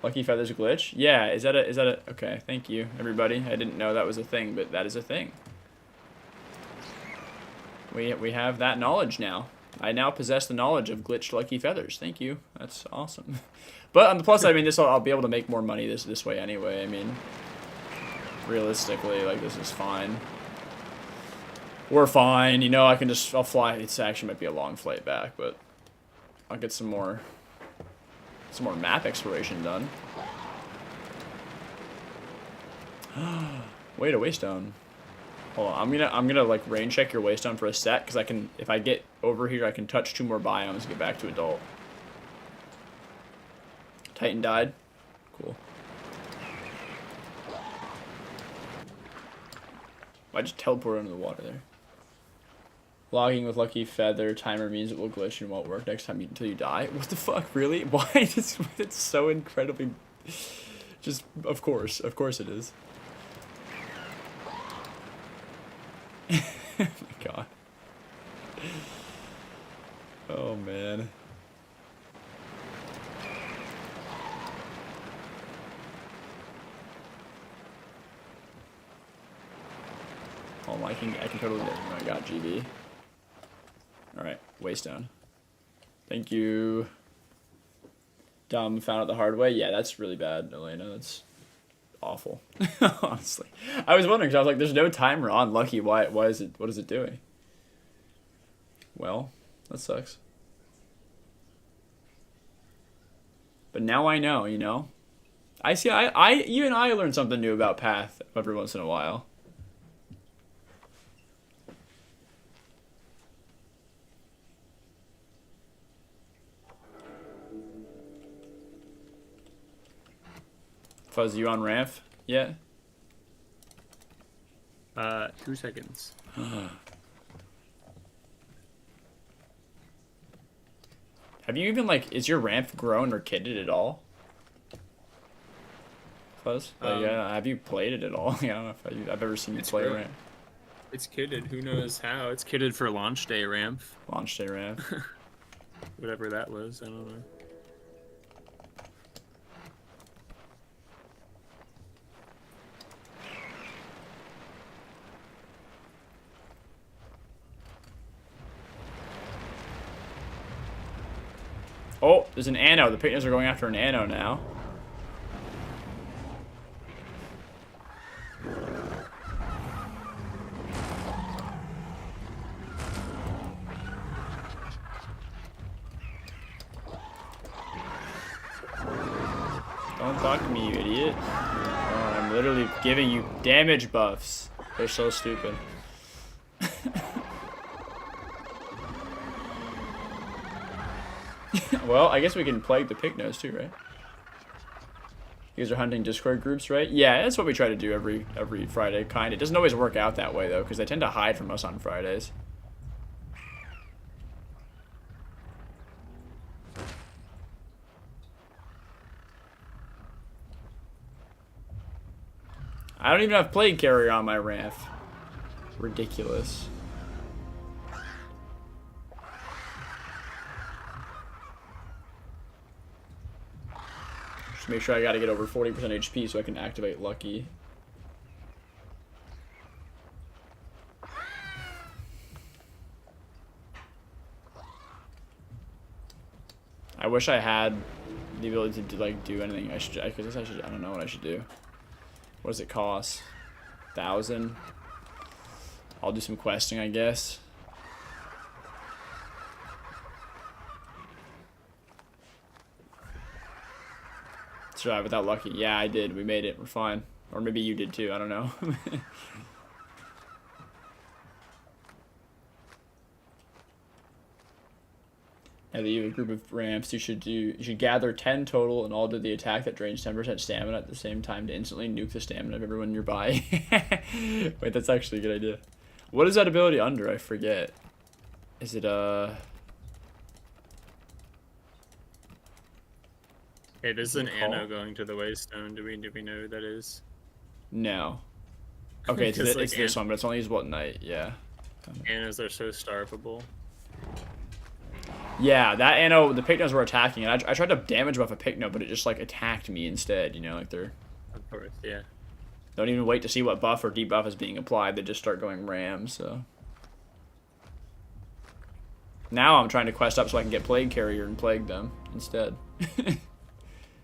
Lucky Feathers glitch. Yeah, is that a okay, thank you, everybody. I didn't know that was a thing, but that is a thing. We have that knowledge now. I now possess the knowledge of glitched Lucky Feathers. Thank you. That's awesome. But on the plus side, I mean, I'll be able to make more money this way anyway. I mean, realistically, like, this is fine. We're fine, you know. I'll fly. It's actually might be a long flight back, but I'll get some more map exploration done. Wait, a waystone. Hold on, I'm gonna like rain check your waystone for a sec, because if I get over here, I can touch 2 more biomes and get back to adult. Titan died. Cool. I just teleported under the water there. Logging with Lucky Feather timer means it will glitch and won't work next time until you die. What the fuck, really? Why? It's so incredibly... Just, of course it is. Oh my god. Oh man. Oh, I can totally do it. Oh my god, GB. Alright, waystone. Thank you. Dumb, found out the hard way. Yeah, that's really bad, Elena. That's awful. Honestly. I was wondering, because I was like, there's no timer on Lucky. Why is it, what is it doing? Well, that sucks. But now I know, you know? I see, even I learn something new about Path every once in a while. Fuzz, you on ramp yet? 2 seconds. Have you even, like, is your ramp grown or kitted at all? Fuzz? Like, have you played it at all? I don't know if I've ever seen you play grown. ramp. It's kitted. Who knows how? It's kitted for launch day ramp. Launch day ramp. Whatever that was. I don't know. Oh, there's an Anno. The Picnics are going after an Anno now. Don't talk to me, you idiot. Oh, I'm literally giving you damage buffs. They're so stupid. Well, I guess we can plague the Picnos too, right? You guys are hunting Discord groups, right? Yeah, that's what we try to do every Friday, kind. It doesn't always work out that way, though, because they tend to hide from us on Fridays. I don't even have Plague Carrier on my ramp. Ridiculous. Just make sure I gotta get over 40% HP so I can activate Lucky. I wish I had the ability to like do anything. I don't know what I should do. What does it cost? 1,000. I'll do some questing, I guess. Survive without Lucky. Yeah, I did. We made it. We're fine. Or maybe you did too. I don't know. Now that you have a group of ramps, you should gather 10 total and all do the attack that drains 10% stamina at the same time to instantly nuke the stamina of everyone nearby. Wait, that's actually a good idea. What is that ability under? I forget. Is it Hey, this is an Anno going to the Waystone. Do we know who that is? No. Okay, it's this one, but it's only usable at night. Yeah. Annos are so starvable. Yeah, that Anno, the Picnos were attacking, and I tried to damage buff a Picno, but it just, like, attacked me instead, you know, like, they're... Of course, yeah. Don't even wait to see what buff or debuff is being applied, they just start going ram, so... Now I'm trying to quest up so I can get Plague Carrier and plague them instead.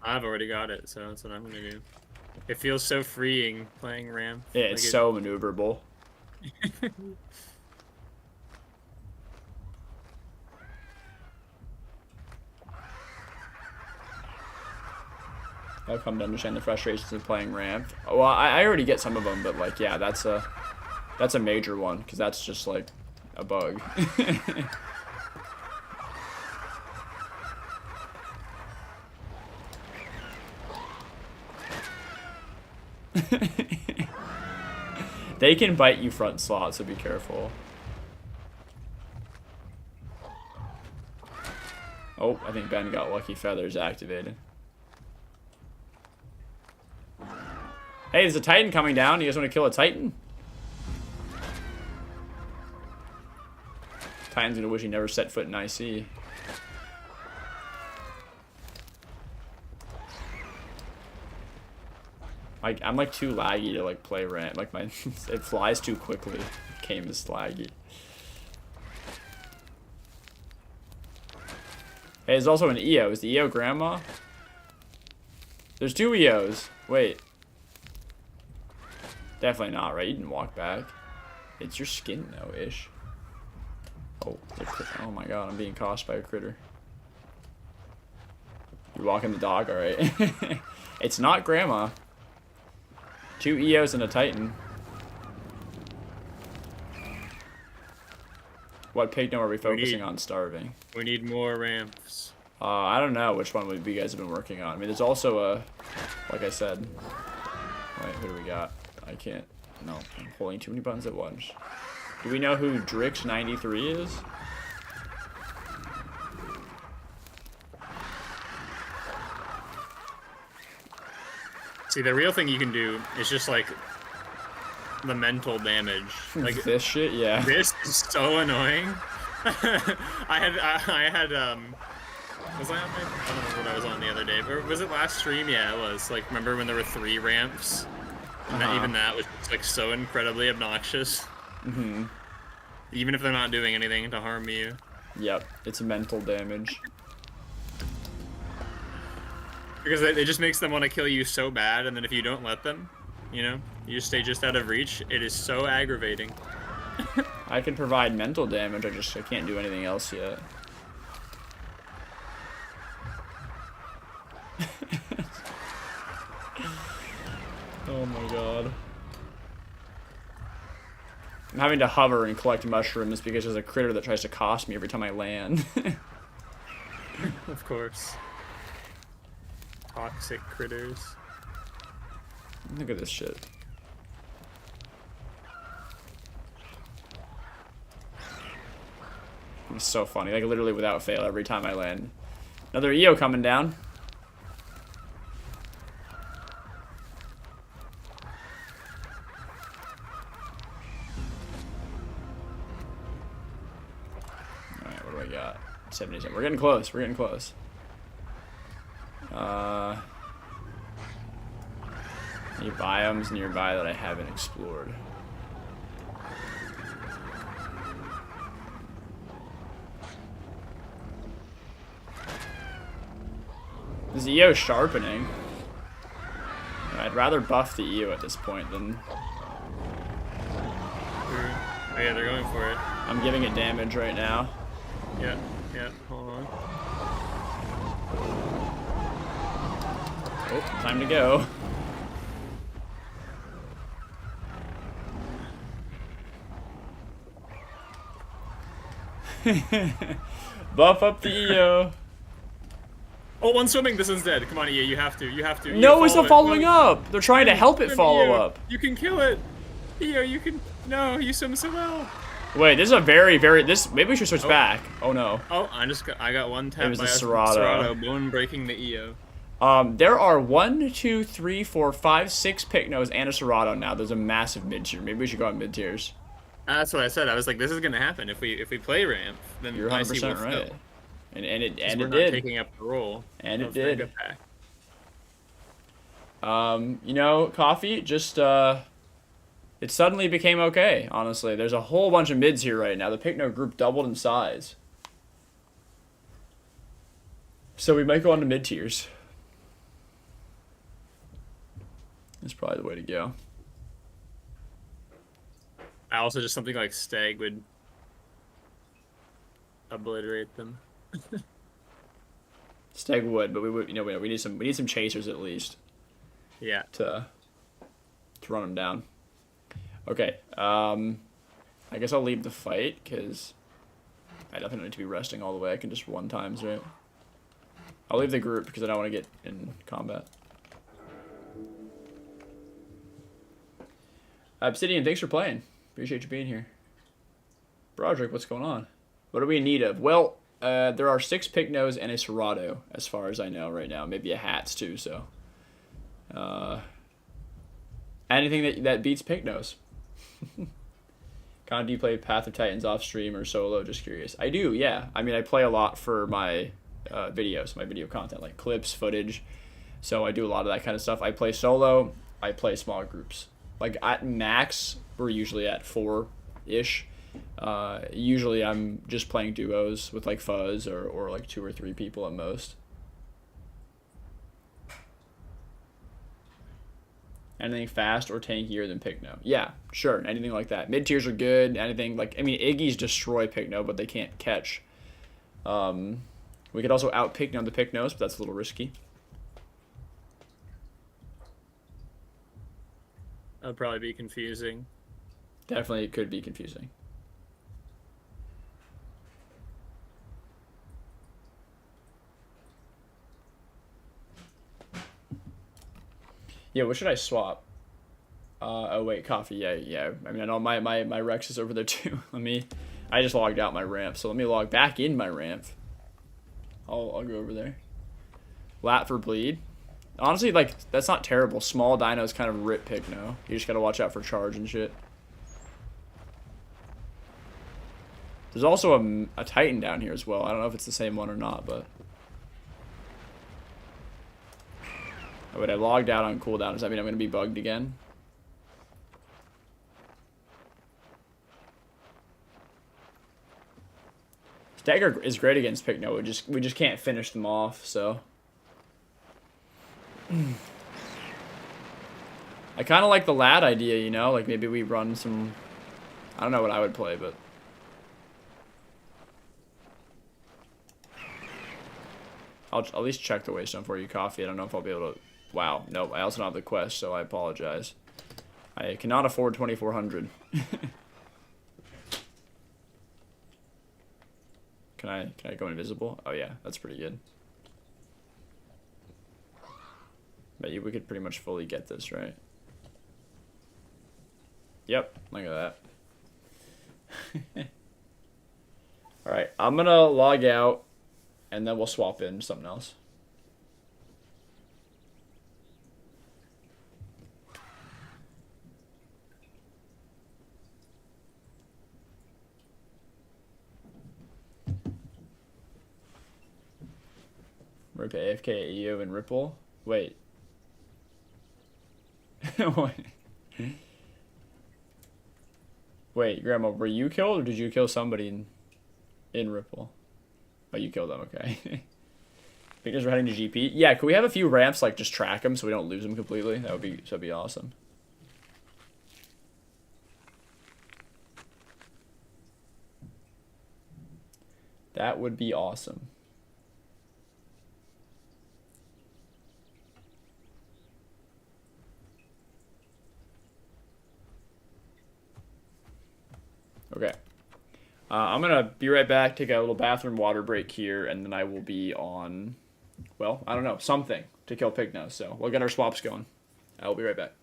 I've already got it, so that's what I'm gonna do. It feels so freeing playing ram. Yeah, it's so maneuverable. I've come to understand the frustrations of playing ramp. Well, I already get some of them, but like, yeah, that's a major one because that's just like a bug. They can bite you front slot, so be careful. Oh, I think Ben got Lucky Feathers activated. Hey, there's a Titan coming down. You guys want to kill a Titan? Titan's gonna wish he never set foot in IC. I'm like too laggy to like play ramp. Like it flies too quickly. Game is laggy. Hey, there's also an EO. Is the EO grandma? There's 2 EOs. Wait. Definitely not, right? You didn't walk back. It's your skin, though, ish. Oh, oh my god, I'm being cost by a critter. You walking the dog? Alright. It's not Grandma. 2 Eos and a Titan. What pigno are we focusing on starving? We need more ramps. I don't know which one you guys have been working on. I mean, there's also a, like I said. Wait, who do we got? I can't. No, I'm holding too many buttons at once. Do we know who Drix93 is? See, the real thing you can do is just like the mental damage. Like this shit, yeah. This is so annoying. I had was I on my, I don't know what I was on the other day, or was it last stream? Yeah, it was. Like, remember when there were 3 ramps? And even that was just, like, so incredibly obnoxious. Mm-hmm. Even if they're not doing anything to harm you. Yep, it's mental damage. Because it just makes them want to kill you so bad, and then if you don't let them, you know, you stay just out of reach, it is so aggravating. I can provide mental damage, I can't do anything else yet. Oh my god. I'm having to hover and collect mushrooms because there's a critter that tries to cost me every time I land. Of course. Toxic critters. Look at this shit. It's so funny, like literally without fail every time I land. Another EO coming down. Alright, what do I got? 77. We're getting close, we're getting close. Any biomes nearby that I haven't explored? Is EO sharpening? I'd rather buff the EO at this point than... Oh yeah, they're going for it. I'm giving it damage right now. Yeah, yeah, hold on. Oh, time to go. Buff up the EO. Oh, one swimming. This one's dead. Come on, EA. You have to. You have to. No, it's not following up. They're trying to help it follow up. You can kill it. EO, you can. No, you swim so well. Wait, this is a very, very. This maybe we should switch back. Oh no. Oh, I got one tap. It was by a Serato. Bone breaking the EO. There are 1, 2, 3, 4, 5, 6 Picnos and a Serato now. There's a massive mid tier. Maybe we should go on mid tiers. That's what I said. I was like, this is gonna happen if we play ramp. Then You're 100% right. Fill. And it we're did. Not taking up the role. And it did. You know, coffee just it suddenly became okay. Honestly, there's a whole bunch of mids here right now. The Picno group doubled in size, so we might go on to mid tiers. That's probably the way to go. I also just something like Stag would obliterate them. Stag would, but we would, you know, we need some chasers at least. Yeah. To run them down. Okay. I guess I'll leave the fight because I definitely need to be resting all the way. I can just one times, right? I'll leave the group because I don't want to get in combat. Obsidian, thanks for playing. Appreciate you being here. Broderick, what's going on? What are we in need of? Well, there are 6 Picnos and a Serato, as far as I know right now. Maybe a Hats, too, so... anything that beats Picnos. Do you play Path of Titans off stream or solo? Just curious. I do, yeah. I mean, I play a lot for my videos, my video content, like clips, footage. So I do a lot of that kind of stuff. I play solo. I play small groups. Like, at max, we're usually at 4-ish. Usually I'm just playing duos with, like, Fuzz or like 2 or 3 people at most. Anything fast or tankier than Pycno? Yeah, sure. Anything like that. Mid tiers are good. Anything like, I mean, Iggy's destroy Pycno, but they can't catch. We could also out Pycno the Pycnos, but that's a little risky. That would probably be confusing. Definitely, it could be confusing. Yeah, what should I swap? Oh wait, coffee. Yeah. I mean, I know my Rex is over there too. I just logged out my ramp, so let me log back in my ramp. I'll go over there. Lat for bleed. Honestly, like, that's not terrible. Small dinos kind of rip Pycno. You just gotta watch out for charge and shit. There's also a Titan down here as well. I don't know if it's the same one or not, but... Oh, wait, I logged out on cooldown. Does that mean I'm gonna be bugged again? Stagger is great against Pycno. We just can't finish them off, so... I kind of like the lad idea, you know? Like, maybe we run some... I don't know what I would play, but... I'll at least check the waystone for you, Coffee. I don't know if I'll be able to... Wow. No, I also don't have the quest, so I apologize. I cannot afford 2,400. Can I go invisible? Oh, yeah. That's pretty good. But we could pretty much fully get this, right? Yep, look at that. Alright, I'm gonna log out, and then we'll swap in something else. Rip AFK, EO, and Ripple. Wait. Wait, Grandma, were you killed or did you kill somebody in Ripple? Oh, you killed them, okay. Because we're heading to GP. Yeah, could we have a few ramps, like, just track them so we don't lose them completely? That'd be awesome. That would be awesome. Okay. I'm going to be right back, take a little bathroom water break here, and then I will be on, well, I don't know, something to kill Pycno. So we'll get our swaps going. I will be right back.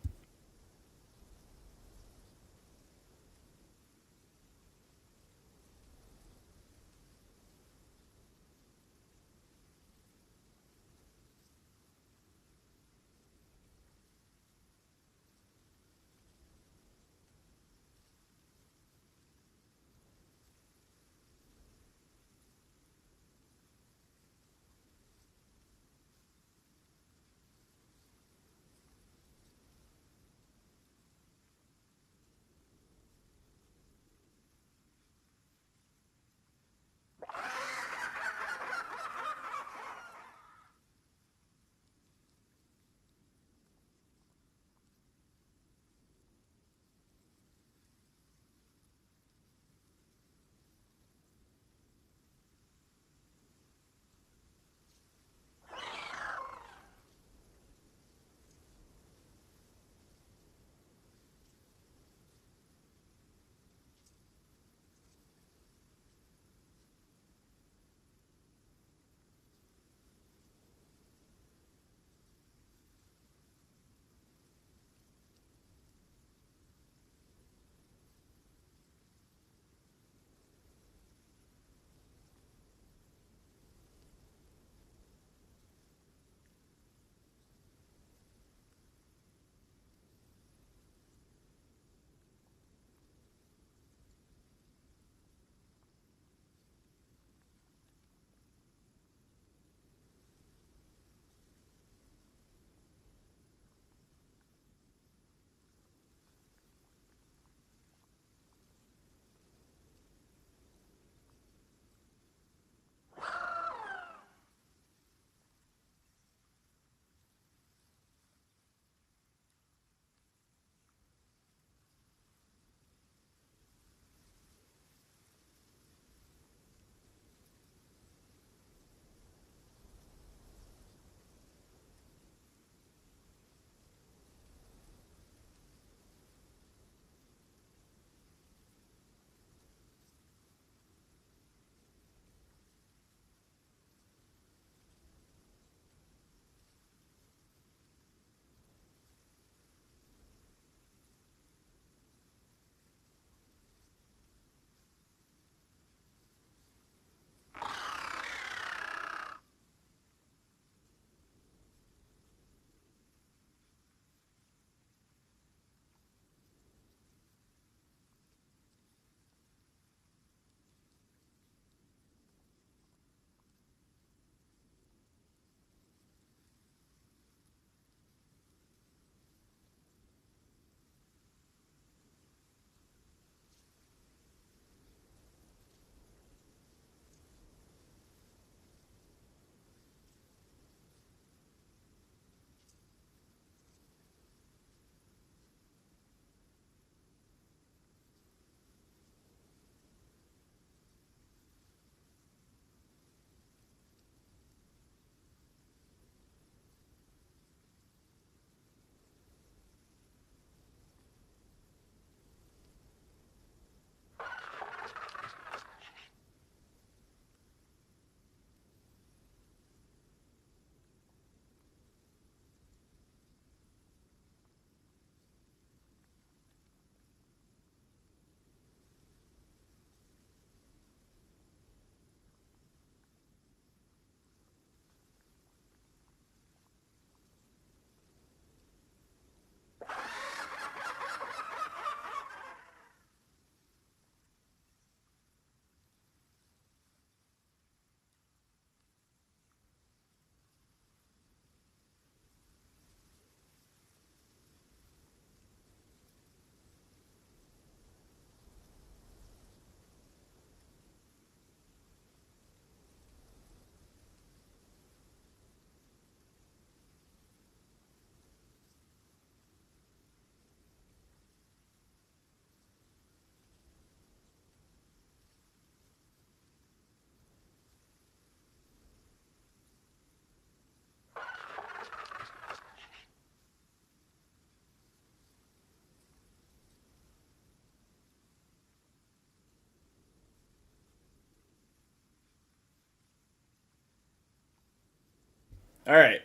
All right.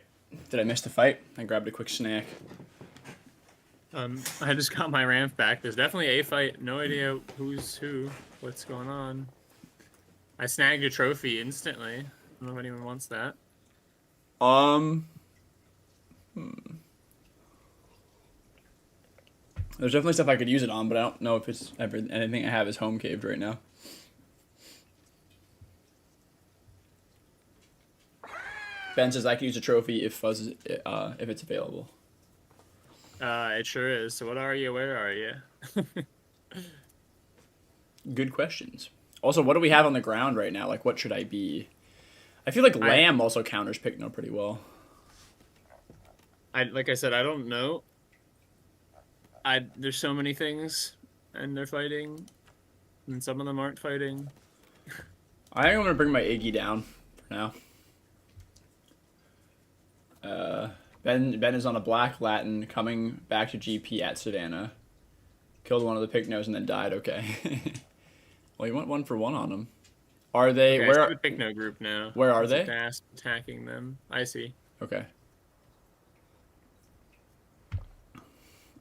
Did I miss the fight? I grabbed a quick snack. I just got my ramp back. There's definitely a fight. No idea who's who. What's going on? I snagged a trophy instantly. I don't know if anyone wants that. There's definitely stuff I could use it on, but I don't know if it's anything I have is home caved right now. Ben says I can use a trophy if Fuzz if it's available. It sure is. So what are you? Where are you? Good questions. Also, what do we have on the ground right now? Like, what should I be? I feel like Lamb also counters Picno pretty well. Like I said, I don't know. There's so many things, and they're fighting, and some of them aren't fighting. I think I'm gonna bring my Iggy down for now. Ben is on a Black Latin coming back to GP at Savannah. Killed one of the Picnos and then died. Okay. Well, you went 1-for-1 on him. Are they? Okay, where I see the Picno group now. Where are they? Gas attacking them. I see. Okay.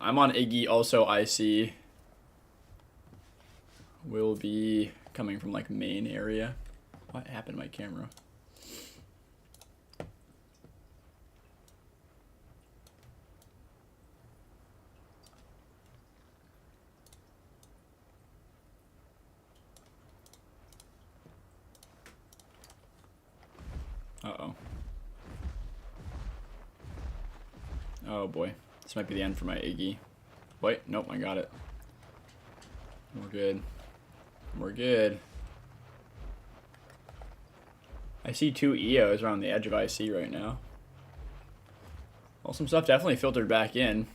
I'm on Iggy. Also, IC will be coming from like main area. What happened to my camera? Uh-oh. Oh boy. This might be the end for my Iggy. Wait, nope, I got it. We're good. We're good. I see 2 EOs around the edge of IC right now. Well, some stuff definitely filtered back in.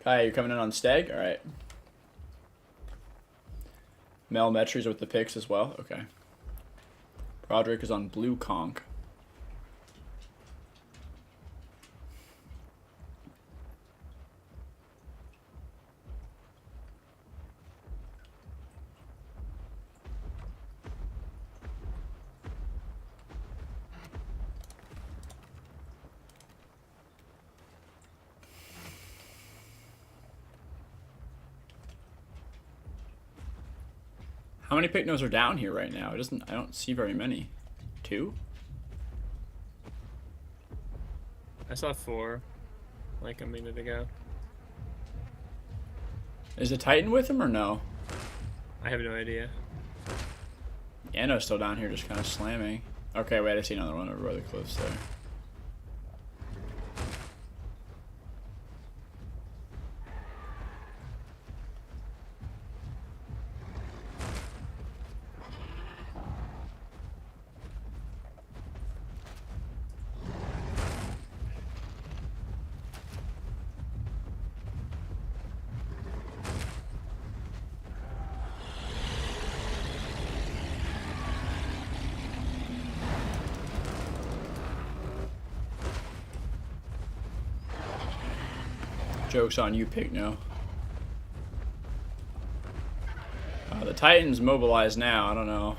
Kai, you're coming in on Stag? Alright. Mel Metries with the picks as well? Okay. Roderick is on Blue Conch. How many Picnos are down here right now? I don't see very many. 2? I saw 4, like a minute ago. Is the Titan with him or no? I have no idea. Anno's still down here just kind of slamming. Okay, wait, I see another one over by the cliffs there. Joke's on you, Picno. The Titan's mobilized now. I don't know.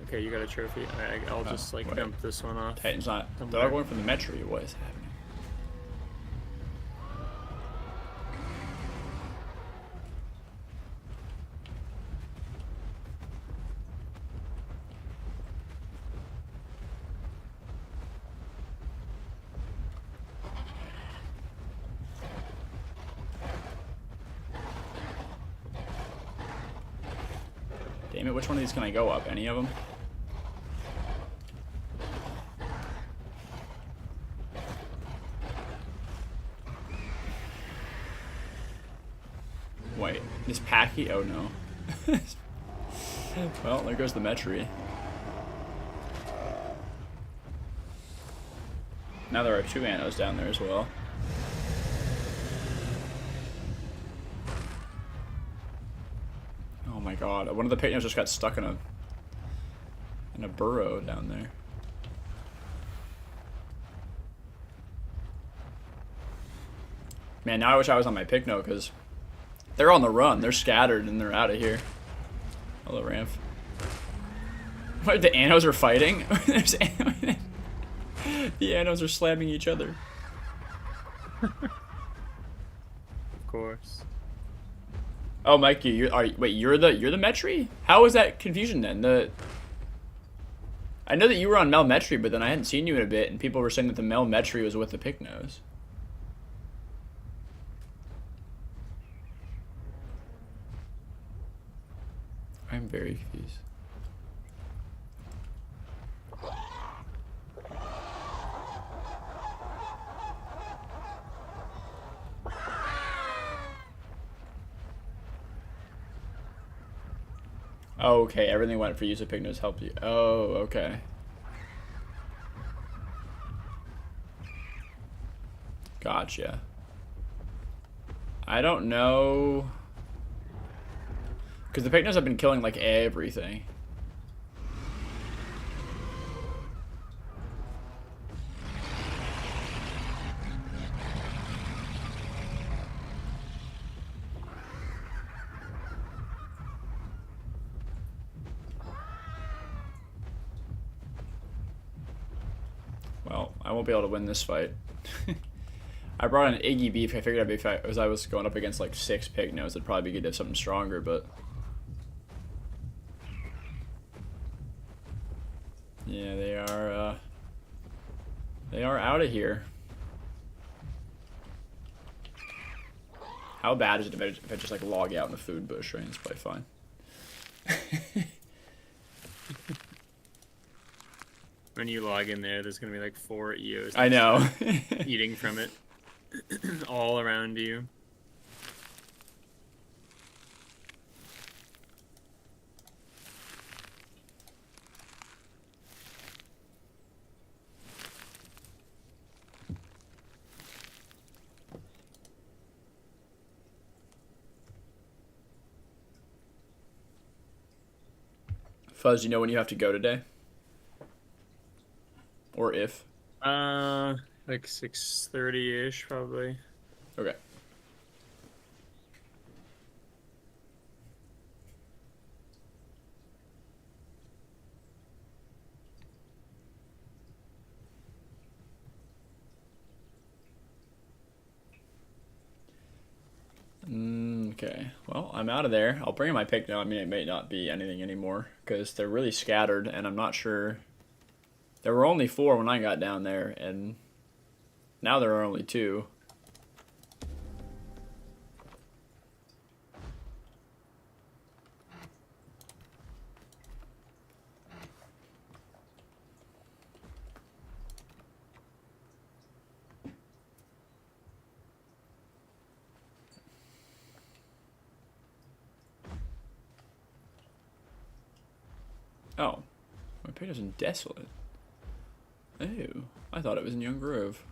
Okay, you got a trophy. I'll just like wait. dump this one off. Titan's not. Somewhere. They're all going for the Metri. What is happening? Damn it, which one of these can I go up? Any of them? Wait, is Pachy? Oh no. Well, there goes the Metri. Now there are 2 Annos down there as well. Oh my god, one of the Picnos just got stuck in a burrow down there. Man, now I wish I was on my Picno, because they're on the run. They're scattered, and they're out of here. Hello, Ramp. What, the Annos are fighting? There's the Annos are slamming each other. Of course. Oh, Mikey, you're the Metri? How is that confusion then? I know that you were on Mel Metri, but then I hadn't seen you in a bit, and people were saying that the Mel Metri was with the Picnos. I'm very confused. Oh, okay, everything went for use of Picnos helped you. Oh, okay. Gotcha. I don't know. Because the Picnos have been killing, like, everything. Well, I won't be able to win this fight. I brought an Iggy beef. I figured if I was going up against like 6 Picnos, it'd probably be good to have something stronger, but yeah, they are out of here. How bad is it if I just like log out in the food bush, right? It's probably fine. When you log in there, there's gonna be like 4 EOs. I know. Eating from it. All around you. Fuzz, you know when you have to go today? Or if? Like 6:30-ish, probably. Okay. Okay. Well, I'm out of there. I'll bring my pick now. I mean, it may not be anything anymore because they're really scattered, and I'm not sure. There were only 4 when I got down there, and now there are only 2. Oh, my page is in Desolate. Oh, I thought it was in Young Grove.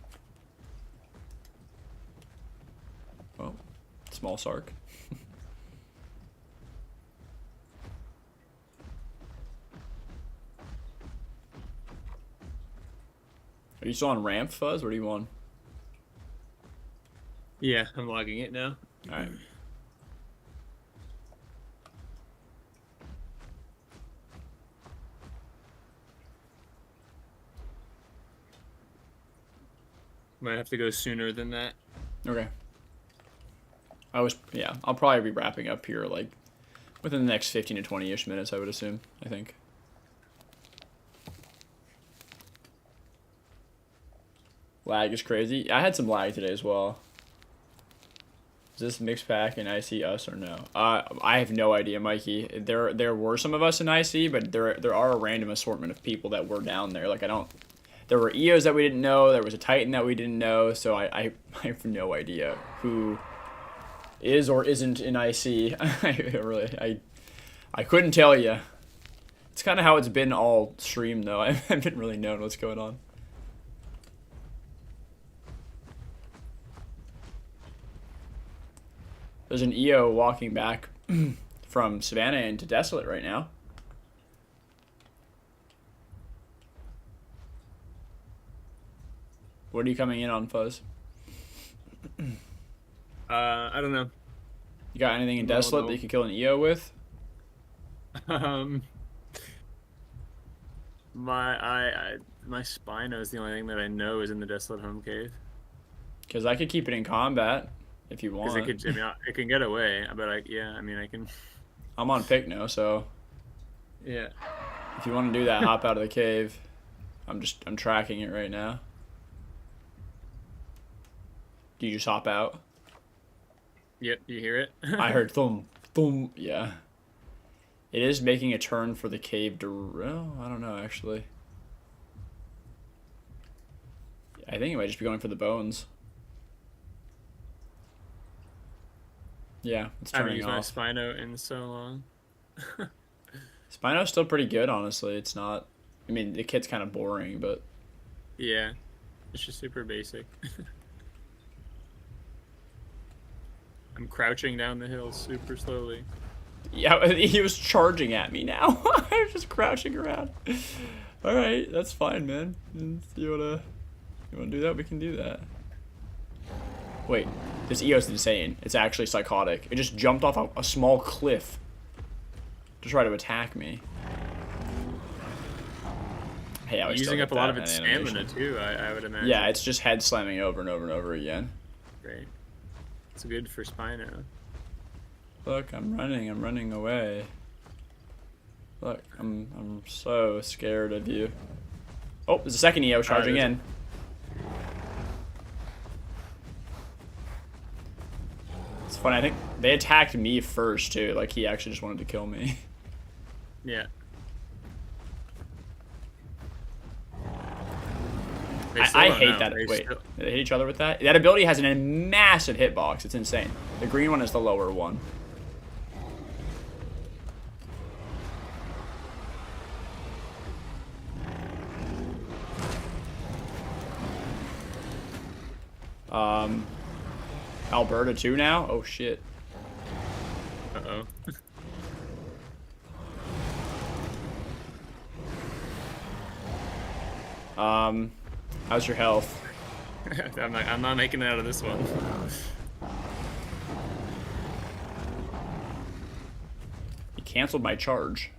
Oh, small Sark. Are you still on Ramp, Fuzz? What are you on? Yeah, I'm logging it now. Alright. Might have to go sooner than that. Okay. Yeah, I'll probably be wrapping up here, like, within the next 15 to 20-ish minutes, I would assume, I think. Lag is crazy. I had some lag today as well. Is this mixed pack in IC us or no? I have no idea, Mikey. There were some of us in IC, but there are a random assortment of people that were down there. Like, there were EOs that we didn't know. There was a Titan that we didn't know. So I have no idea who is or isn't in IC. I couldn't tell you. It's kind of how it's been all stream, though. I haven't really known what's going on. There's an EO walking back from Savannah into Desolate right now. What are you coming in on, Fuzz? I don't know. You got anything in No, Desolate no. that you could kill an EO with? Um, my Spino is the only thing that I know is in the Desolate Home Cave. Because I could keep it in combat if you Because want. I mean, it can get away, but yeah, I mean, I can. I'm on Picno, so Yeah. if you want to do that, hop out of the cave. I'm tracking it right now. Do you just hop out? Yep, you hear it? I heard thump, thump. Yeah. It is making a turn for the cave to... Well, I don't know, actually. I think it might just be going for the bones. Yeah, it's I haven't turning used my off. Spino in so long. Spino's still pretty good, honestly. It's not... I mean, the kit's kind of boring, but... Yeah, it's just super basic. I'm crouching down the hill super slowly. Yeah, he was charging at me now. I was just crouching around. Alright, that's fine, man. You wanna do that? We can do that. Wait, this EO's insane. It's actually psychotic. It just jumped off a small cliff to try to attack me. Hey, I was Using up a lot of its stamina too, I would imagine. Yeah, it's just head slamming over and over and over again. Great. It's good for Spino. Look, I'm running away. Look, I'm so scared of you. Oh, there's a second EO charging in. It's funny, I think they attacked me first too, like he actually just wanted to kill me. Yeah. I hate that. Wait, they hit each other with that? That ability has a massive hitbox. It's insane. The green one is the lower one. Alberta too now? Oh shit. Uh-oh. How's your health? I'm not making it out of this one. He canceled my charge.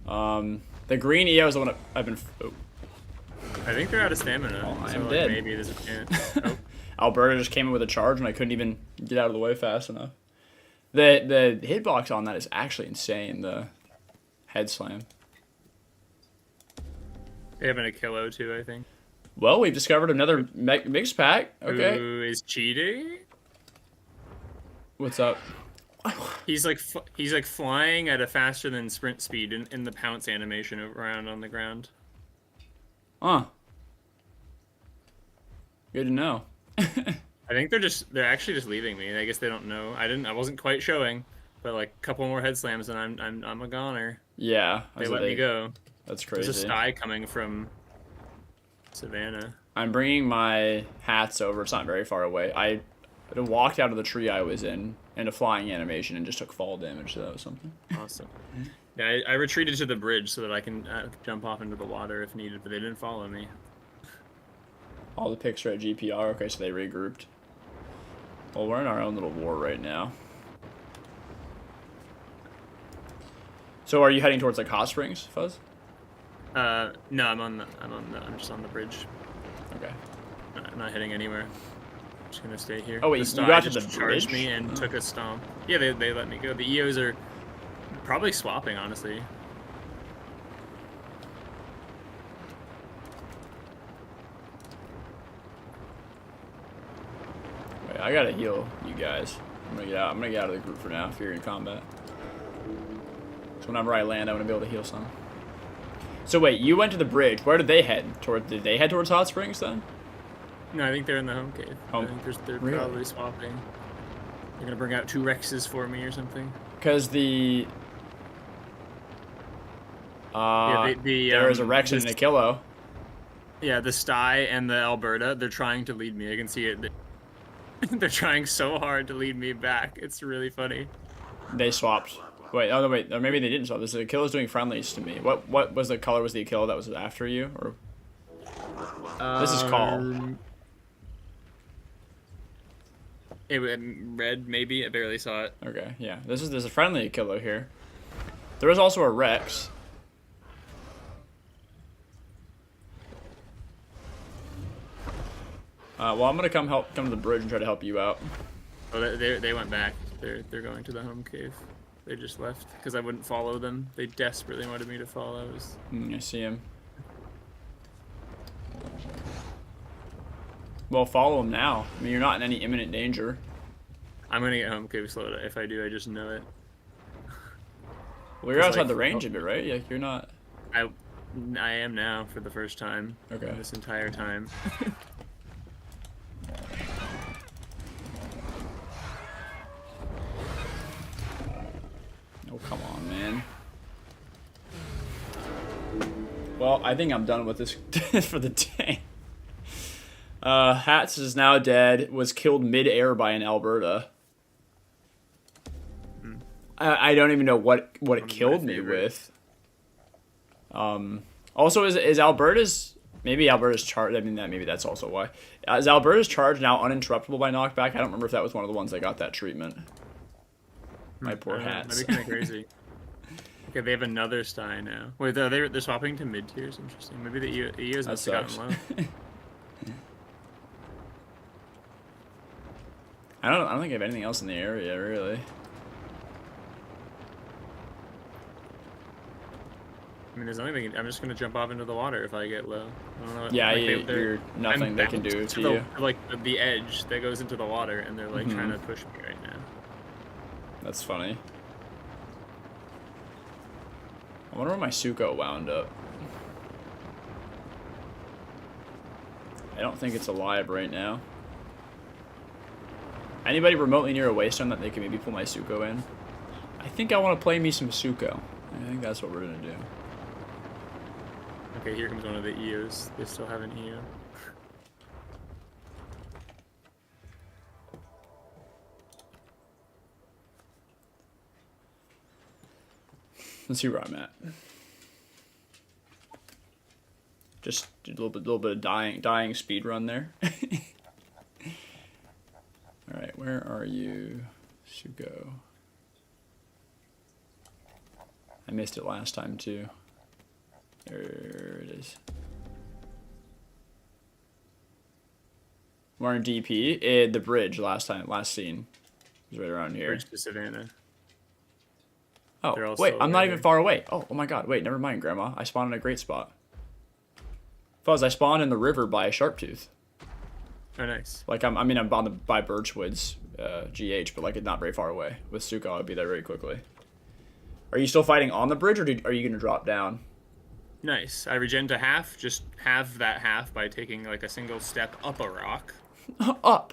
The green EO is the one I've been... Oh. I think they're out of stamina. Oh, I so am like, dead. Maybe there's a chance. Oh. Alberta just came in with a charge and I couldn't even get out of the way fast enough. The hitbox on that is actually insane, the head slam. They have a kilo too, I think. Well, we've discovered another mix pack. Okay. Who is cheating? What's up? He's like flying at a faster than sprint speed in the pounce animation around on the ground. Huh. Good to know. I think they're actually just leaving me. I guess they don't know. I wasn't quite showing, but like a couple more head slams and I'm a goner. Yeah. They let me go. That's crazy. There's a sty coming from Savannah. I'm bringing my hats over. It's not very far away. I walked out of the tree I was in a flying animation and just took fall damage, so that was something. Awesome. Yeah, I retreated to the bridge so that I can jump off into the water if needed, but they didn't follow me. All the picks are at GPR. Okay, so they regrouped. Well, we're in our own little war right now. So are you heading towards like Hot Springs, Fuzz? No, I'm just on the bridge. Okay. I'm not heading anywhere. I'm just gonna stay here. Oh wait, the you got to just the charged bridge? me and took a stomp. Yeah, they let me go. The EOs are probably swapping, honestly. Wait, I gotta heal you guys. I'm gonna get out. I'm gonna get out of the group for now if you're in combat. So whenever I land, I'm gonna be able to heal some. So wait, you went to the bridge. Where did they head? Did they head towards Hot Springs then? No, I think they're in the home cave. Home. I think they're Really? probably swapping. They're gonna bring out 2 Rexes for me or something. Because the... Yeah, there is a Rex and a Kilo. Yeah, the Sty and the Alberta, they're trying to lead me. I can see it. They're trying so hard to lead me back. It's really funny. They swapped. Wait, oh no, wait, or maybe they didn't swap. This Akila's doing friendlies to me. What was the color? Was the Akila that was after you, or this is call? Red, maybe. I barely saw it. Okay, yeah. There's a friendly killer here. There is also a Rex. Well, I'm gonna come to the bridge and try to help you out. Oh, they went back. They're going to the home cave. They just left because I wouldn't follow them. They desperately wanted me to follow. I see him. Well, follow him now. I mean, you're not in any imminent danger. I'm gonna get home cave slowed. If I do, I just know it. Well, you're outside the range of it, right? Like, you're not... I am now for the first time. Okay. This entire time. Oh, come on, man. Well, I think I'm done with this for the day. Hats is now dead. Was killed mid-air by an Alberta. I don't even know what it killed me with. Also, is Alberta's... Maybe Alberta's charge... I mean, maybe that's also why. Is Alberta's charge now uninterruptible by knockback? I don't remember if that was one of the ones that got that treatment. My poor Hats. That'd be kind of crazy. Okay, they have another Stein now. Wait, they're swapping to mid tiers. Interesting. Maybe the EOs must have gotten low. I don't think I have anything else in the area, really. I mean, there's nothing. I'm just gonna jump off into the water if I get low. I don't know. Yeah, like you're nothing they can do to you. Like the edge that goes into the water, and they're like trying to push me right now. That's funny. I wonder where my Suko wound up. I don't think it's alive right now. Anybody remotely near a waystone that they can maybe pull my Suko in? I think I want to play me some Suko. I think that's what we're gonna do. Okay, here comes one of the EOs. They still have an EO. Let's see where I'm at. Just a little bit of dying speed run there. All right, where are you, Suko? I missed it last time too. There it is. We're in DP. The bridge last scene was right around here. Bridge to Savannah. Oh, wait, I'm not even far away. Oh my god, wait, never mind, Grandma. I spawned in a great spot. Fuzz, I spawned in the river by a Sharptooth. Oh, nice. Like, I'm by Birchwood's GH, but, like, not very far away. With Suko, I'd be there very quickly. Are you still fighting on the bridge, or are you going to drop down? Nice. I regen to half. Just halve that half by taking, like, a single step up a rock. Up!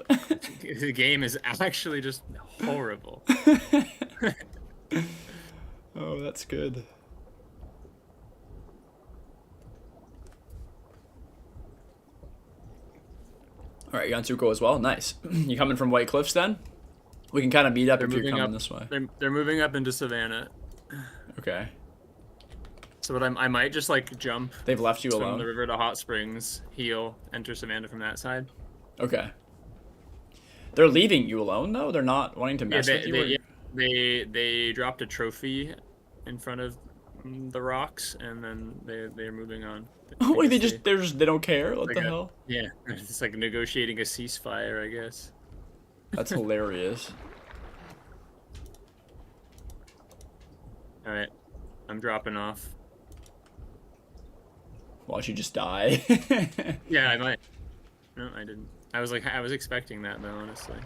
The game is actually just horrible. Oh, that's good. All right, you on Suko as well? Nice. You coming from White Cliffs then? We can kind of meet up if you're coming this way. They're moving up into Savannah. Okay. So what I might just like jump. They've left you alone. From the river to Hot Springs, heal, enter Savannah from that side. Okay. They're leaving you alone though. They're not wanting to mess with you. They dropped a trophy in front of the rocks, and then they're moving on. Wait, they don't care? What the hell? Yeah, it's like negotiating a ceasefire, I guess. That's hilarious. All right, I'm dropping off. Watch you just die. Yeah, I might. No, I didn't. I was expecting that though, honestly.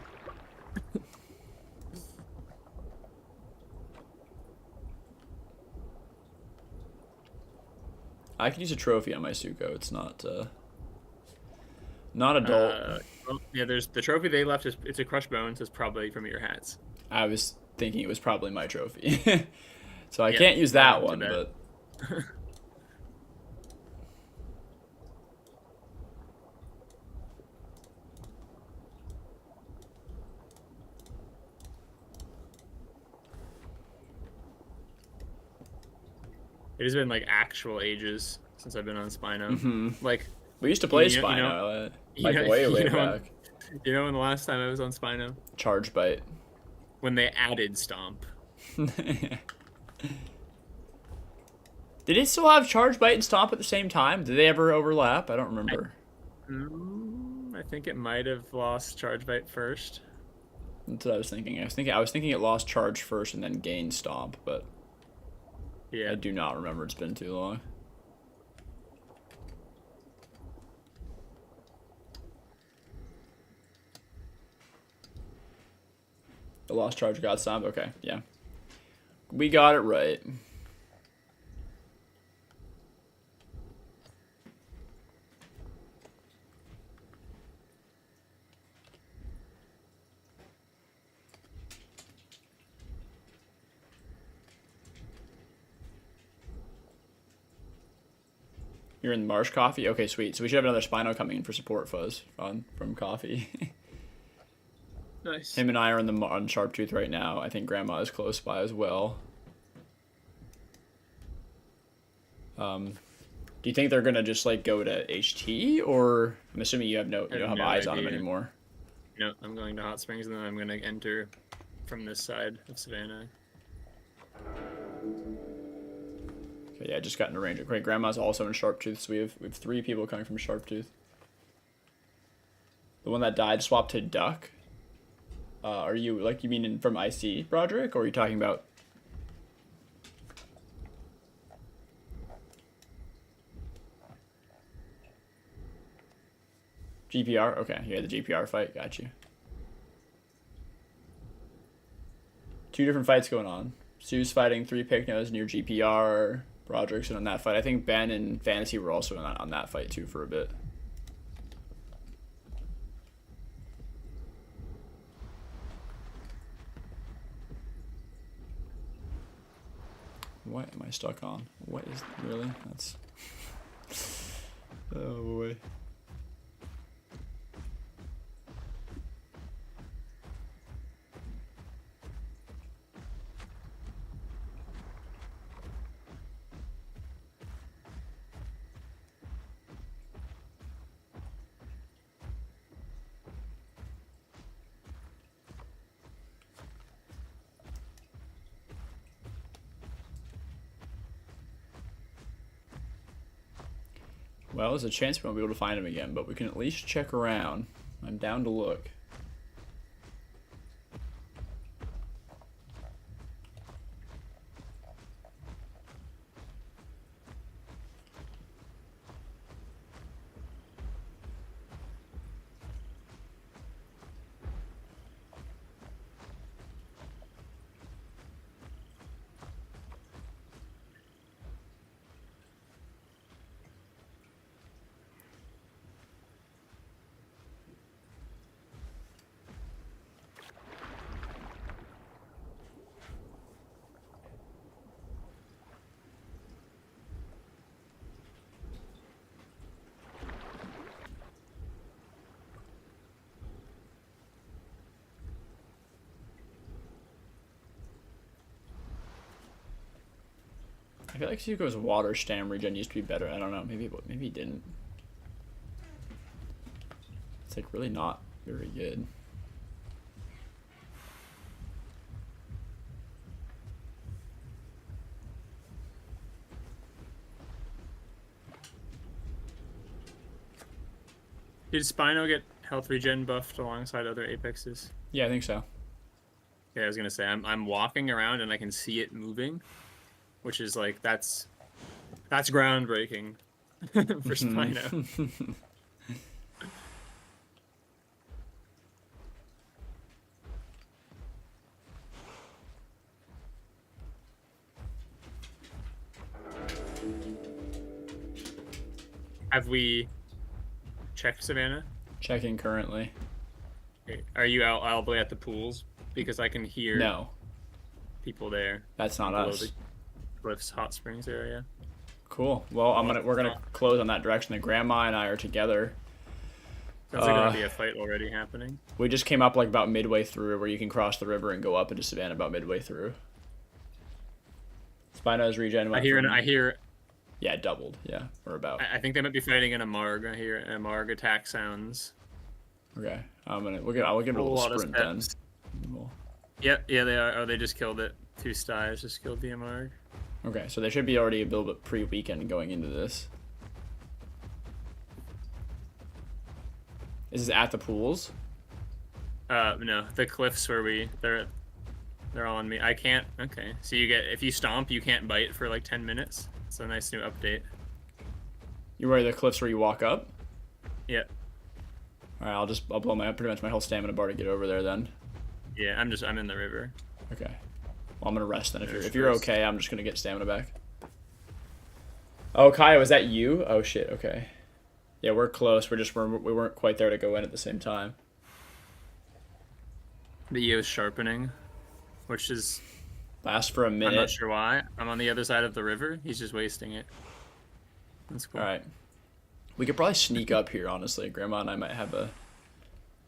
I could use a trophy on my Suko. It's not adult. Well, yeah, there's the trophy they left. It's a crushed bones. It's probably from your hats. I was thinking it was probably my trophy. So I can't use that one, but... It has been like actual ages since I've been on Spino. Mm-hmm. Like we used to play Spino, like way back. You know when the last time I was on Spino? Charge bite. When they added Stomp. Did it still have charge bite and stomp at the same time? Did they ever overlap? I don't remember. I think it might have lost Charge Bite first. That's what I was thinking. I was thinking it lost charge first and then gained stomp, but Yeah. I do not remember. It's been too long. The lost charge got stomp. Okay, yeah. We got it right. You're in Marsh Coffee? Okay, sweet. So we should have another Spino coming in for support, Fuzz, from Coffee. Nice. Him and I are on Sharptooth right now. I think Grandma is close by as well. Do you think they're gonna just like go to HT, or I'm assuming you don't have no eyes on them idea. anymore? No, I'm going to Hot Springs and then I'm going to enter from this side of Savannah. Okay, yeah, I just got into range. Great, Grandma's also in Sharptooth, so we have 3 people coming from Sharptooth. The one that died swapped to Duck. Are you you mean from IC, Broderick, or are you talking about? GPR? Okay, yeah, the GPR fight. Got you. 2 different fights going on. Sue's fighting 3 Picnos near GPR. Broderick's in on that fight. I think Ben and Fantasy were also on that fight too for a bit. What am I stuck on? What is really? That's. Oh boy. Well, there's a chance we won't be able to find him again, but we can at least check around. I'm down to look. I feel like Zuko's water stam regen used to be better. I don't know. Maybe he didn't. It's like really not very good. Did Spino get health regen buffed alongside other Apexes? Yeah, I think so. Yeah, I was gonna say I'm walking around and I can see it moving, which is like that's groundbreaking for Spino. Have we checked Savannah? Checking currently. Okay. Are you out all the way at the pools? Because I can hear No, people there. that's not Below us. the Cliffs Hot Springs area. Cool. Well, we're gonna close on that direction. The Grandma and I are together. Sounds like there'll be a fight already happening. We just came up like about midway through, where you can cross the river and go up into Savannah about midway through. Spino's regen. I hear. Yeah, doubled. Yeah, or about. I think they might be fighting in a Marg. I hear a Marg attack sounds. Okay. I'll give it a little sprint then. Yep, yeah, they are. Oh, they just killed it. 2 styes just killed the MR. Okay, so they should be already a little bit pre-weekend going into this. Is this at the pools? No, the cliffs where they're all on me. I can't. Okay, so if you stomp, you can't bite for like 10 minutes. It's a nice new update. You were the cliffs where you walk up? Yep. All right, I'll blow pretty much my whole stamina bar to get over there then. Yeah, I'm in the river. Okay. Well, I'm gonna rest then. If you're okay, I'm just gonna get stamina back. Oh, Kaya, was that you? Oh shit. Okay. Yeah, we're close. We weren't quite there to go in at the same time. The EO's sharpening, which is last for a minute. I'm not sure why. I'm on the other side of the river. He's just wasting it. That's cool. All right. We could probably sneak up here, honestly. Grandma and I might have a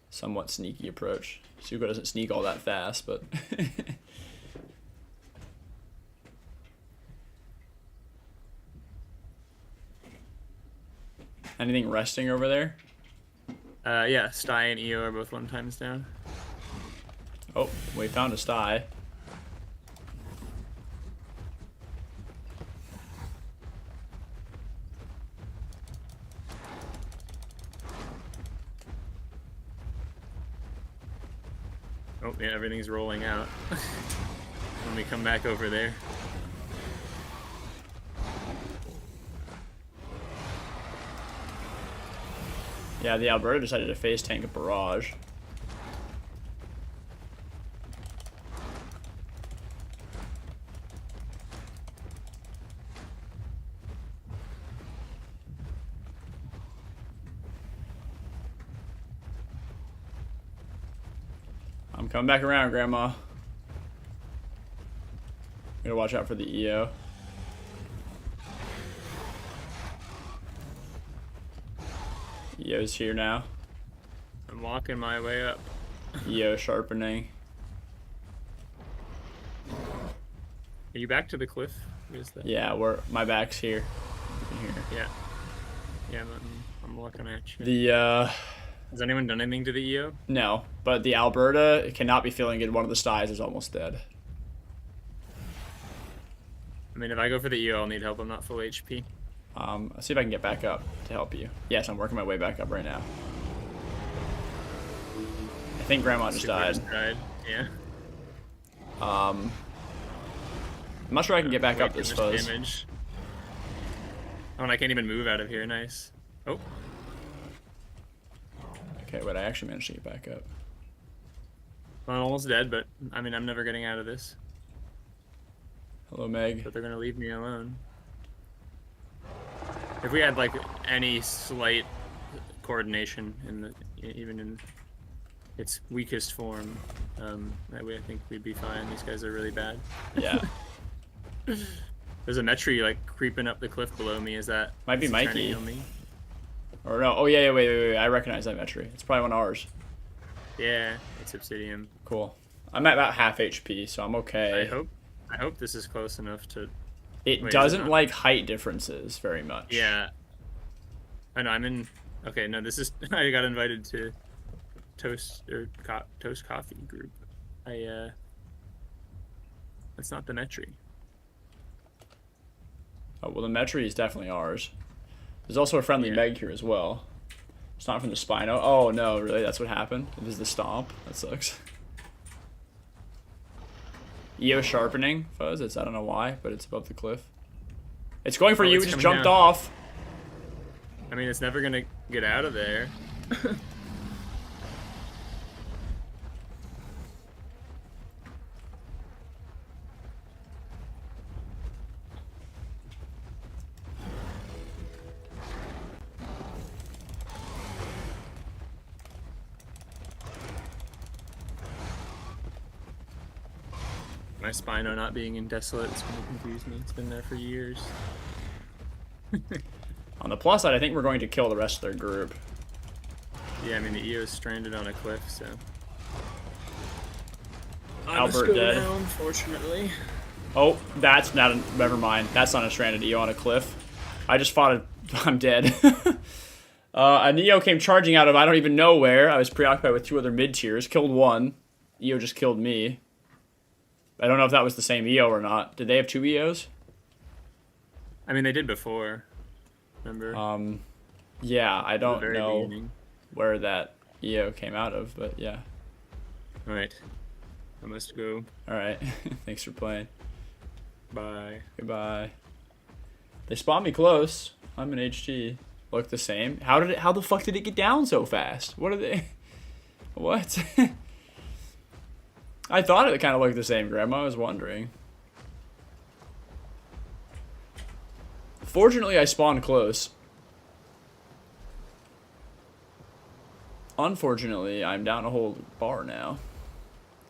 somewhat sneaky approach. Suko doesn't sneak all that fast, but... Anything resting over there? Yeah, Sty and EO are both 1 times down. Oh, we found a Sty. Oh, yeah, everything's rolling out. When we come back over there. Yeah, the Alberta decided to face tank a barrage. I'm coming back around, Grandma. Gotta watch out for the EO. EO's here now. I'm walking my way up. EO sharpening. Are you back to the cliff? What is that? Yeah, my back's here. Yeah. Yeah, I'm looking at you. The Has anyone done anything to the EO? No, but the Alberta cannot be feeling good. One of the Styes is almost dead. I mean, if I go for the EO, I'll need help. I'm not full HP. Let's see if I can get back up to help you. Yes, I'm working my way back up right now. I think Grandma just died. Yeah. I'm not sure I can get back up this fuzz. Damage. Oh, and I can't even move out of here. Nice. Oh. Okay, wait, I actually managed to get back up. I'm almost dead, but I mean, I'm never getting out of this. Hello, Meg. But they're gonna leave me alone. If we had like any slight coordination even in its weakest form, I think we'd be fine. These guys are really bad. Yeah. There's a Metri like creeping up the cliff below me. Is that might be trying to Mikey? heal me? Or no? Oh yeah, wait. I recognize that Metri. It's probably one of ours. Yeah, it's Obsidian. Cool. I'm at about half HP, so I'm okay. I hope this is close enough to. It doesn't like height differences very much. Yeah. I know. I'm in. Okay, no, this is. I got invited to Toast Coffee group. It's not the Metri. Oh well, the Metri is definitely ours. There's also a friendly Meg here as well. It's not from the Spino. Oh no, really? That's what happened? It is the Stomp? That sucks. EO sharpening, Fuzz. I don't know why, but it's above the cliff. It's going for you. It just jumped off. I mean, it's never gonna get out of there. My Spino not being in Desolate is going to confuse me. It's been there for years. On the plus side, I think we're going to kill the rest of their group. Yeah, I mean, the EO is stranded on a cliff, so... Albert dead. Now, unfortunately. Oh, that's not never mind. That's not a stranded EO on a cliff. I just fought I'm dead. A Neo came charging out of I don't even know where. I was preoccupied with 2 other mid-tiers. Killed one. Eo just killed me. I don't know if that was the same Eo or not. Did they have 2 Eos? I mean, they did before. Remember? Yeah, I don't know beginning. where that Eo came out of, but yeah. Alright. I must go. Alright. Thanks for playing. Bye. Goodbye. They spawned me close. I'm an HG. Look the same. How the fuck did it get down so fast? What are they? What? I thought it kind of looked the same, Grandma. I was wondering. Fortunately, I spawned close. Unfortunately, I'm down a whole bar now.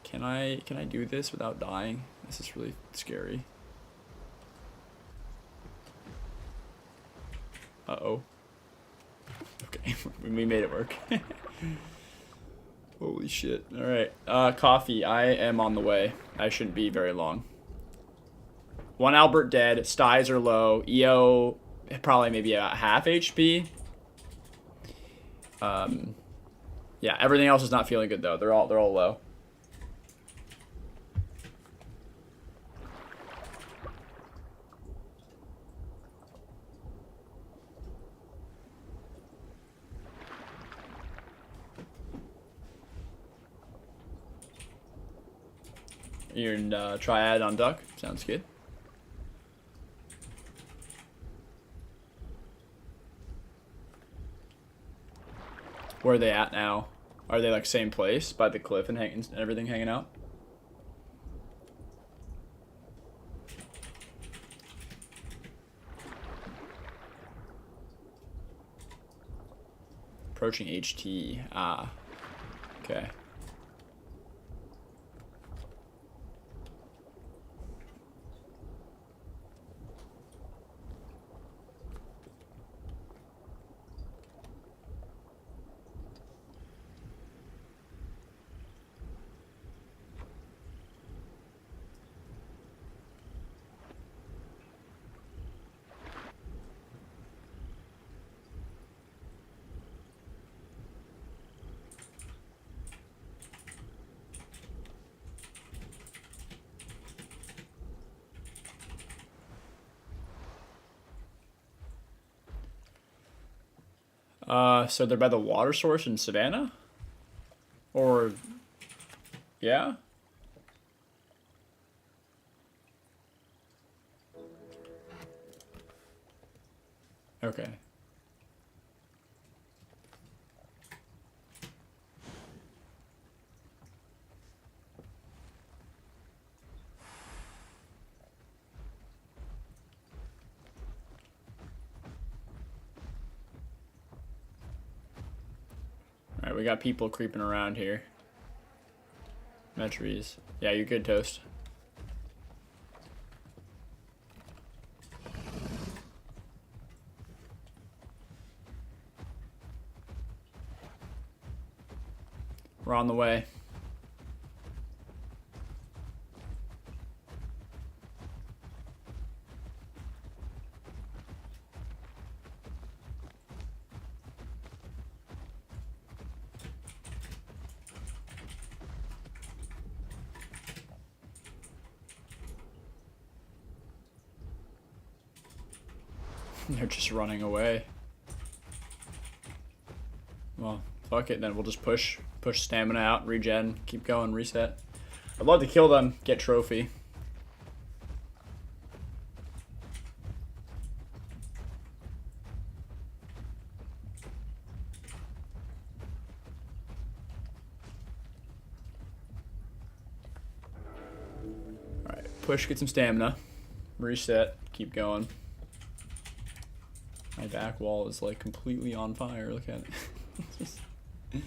Can I do this without dying? This is really scary. Uh-oh. Okay, we made it work. Holy shit. Alright, coffee. I am on the way. I shouldn't be very long. 1 Albert dead. Styes are low. EO probably maybe about half HP. Yeah, everything else is not feeling good though. They're all low. You're in triad on duck. Sounds good. Where are they at now? Are they like same place by the cliff and everything hanging out? Approaching HT. Ah. Okay. So they're by the water source in Savannah? Or, yeah? Okay. Alright, we got people creeping around here. Metries. Yeah, you're good, Toast. We're on the way. They're just running away. Well, fuck it then. We'll just push stamina out, regen, keep going, reset. I'd love to kill them, get trophy. Alright, push, get some stamina. Reset, keep going. My back wall is like completely on fire. Look at it. Just... I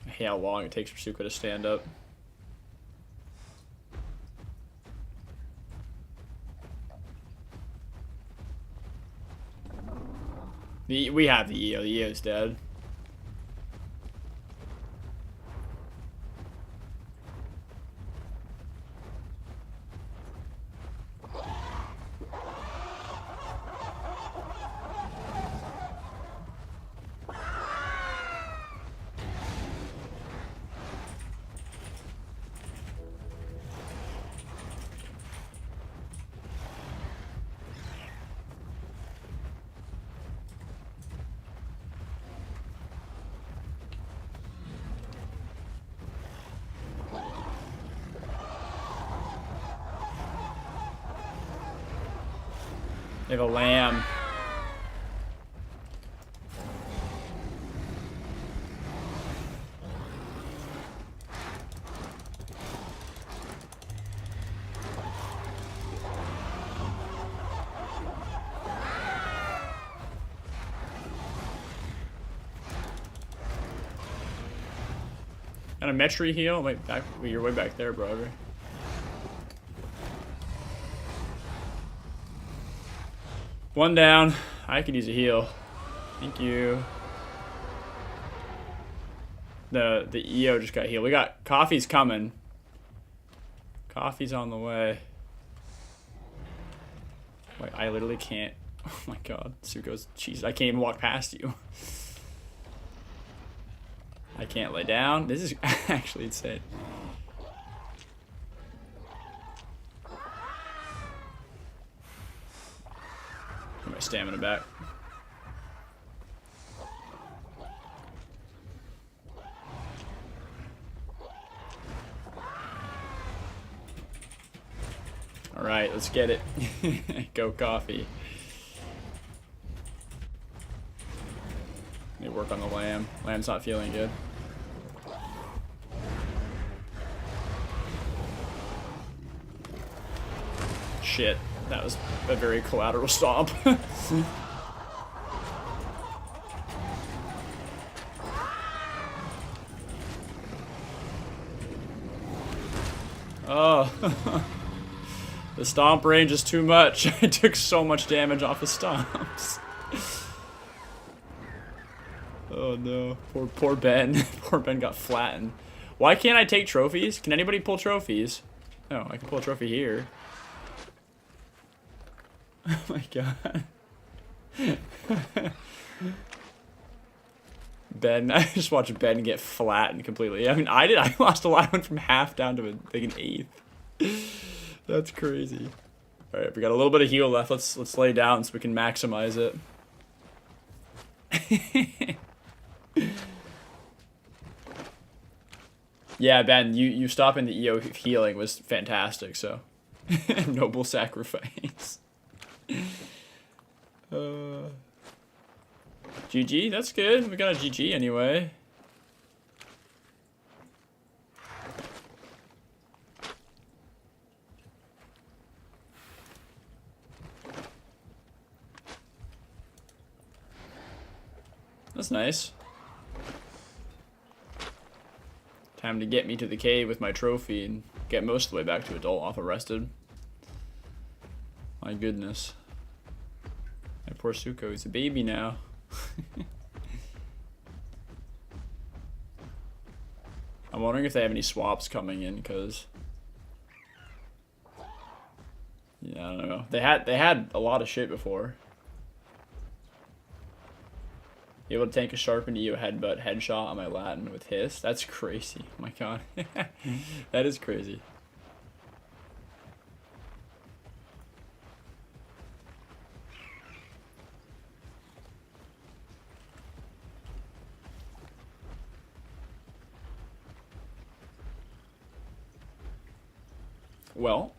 hate how long it takes for Suka to stand up. We have the EO. The EO's dead. They have a lamb. Got a Metri heal? Wait, back. You're way back there, brother. One down. I could use a heal. Thank you. The EO just got healed. We got coffee's coming. Coffee's on the way. Wait, I literally can't. Oh my god. Suko's. Jeez, I can't even walk past you. I can't lay down. This is actually insane. Get my stamina back. All right, let's get it. Go coffee. Need to work on the lamb. Lamb's not feeling good. Shit, that was a very collateral stomp. Oh. The stomp range is too much. I took so much damage off the stomps. Oh no. Poor Ben. Poor Ben got flattened. Why can't I take trophies? Can anybody pull trophies? No, I can pull a trophy here. Oh my god. Ben, I just watched Ben get flattened completely. I mean, I lost a lot. I went from half down to like an eighth. That's crazy. All right, we got a little bit of heal left. Let's lay down so we can maximize it. Yeah, Ben, you stopping the EO healing was fantastic. So, noble sacrifice. GG, that's good. We got a GG anyway. That's nice. Time to get me to the cave with my trophy and get most of the way back to adult off arrested. My goodness. My poor Suko, he's a baby now. I'm wondering if they have any swaps coming in, because yeah, I don't know. They had a lot of shit before. Able to tank a sharpened EO headbutt headshot on my Latin with hiss. That's crazy. Oh my god. That is crazy. Well,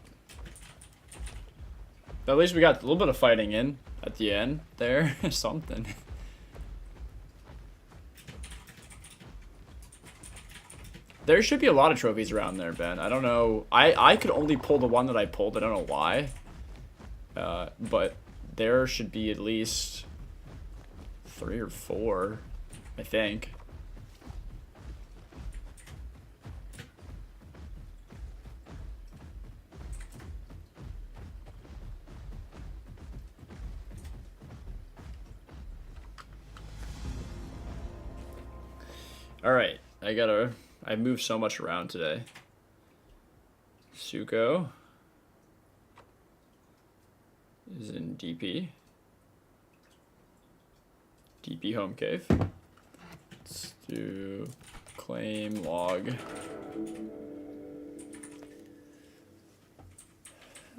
at least we got a little bit of fighting in at the end there. Something. There should be a lot of trophies around there, Ben. I don't know. I could only pull the one that I pulled. I don't know why. But there should be at least 3 or 4, I think. Alright, I moved so much around today. Suko is in DP. DP home cave. Let's do claim log.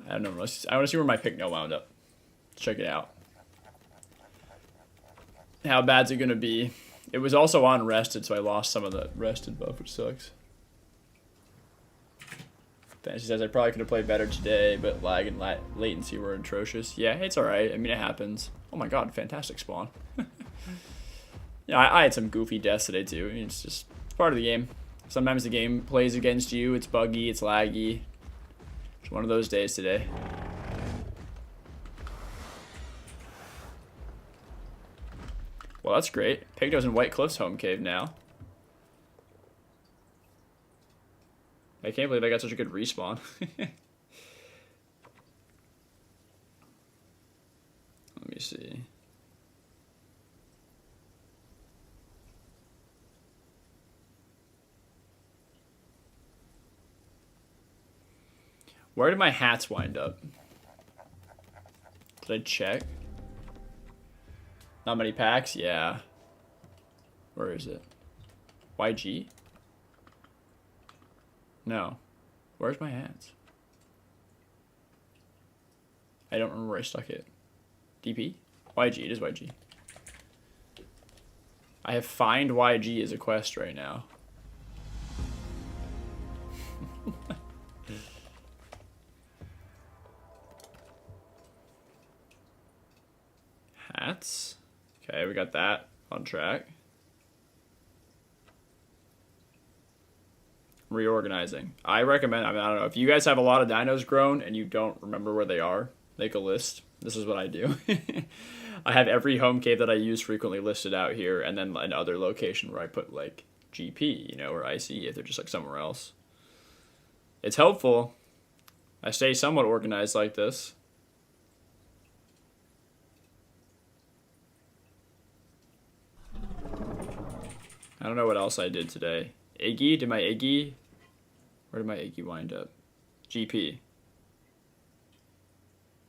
I don't know. I want to see where my pick no wound up. Check it out. How bad's it gonna be? It was also on rested, so I lost some of the rested buff, which sucks. Fantasy says I probably could have played better today, but lag and latency were atrocious. Yeah, it's alright. I mean, it happens. Oh my god, fantastic spawn. Yeah, I had some goofy deaths today too. I mean, it's part of the game. Sometimes the game plays against you. It's buggy. It's laggy. It's one of those days today. Well, that's great. Pigdo's in White Cliff's home cave now. I can't believe I got such a good respawn. Let me see. Where did my hats wind up? Did I check? Not many packs? Yeah. Where is it? YG? No. Where's my hats? I don't remember where I stuck it. DP? YG. It is YG. I have find YG as a quest right now. Hats. Okay, we got that on track. Reorganizing. I recommend, I don't know, if you guys have a lot of dinos grown and you don't remember where they are, make a list. This is what I do. I have every home cave that I use frequently listed out here, and then another location where I put like GP, you know, or IC if they're just like somewhere else. It's helpful. I stay somewhat organized like this. I don't know what else I did today. Iggy? Did my Iggy? Where did my Iggy wind up? GP.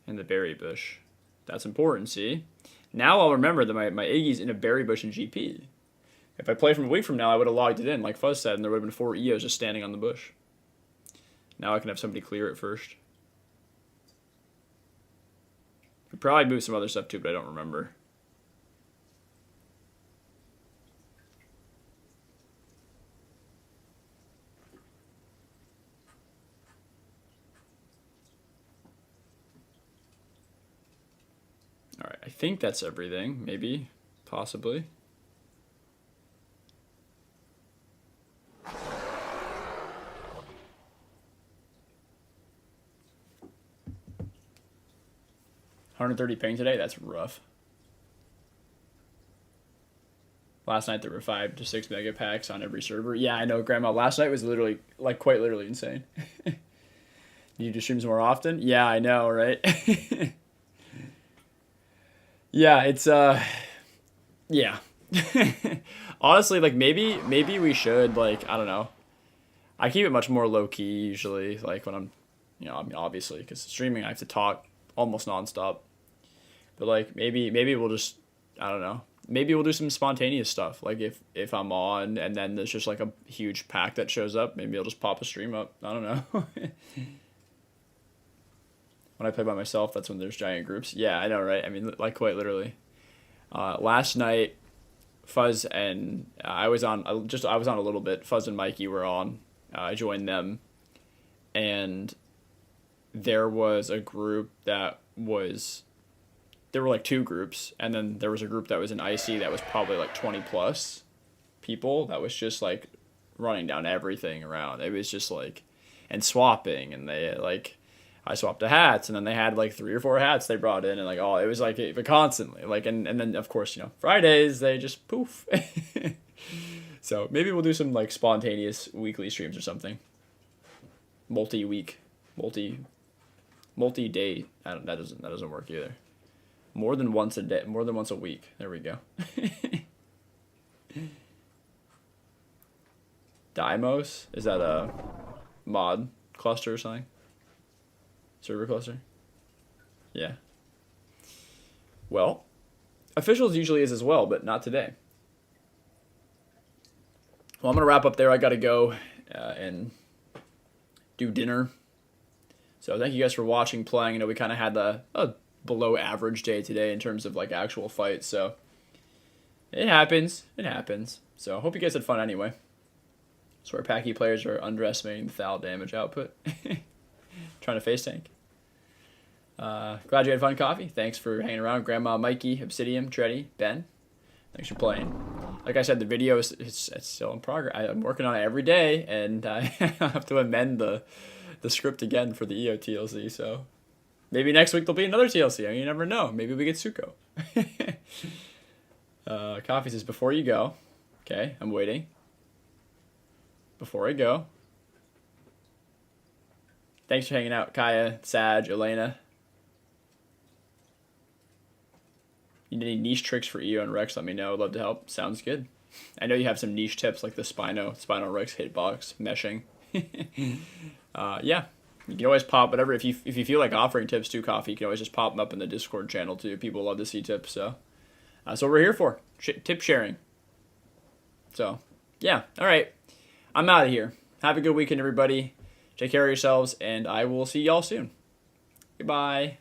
In the berry bush. That's important, see? Now I'll remember that my Iggy's in a berry bush in GP. If I play from a week from now, I would have logged it in, like Fuzz said, and there would have been 4 Eos just standing on the bush. Now I can have somebody clear it first. Could probably move some other stuff too, but I don't remember. Alright, I think that's everything. Maybe. Possibly. $130 ping today? That's rough. Last night there were 5 to 6 mega packs on every server. Yeah, I know, Grandma. Last night was literally, like, quite literally insane. You do streams more often? Yeah, I know, right? Yeah, it's yeah. Honestly, like maybe we should, like, I don't know. I keep it much more low key usually, like when I'm, you know, I mean obviously because streaming I have to talk almost nonstop. But like maybe we'll just, I don't know. Maybe we'll do some spontaneous stuff. Like if I'm on and then there's just like a huge pack that shows up, maybe I'll just pop a stream up. I don't know. When I play by myself, that's when there's giant groups. Yeah, I know, right? I mean, like, quite literally. Last night, Fuzz and I was on a little bit. Fuzz and Mikey were on. I joined them, and there was a group that was. There were like 2 groups, and then there was a group that was in IC that was probably like 20 plus people. That was just like running down everything around. It was just like, and swapping, and they like. I swapped the hats, and then they had like 3 or 4 hats they brought in, and like, oh, it was like it constantly, like, and then of course, you know, Fridays they just poof. So maybe we'll do some like spontaneous weekly streams or something. Multi-week, multi-day. That doesn't work either. More than once a day, more than once a week. There we go. Dimos? Is that a mod cluster or something? Server cluster? Yeah. Well, officials usually is as well, but not today. Well, I'm going to wrap up there. I got to go and do dinner. So thank you guys for watching, playing. You know, we kind of had a below average day today in terms of like actual fights. So it happens. It happens. So hope you guys had fun anyway. That's where pachy players are underestimating the foul damage output. Trying to face tank. Glad you had fun, Coffee. Thanks for hanging around. Grandma, Mikey, Obsidian, Treddy, Ben. Thanks for playing. Like I said, the video is it's still in progress. I'm working on it every day, and I have to amend the script again for the EO TLC. So maybe next week there'll be another TLC. I mean, you never know. Maybe we get Suko. Coffee says, before you go. Okay, I'm waiting. Before I go. Thanks for hanging out, Kaya, Saj, Elena. You need any niche tricks for EO and Rex? Let me know. I'd love to help. Sounds good. I know you have some niche tips like the Spino Rex hitbox meshing. Yeah, you can always pop whatever. If you feel like offering tips to Coffee, you can always just pop them up in the Discord channel too. People love to see tips, so that's what we're here for. Tip sharing. So yeah, all right. I'm out of here. Have a good weekend, everybody. Take care of yourselves, and I will see y'all soon. Goodbye.